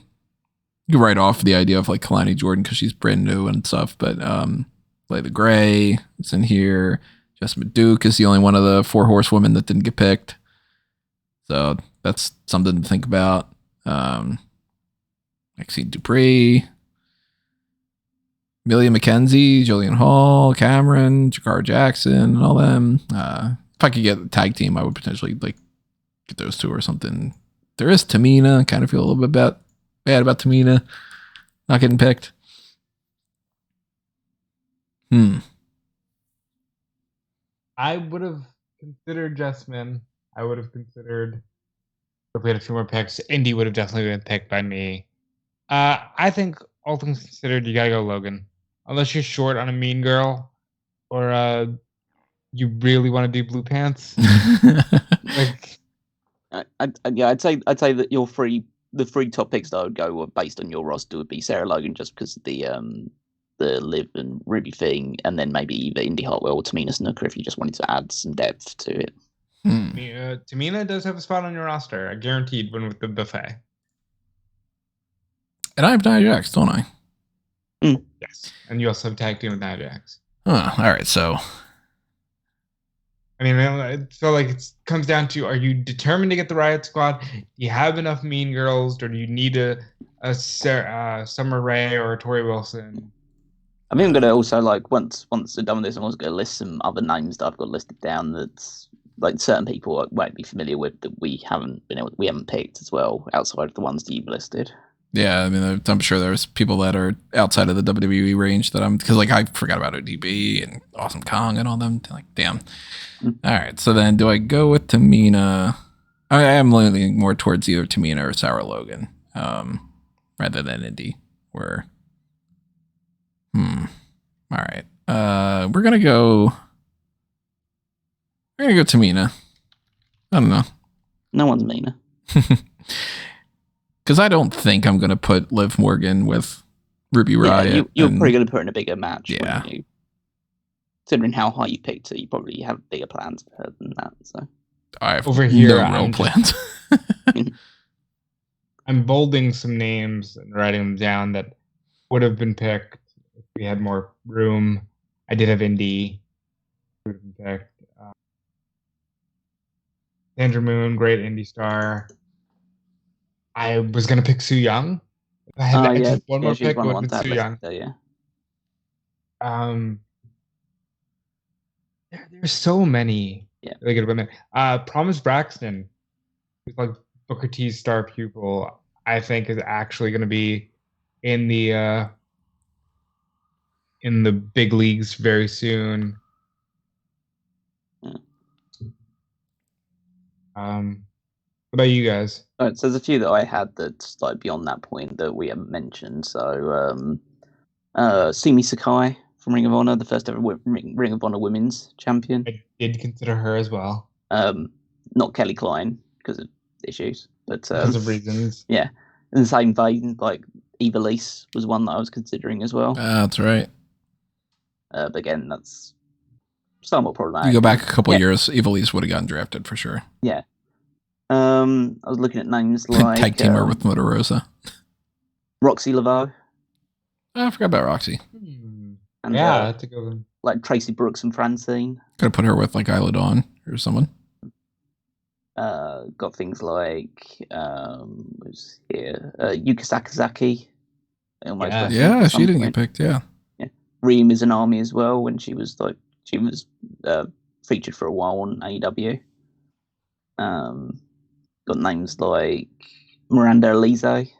A: can write off the idea of like Kalani Jordan because she's brand new and stuff, but Layla Gray is in here. Jessamine Duke is the only one of the 4 horsewomen that didn't get picked. So that's something to think about. Maxine Dupree, Amelia McKenzie, Jillian Hall, Cameron, Jakara Jackson, and all them. If I could get a tag team, I would potentially like get those 2 or something. There is Tamina. Kind of feel a little bit bad about Tamina not getting picked.
C: I would have considered Jessamine. I would have considered, if we had a few more picks, Indy would have definitely been picked by me. I think all things considered, you gotta go Logan. Unless you're short on a mean girl, or you really want to do blue pants. Like,
B: I'd say that the 3 top picks that I would go based on your roster would be Sarah Logan, just because of the Liv and Ruby thing, and then maybe either Indy Hartwell or Tamina Snuka if you just wanted to add some depth to it.
C: Tamina does have a spot on your roster, a guaranteed one with the buffet.
A: And I have Nia Jax, don't I?
C: Yes, and you also have tag team with Nia Jax.
A: All right, so
C: I mean, I feel like it comes down to: are you determined to get the Riot Squad? Do you have enough Mean Girls, or do you need a Summer Rae or a Tori Wilson?
B: I mean, I'm gonna also like once we're done with this, I'm also gonna list some other names that I've got listed down that's like certain people won't be familiar with that we haven't picked as well, outside of the ones that you've listed.
A: Yeah, I mean, I'm sure there's people that are outside of the WWE range that because like I forgot about ODB and Awesome Kong and all them. Like, damn. All right, so then do I go with Tamina? I am leaning more towards either Tamina or Sarah Logan, rather than Indy. All right. We're gonna go Tamina. I don't know.
B: No one's Mina.
A: Because I don't think I'm going to put Liv Morgan with Ruby Riott.
B: Yeah, you're probably going to put her in a bigger match.
A: Yeah.
B: Considering how high you picked her, you probably have bigger plans for her than that. So
A: I have
C: over here,
A: no real plans.
C: I'm bolding some names and writing them down that would have been picked if we had more room. I did have Indy. Would have been picked. Sandra Moon, great indie star. I was gonna pick Su Yung. If I had just one more pick, would have been Su Yung. There's so many really good women. Promise Braxton, who's like Booker T's star pupil, I think is actually going to be in the big leagues very soon. What about you guys?
B: So there's a few that I had that's like beyond that point that we haven't mentioned. So Sumi Sakai from Ring of Honor, the first ever Ring of Honor Women's Champion.
C: I did consider her as well.
B: Not Kelly Klein because of issues, but
C: because of reasons.
B: Yeah, in the same vein, like Eva Lise was one that I was considering as well.
A: That's right.
B: But again, that's somewhat problematic.
A: You go back a couple of years, Eva Lise would have gotten drafted for sure.
B: Yeah. I was looking at names like
A: tag teamer with Motor Rosa,
B: Roxy Laveau.
A: I forgot about Roxy.
B: And,
C: that's a good one.
B: Like Tracy Brooks and Francine.
A: Could have put her with like Isla Dawn or someone.
B: Got things like who's here? Yuka Sakazaki.
A: Yeah, she didn't get picked. Yeah.
B: Rhea Mizunami as well when she was featured for a while on AEW. Got names like Miranda Alize.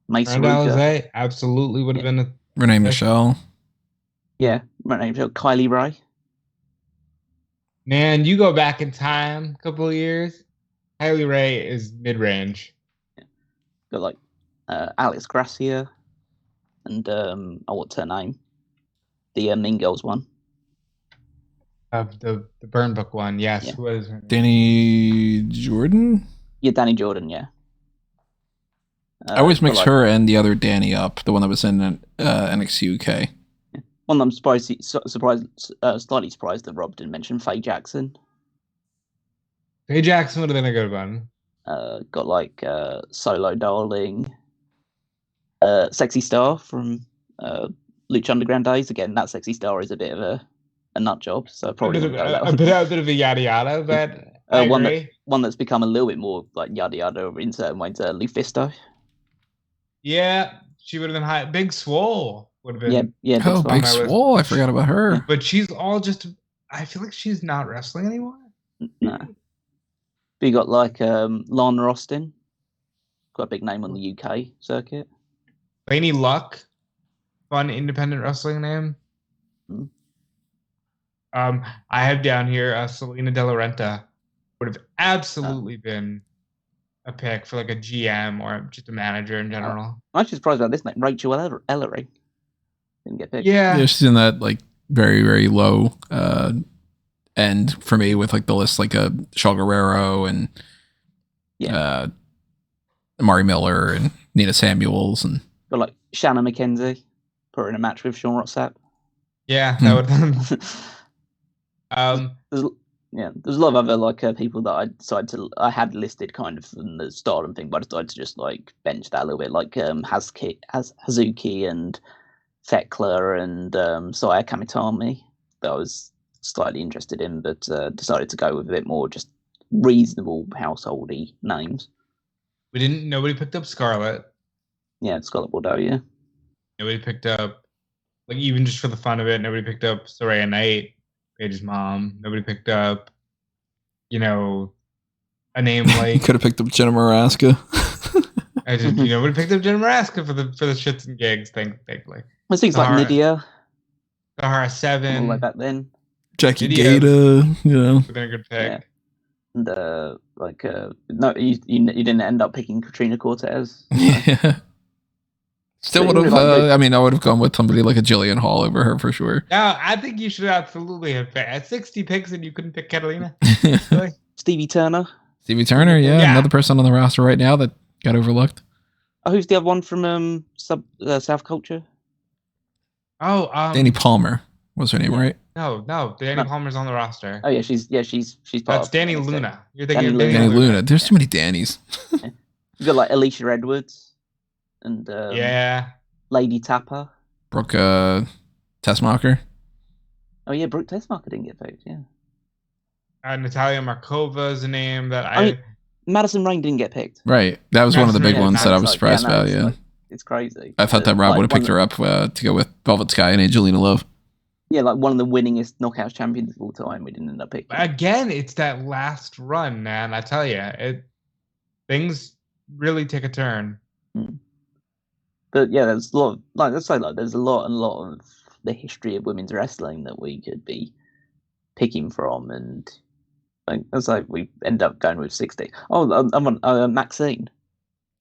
C: Miranda Alize absolutely would have been a
A: Renee Michelle.
B: Yeah, Renee Michelle. Kylie Ray.
C: Man, you go back in time a couple of years. Kylie Ray is mid-range.
B: Got like Alex Gracia and what's her name? The Mean Girls one.
C: The Burn Book one, yes.
B: Yeah.
C: Who is her name?
A: Danny Jordan?
B: Yeah, Danny Jordan, yeah.
A: I always mix her and the other Danny up, the one that was in NXT UK.
B: One that I'm slightly surprised that Rob didn't mention, Faye Jackson.
C: Faye Jackson would have been a good one.
B: Got like Solo Darling, Sexy Star from Lucha Underground days. Again, that Sexy Star is a bit of a nut job, so probably
C: a bit of a yada yada, but I agree.
B: One that's become a little bit more like yada yada in certain ways. Lufisto.
C: Yeah, she would have been high. Big Swole would have been.
B: Yeah.
A: Big Swole. I forgot about her.
B: Yeah.
C: But she's all just. I feel like she's not wrestling anymore.
B: No. But you got like Lana Austin, quite a big name on the UK circuit.
C: Laney Luck, fun independent wrestling name.
B: Mm.
C: I have down here Selena De La Renta would have absolutely been a pick for like a GM or just a manager in general.
B: I'm actually surprised about this name, Rachel Ellery. Didn't get picked.
C: Yeah,
A: she's in that like very, very low end for me with like the list like Shaw Guerrero and Amari Miller and Nina Samuels and
B: got like Shanna McKenzie put her in a match with Sean Ross Sapp.
C: Yeah, that would
B: there's a lot of other like people that I had listed kind of from the Stardom thing, but I decided to just like bench that a little bit, like Hazuki and Thekla and Saya Kamitami that I was slightly interested in, but decided to go with a bit more just reasonable householdy names.
C: Nobody picked up Scarlett.
B: Yeah, Scarlett Bordeaux, yeah.
C: Nobody picked up, like, even just for the fun of it, nobody picked up Saraya Knight, Paige's mom. Nobody picked up, a name like...
A: Could have picked up Jenna Maraska.
C: Nobody picked up Jenna Maraska for the shits and gigs, thankfully.
B: I think it's like Nydia.
C: Sahara 7.
B: All like back then.
A: Jackie Gata,
C: Been a good pick.
B: Yeah. And no, you didn't end up picking Katrina Cortez.
A: Yeah. Still would have. I would have gone with somebody like a Jillian Hall over her for sure.
C: No, I think you should absolutely have picked. At 60 picks and you couldn't pick Catalina. Really?
B: Stevie Turner.
A: Yeah, another person on the roster right now that got overlooked.
B: Oh, who's the other one from South Culture?
C: Oh,
A: Danny Palmer was her name, right?
C: No, Danny Palmer's on the roster.
B: Oh yeah, she's part.
C: That's Danny Luna. You're thinking of
A: Danny Luna. There's too many Dannys.
B: Yeah. You got like Alicia Edwards and Lady Tapper.
A: Brooke Tessmacher.
B: Oh yeah, Brooke Tessmacher didn't get picked. Yeah.
C: Natalia Markova is a name that
B: Madison Rain didn't get picked.
A: Right, that was one of the big ones that I was surprised about. Yeah,
B: it's crazy.
A: I thought that Rob would have picked her up to go with Velvet Sky and Angelina Love.
B: Yeah, like one of the winningest Knockouts champions of all time. We didn't end up picking.
C: Again, it's that last run, man. I tell you, things really take a turn.
B: But yeah, there's a lot. There's a lot of the history of women's wrestling that we could be picking from, and it's like we end up going with 60. Oh, I'm on Maxine.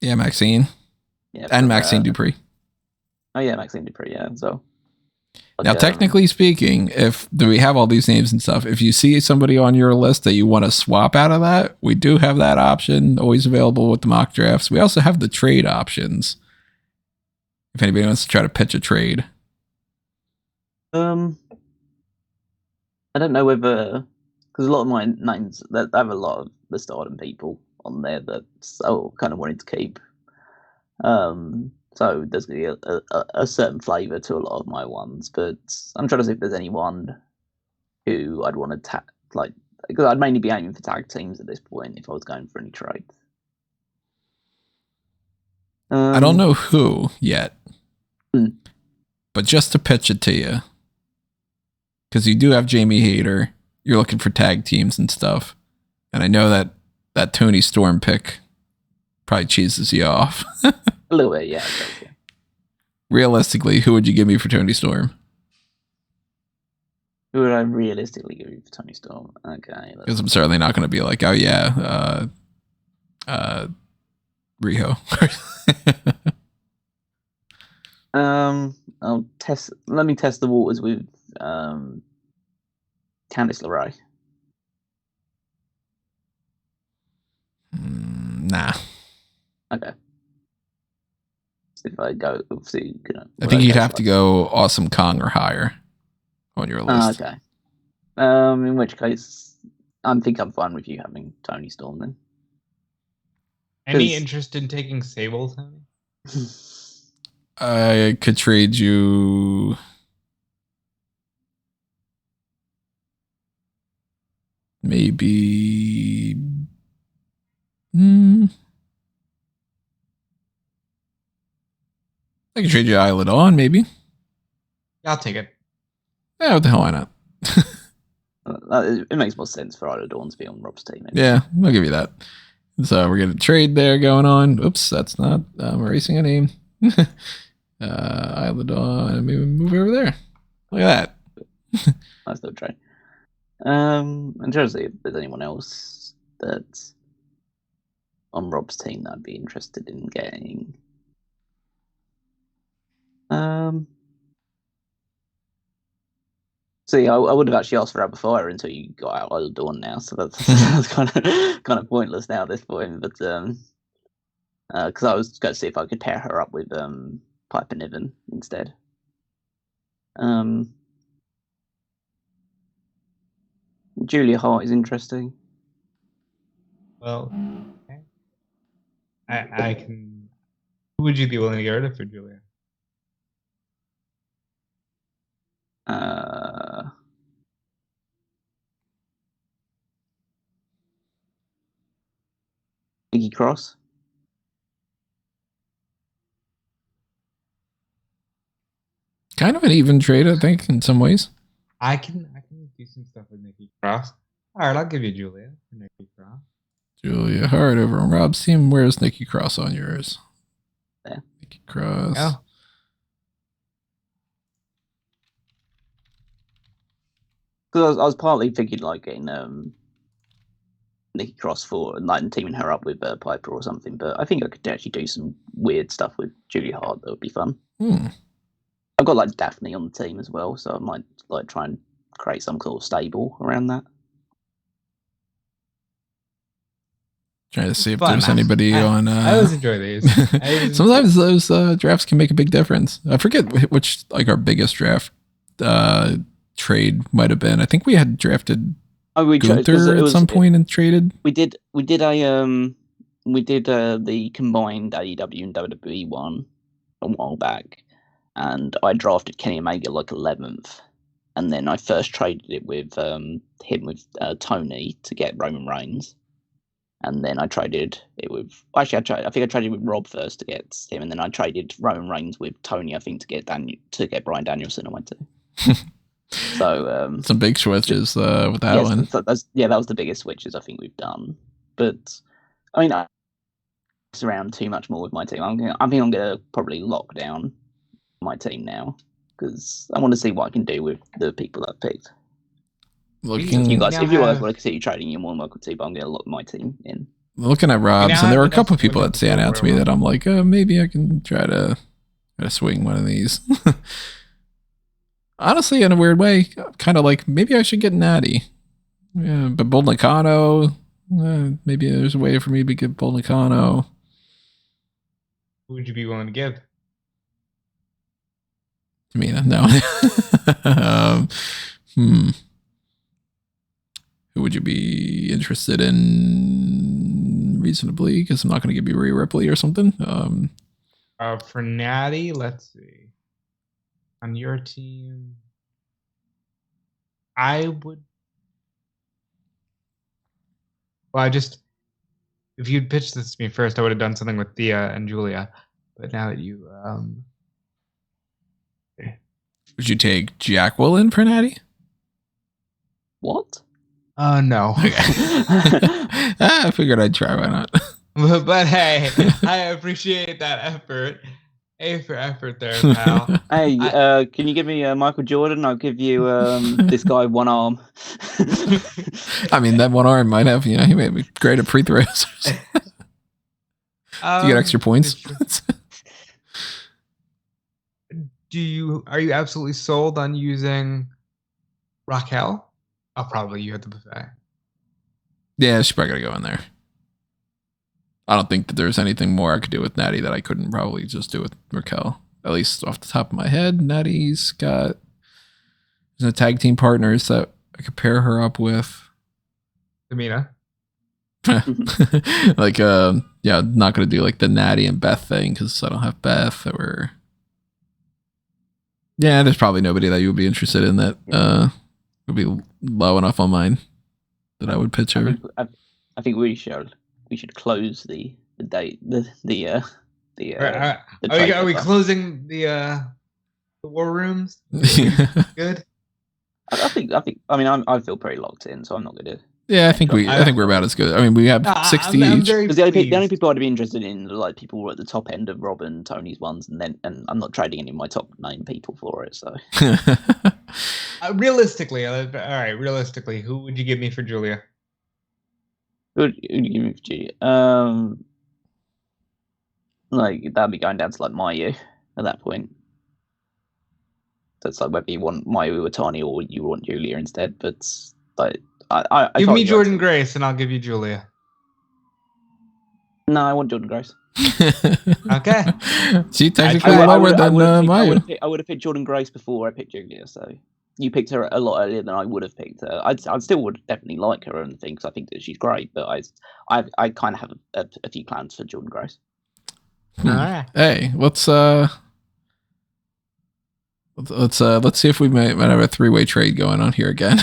A: Yeah, Maxine.
B: Yeah,
A: and Maxine Dupree.
B: Oh yeah, Maxine Dupree. Yeah, so.
A: Now, technically speaking, do we have all these names and stuff? If you see somebody on your list that you want to swap out of that, we do have that option always available with the mock drafts. We also have the trade options. If anybody wants to try to pitch a trade.
B: I don't know whether, because a lot of my names, I have a lot of the Stardom people on there that I kind of wanted to keep. So there's going to be a certain flavour to a lot of my ones, but I'm trying to see if there's anyone who I'd want to because I'd mainly be aiming for tag teams at this point if I was going for any trades.
A: I don't know who yet, but just to pitch it to you, because you do have Jamie Hayter, you're looking for tag teams and stuff, and I know that Tony Storm pick probably cheeses you off.
B: A little bit, yeah.
A: Realistically, who would you give me for Tony Storm?
B: Who would I realistically give you for Tony Storm? Okay.
A: Because I'm certainly not going to be like, oh yeah, Riho.
B: Let me test the waters with Candice LeRae.
A: Nah.
B: Okay. if I go. See,
A: I think you'd have to go Awesome Kong or higher on your list.
B: Okay. In which case, I think I'm fine with you having Tony Storm then.
C: Any interest in taking Sable, Tony?
A: I could trade you. Maybe. I can trade you Isla Dawn, maybe.
C: I'll take it.
A: Yeah, what the hell, why not?
B: It makes more sense for Isla Dawn to be on Rob's team. Anyway.
A: Yeah, I'll give you that. So we're gonna trade there going on. Oops, that's not. I'm erasing a name. Isla Dawn. Maybe move over there. Look at that.
B: Nice little trade. In terms of if there's anyone else that's on Rob's team that I'd be interested in getting. See, I would have actually asked for Rapid Fire until you got out Isla Dawn now, so that's kind of pointless now at this point. But because I was going to see if I could pair her up with Piper Niven instead. Julia Hart is interesting.
C: Well, okay. I can. Who would you be willing to get rid of for Julia?
B: Nikki Cross.
A: Kind of an even trade, I think, in some ways.
C: I can do some stuff with Nikki Cross. All right, I'll give you Julia for Nikki Cross.
A: Julia Hart over on Rob's team. Where's Nikki Cross on yours?
B: There.
A: Nikki Cross.
C: Oh.
B: Because I was partly thinking like getting Nikki Cross for like teaming her up with Piper or something, but I think I could actually do some weird stuff with Julia Hart that would be fun. I've got like Daphne on the team as well, so I might like try and create some sort of stable around that.
A: Trying to see if there's anybody on.
C: I always enjoy these.
A: Sometimes those drafts can make a big difference. I forget which like our biggest draft trade might have been. I think we had drafted Gunther at some point and traded.
B: We did the combined AEW and WWE one a while back, and I drafted Kenny Omega like 11th, and then I first traded it with him with Tony to get Roman Reigns, and then I traded it with I think I traded with Rob first to get him, and then I traded Roman Reigns with Tony, I think, to get Bryan Danielson on my team. So
A: some big switches with that one.
B: So that was the biggest switches I think we've done. But I mean, I around too much more with my team. I think I'm gonna probably lock down my team now because I want to see what I can do with the people that I've picked. If you guys want to see you trading, you're more than welcome to. But I'm gonna lock my team in.
A: Looking at Rob's, and there were a couple of people that stand out to me that I'm like, maybe I can try to swing one of these. Honestly, in a weird way, kind of like maybe I should get Natty. Yeah, but Bull Nakano, maybe there's a way for me to get Bull Nakano.
C: Who would you be willing to give?
A: Tamina, no. Who would you be interested in reasonably? Because I'm not going to give you Rhea Ripley or something.
C: For Natty, let's see. On your team, I would. Well, if you'd pitched this to me first, I would have done something with Thea and Julia. But now that you,
A: would you take Jacqueline for Natty?
B: What?
C: No.
A: Okay. I figured I'd try. Why not?
C: But hey, I appreciate that effort. A for effort there, pal.
B: Hey, can you give me Michael Jordan? I'll give you this guy one arm.
A: I mean, that one arm might have, he might be great at free throws. Do you get extra points?
C: Are you absolutely sold on using Raquel? Oh, probably you at the buffet.
A: Yeah, she's probably gonna go in there. I don't think that there's anything more I could do with Natty that I couldn't probably just do with Raquel. At least off the top of my head, Natty's got tag team partners that I could pair her up with.
C: Tamina.
A: Like, yeah, not gonna do like the Natty and Beth thing because I don't have Beth. Or yeah, there's probably nobody that you would be interested in that would be low enough on mine that I would pitch her.
B: I think we should close the date
C: Are we closing the war rooms? Good.
B: I think. I mean, I feel pretty locked in, so I'm not gonna.
A: Yeah, I think we're about as good. I mean, we have 60 each.
B: Because the only people I'd be interested in are like people who are at the top end of Rob and Tony's ones, and I'm not trading any of my top 9 people for it. So
C: realistically, all right. Realistically, who would you give me for Julia?
B: Who would you give me for Julia? Like that'd be going down to like Mayu at that point. So it's like whether you want Mayu or Tani or you want Julia instead. But like, I
C: give me Jordan Grace and I'll give you Julia.
B: No, I want Jordan Grace.
C: Okay.
A: She technically lower than Mayu.
B: I would have picked Jordan Grace before I picked Julia. So you picked her a lot earlier than I would have picked her. I still would definitely like her and things. I think that she's great, but I kind of have a few plans for Jordan Grace.
C: All right.
A: Hey, let's see if we might have a 3-way trade going on here again.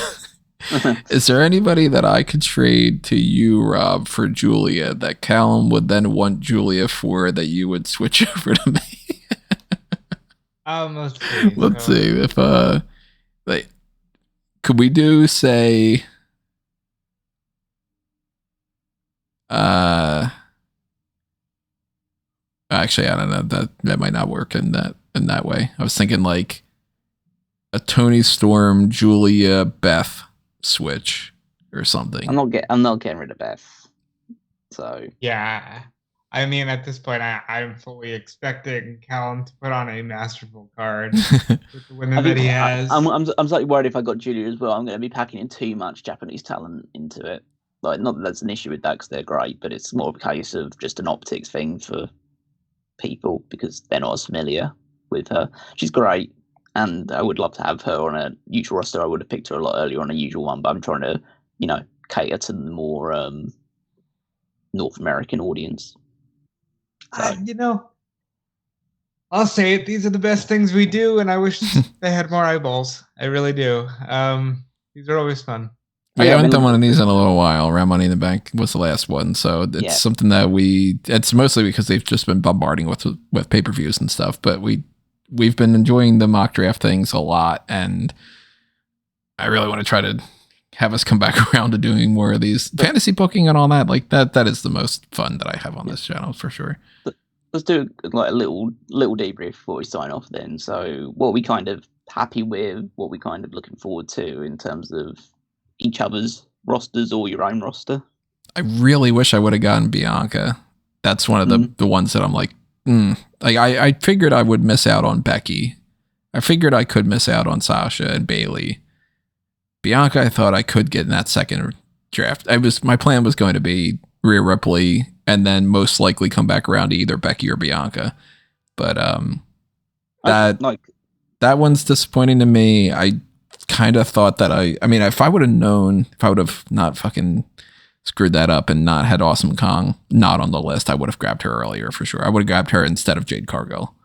A: Is there anybody that I could trade to you, Rob, for Julia that Callum would then want Julia for that you would switch over to me? Let's see if like, could we do say actually I don't know, that might not work in that way. I was thinking like a Tony Storm, Julia, Beth switch or something.
B: I'm not getting rid of Beth. So
C: yeah, I mean at this point I'm fully expecting Callum to put on a masterful card with the women that he has.
B: I'm slightly worried if I got Julia as well. I'm going to be packing in too much Japanese talent into it. Like, not that that's an issue with that because they're great, but it's more of a case of just an optics thing for people because they're not as familiar with her. She's great. And I would love to have her on a usual roster. I would have picked her a lot earlier on a usual one, but I'm trying to, cater to the more North American audience. So.
C: I'll say it. These are the best things we do, and I wish they had more eyeballs. I really do. These are always fun.
A: We haven't done one of these in a little while. Around Money in the Bank was the last one, so it's something that it's mostly because they've just been bombarding with pay-per-views and stuff, but we've been enjoying the mock draft things a lot, and I really want to try to have us come back around to doing more of these fantasy booking and all that. Like that is the most fun that I have on this channel for sure.
B: Let's do like a little debrief before we sign off then. So what are we kind of happy with, what are we kind of looking forward to in terms of each other's rosters or your own roster?
A: I really wish I would have gotten Bianca. That's one of the ones that I'm like, Like I figured I would miss out on Becky. I figured I could miss out on Sasha and Bailey. Bianca, I thought I could get in that second draft. My plan was going to be Rhea Ripley and then most likely come back around to either Becky or Bianca. But that one's disappointing to me. I kind of thought that I mean, if I would have not fucking screwed that up and not had Awesome Kong not on the list, I would have grabbed her earlier for sure. I would have grabbed her instead of Jade Cargill.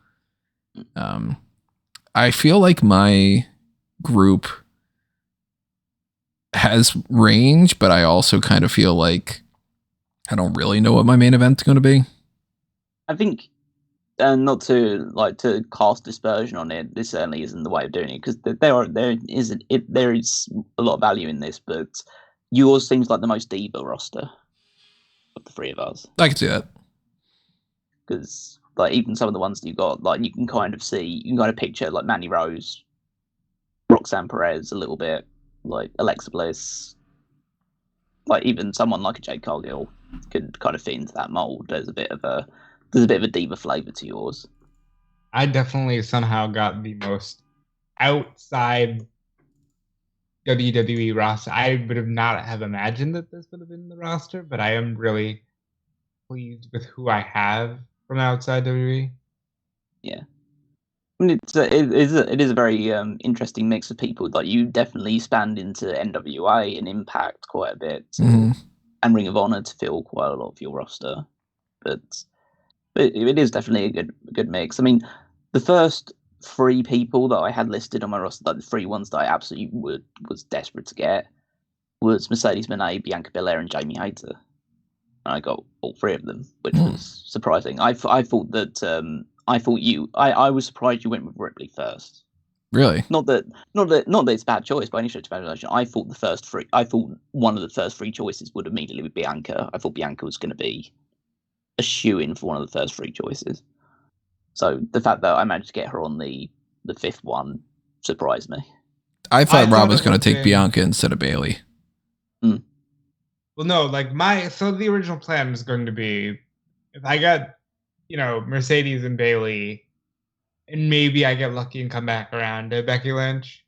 A: I feel like my group has range, but I also kind of feel like I don't really know what my main event's going to be.
B: I think, and not to cast dispersion on it, this certainly isn't the way of doing it because there is a lot of value in this, but yours seems like the most diva roster of the three of us.
A: I can see that
B: because like even some of the ones that you got, like you can kind of picture like Mandy Rose, Roxanne Perez a little bit, like Alexa Bliss, like even someone like a Jade Cargill could kind of fit into that mold. There's a bit of a diva flavor to yours.
C: I definitely somehow got the most outside WWE roster. I would have not have imagined that this would have been the roster, but I am really pleased with who I have from outside WWE.
B: Yeah. I mean, it is a very interesting mix of people. Like, you definitely expand into NWA and Impact quite a bit, and Ring of Honor to fill quite a lot of your roster. But it is definitely a good mix. I mean, the first 3 people that I had listed on my roster, like the 3 ones that I absolutely was desperate to get, was Mercedes Moné, Bianca Belair, and Jamie Hayter. And I got all 3 of them, which was surprising. I thought that I was surprised you went with Ripley first.
A: Really?
B: Not that it's a bad choice by any stretch of imagination. I thought one of the first 3 choices would immediately be Bianca. I thought Bianca was going to be a shoo-in for one of the first 3 choices. So the fact that I managed to get her on the 5th one surprised me.
A: I thought Rob was going to take Bianca instead of Bayley.
C: Well, no, like the original plan was going to be, if I got, Mercedes and Bayley, and maybe I get lucky and come back around to Becky Lynch.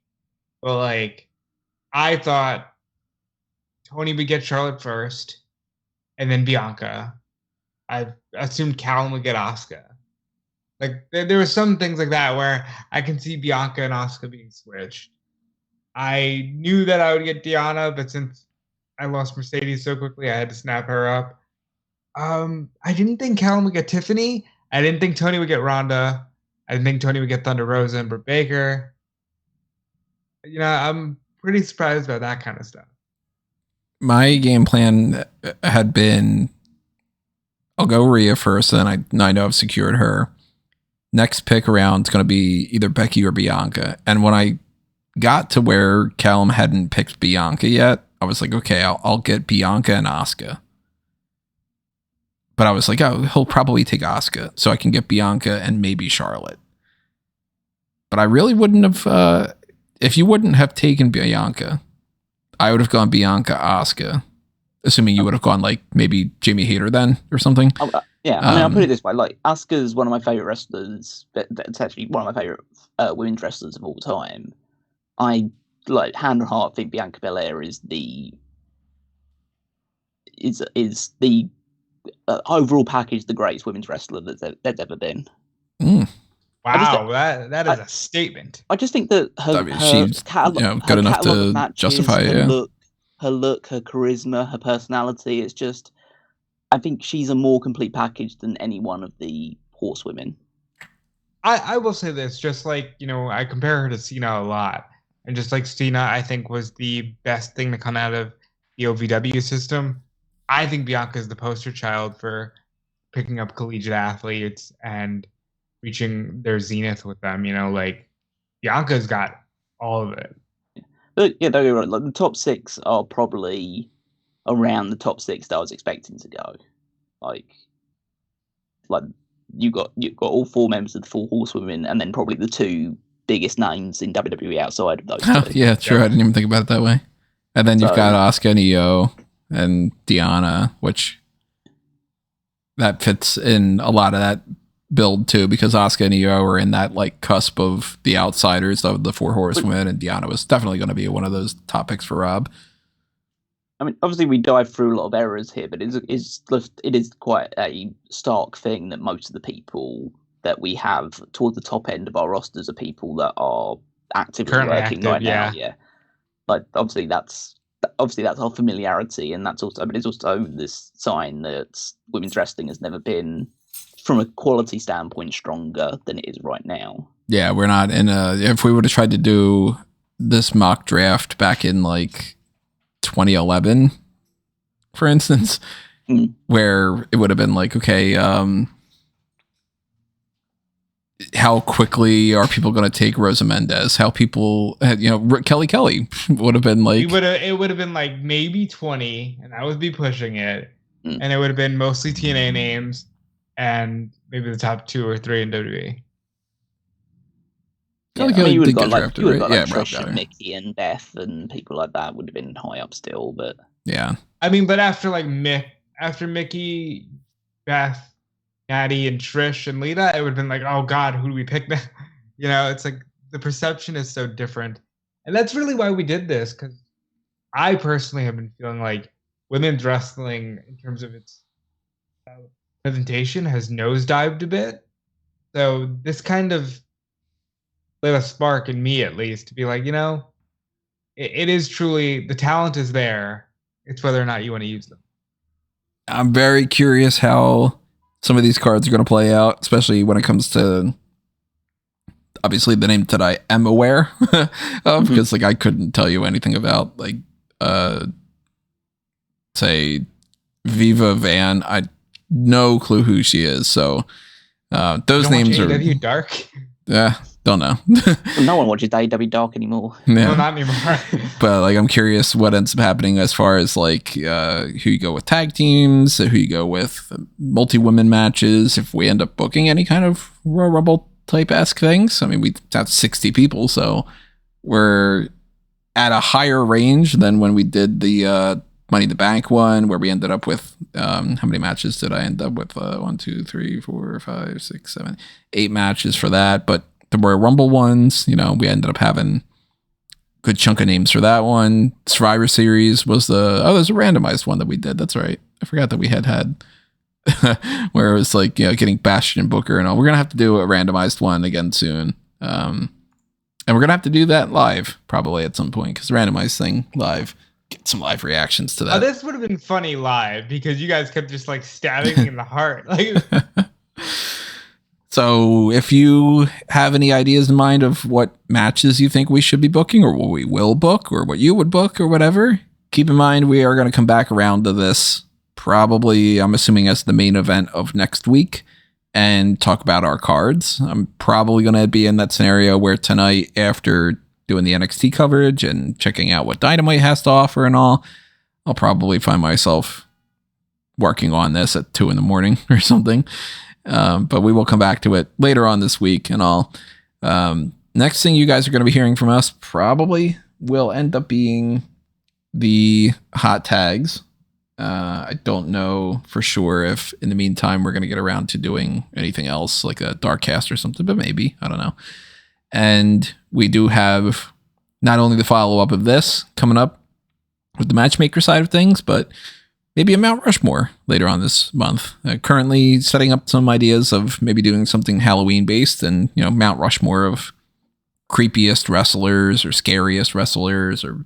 C: But like, I thought Tony would get Charlotte first, and then Bianca. I assumed Callum would get Asuka. Like, there were some things like that where I can see Bianca and Asuka being switched. I knew that I would get Deonna, but since I lost Mercedes so quickly, I had to snap her up. I didn't think Callum would get Tiffany. I didn't think Tony would get Ronda. I didn't think Tony would get Thunder Rosa and Britt Baker. I'm pretty surprised about that kind of stuff.
A: My game plan had been, I'll go Rhea first, and then I know I've secured her. Next pick around is going to be either Becky or Bianca. And when I got to where Callum hadn't picked Bianca yet, I was like, okay, I'll get Bianca and Asuka. But I was like, oh, he'll probably take Asuka, so I can get Bianca and maybe Charlotte. But I really wouldn't have, if you wouldn't have taken Bianca, I would have gone Bianca, Asuka, assuming you would have gone like maybe Jamie Hayter then or something.
B: Yeah, I mean, I'll put it this way: like, Asuka's one of my favorite wrestlers. It's actually one of my favorite women's wrestlers of all time. I hand on heart think Bianca Belair is the overall package the greatest women's wrestler that's ever been.
C: Wow, that is a statement.
B: I just think that
A: she's good enough to
B: matches,
A: justify it.
B: Her look, her charisma, her personality. It's just, I think she's a more complete package than any one of the horsewomen.
C: I will say this, just like, I compare her to Cena a lot. And just like Cena, I think, was the best thing to come out of the OVW system. I think Bianca is the poster child for picking up collegiate athletes and reaching their zenith with them. Like, Bianca's got all of it.
B: But yeah, don't get me wrong. Like, the top 6 are probably around the top 6 that I was expecting to go. Like you got all 4 members of the 4 horsewomen, and then probably the 2 biggest names in WWE outside of those.
A: Oh, yeah, true. I didn't even think about it that way. And then you've got Asuka and Io and Deonna, which that fits in a lot of that build too, because Asuka and Io are in that like cusp of the outsiders of the 4 horsewomen, and Deonna was definitely going to be one of those top picks for Rob.
B: I mean, obviously we dive through a lot of errors here, but it is quite a stark thing that most of the people that we have toward the top end of our rosters are people that are actively working right now. Yeah, like obviously that's our familiarity, and that's also, but it's also this sign that women's wrestling has never been, from a quality standpoint, stronger than it is right now.
A: Yeah, we're not in if we would have tried to do this mock draft back in like 2011, for instance, where it would have been like, okay, how quickly are people going to take Rosa Mendez? How people, Kelly would have been like,
C: it would have been like maybe 20, and I would be pushing it, and it would have been mostly TNA names, and maybe the top 2 or 3 in WWE.
B: Yeah, I mean, you would have got like Trish and Mickey and Beth and people like that would have been high up still, but
A: yeah.
C: I mean, but after Mickey, Beth, Natty, and Trish and Lita, it would have been like, oh God, who do we pick now? It's like the perception is so different, and that's really why we did this, because I personally have been feeling like women's wrestling, in terms of its presentation has nosedived a bit. So this kind of lit a spark in me, at least, to be like, it is truly, the talent is there. It's whether or not you want to use them.
A: I'm very curious how some of these cards are going to play out, especially when it comes to obviously the names that I am aware of, because like I couldn't tell you anything about like say Viva Van. I no clue who she is. So those names are
C: AEW Dark.
A: Yeah, don't know.
B: No one watches AEW Dark anymore.
A: Yeah.
C: Well, not anymore.
A: But like, I'm curious what ends up happening as far as like who you go with tag teams, who you go with multi-women matches. If we end up booking any kind of Royal Rumble type-esque things, I mean, we have 60 people, so we're at a higher range than when we did the Money in the Bank one, where we ended up with how many matches did I end up with? 1, 2, 3, 4, 5, 6, 7, 8 matches for that. But the Royal Rumble ones, we ended up having a good chunk of names for that one. Survivor Series was there's a randomized one that we did. That's right. I forgot that we had where it was like, getting Bastion and Booker and all. We're going to have to do a randomized one again soon. And we're going to have to do that live probably at some point, because the randomized thing live, get some live reactions to that.
C: Oh, this would have been funny live, because you guys kept just like stabbing me in the heart. Like,
A: so if you have any ideas in mind of what matches you think we should be booking, or what we will book, or what you would book, or whatever, keep in mind we are going to come back around to this probably, I'm assuming, as the main event of next week, and talk about our cards. I'm probably going to be in that scenario where tonight, after doing the NXT coverage and checking out what Dynamite has to offer and all, I'll probably find myself working on this at 2 a.m. or something. But we will come back to it later on this week and all. Next thing you guys are going to be hearing from us probably will end up being the hot tags. I don't know for sure if in the meantime we're going to get around to doing anything else like a Darkcast or something, but maybe, I don't know. And we do have not only the follow-up of this coming up with the matchmaker side of things, but maybe a Mount Rushmore later on this month. Currently setting up some ideas of maybe doing something Halloween-based, and, Mount Rushmore of creepiest wrestlers or scariest wrestlers or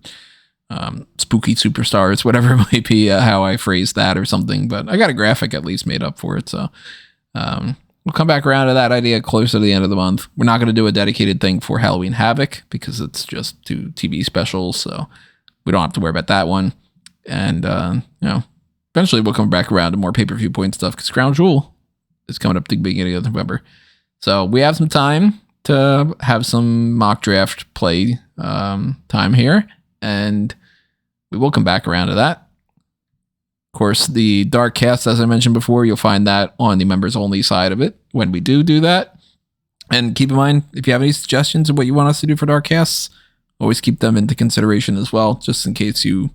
A: spooky superstars, whatever it might be, how I phrase that or something. But I got a graphic at least made up for it, so we'll come back around to that idea closer to the end of the month. We're not going to do a dedicated thing for Halloween Havoc because it's just 2 TV specials, so we don't have to worry about that one. And, eventually we'll come back around to more pay-per-view point stuff, because Crown Jewel is coming up at the beginning of November. So we have some time to have some mock draft play time here, and we will come back around to that. Of course, the Darkcast, as I mentioned before, you'll find that on the members only side of it when we do that. And keep in mind, if you have any suggestions of what you want us to do for Darkcasts, always keep them into consideration as well, just in case you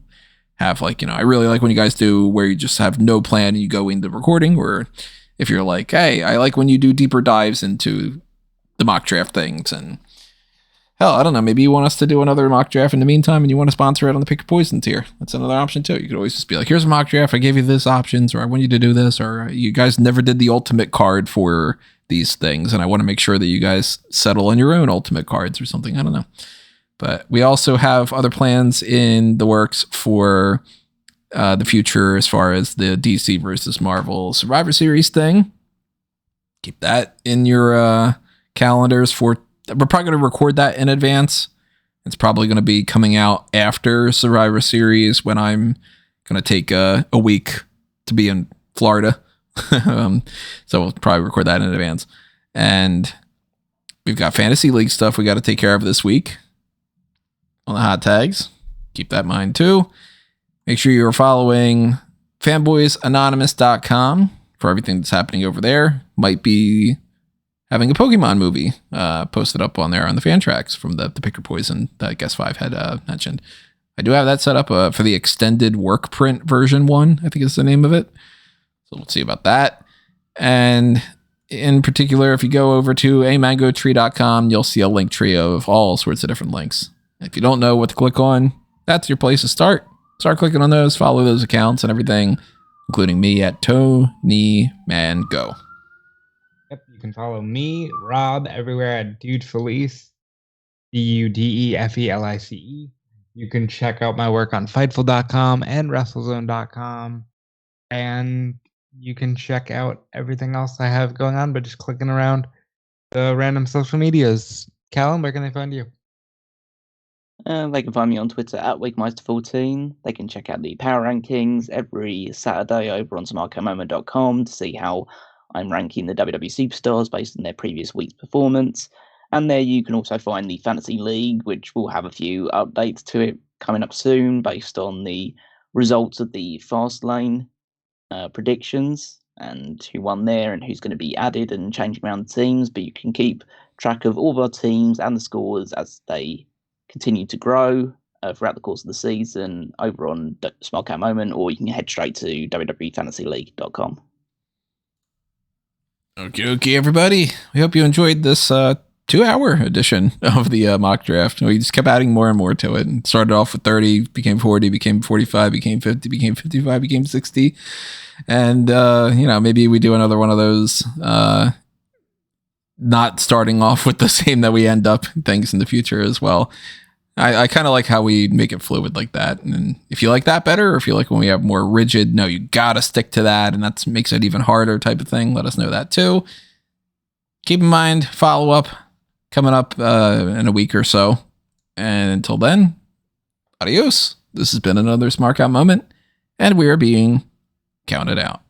A: have I really like when you guys do where you just have no plan and you go into recording, or if you're like, hey, I like when you do deeper dives into the mock draft things, and hell, I don't know, maybe you want us to do another mock draft in the meantime and you want to sponsor it on the Pick Your Poison tier. That's another option too. You could always just be like, here's a mock draft, I gave you this options, or I want you to do this, or you guys never did the ultimate card for these things, and I want to make sure that you guys settle on your own ultimate cards or something. I don't know. But we also have other plans in the works for the future as far as the DC versus Marvel Survivor Series thing. Keep that in your calendars. We're probably going to record that in advance. It's probably going to be coming out after Survivor Series, when I'm going to take a week to be in Florida. So we'll probably record that in advance. And we've got Fantasy League stuff we got to take care of this week on the hot tags. Keep that in mind too. Make sure you're following fanboysanonymous.com for everything that's happening over there. Might be having a Pokemon movie posted up on there on the fan tracks from the Pick Your Poison that Guest 5 had mentioned. I do have that set up for the extended work print version 1, I think is the name of it. So we'll see about that. And in particular, if you go over to amangotree.com, you'll see a link tree of all sorts of different links. If you don't know what to click on, that's your place to start. Start clicking on those, follow those accounts and everything. including me at Tony Man Go.
C: Yep, you can follow me, Rob, everywhere at Dude Felice, DUDEFELICE. You can check out my work on Fightful.com and WrestleZone.com. And you can check out everything else I have going on by just clicking around the random social medias. Callum, where can they find you?
B: They can find me on Twitter at Wakemeister14. They can check out the Power Rankings every Saturday over on smarkmoment.com to see how I'm ranking the WWE Superstars based on their previous week's performance. And there you can also find the Fantasy League, which will have a few updates to it coming up soon based on the results of the Fastlane predictions and who won there and who's going to be added and changing around the teams. But you can keep track of all of our teams and the scores as they continue to grow throughout the course of the season over on Smark Moment, or you can head straight to www.fantasyleague.com.
A: Okay, everybody. We hope you enjoyed this 2-hour edition of the mock draft. We just kept adding more and more to it. And started off with 30, became 40, became 45, became 50, became 55, became 60. And, maybe we do another one of those, not starting off with the same that we end up things in the future as well. I kind of like how we make it fluid like that. And if you like that better, or if you like when we have more rigid, no, you gotta stick to that, and that makes it even harder type of thing, let us know that too. Keep in mind, follow up coming up in a week or so. And until then, adios. This has been another Smark Out Moment, and we are being counted out.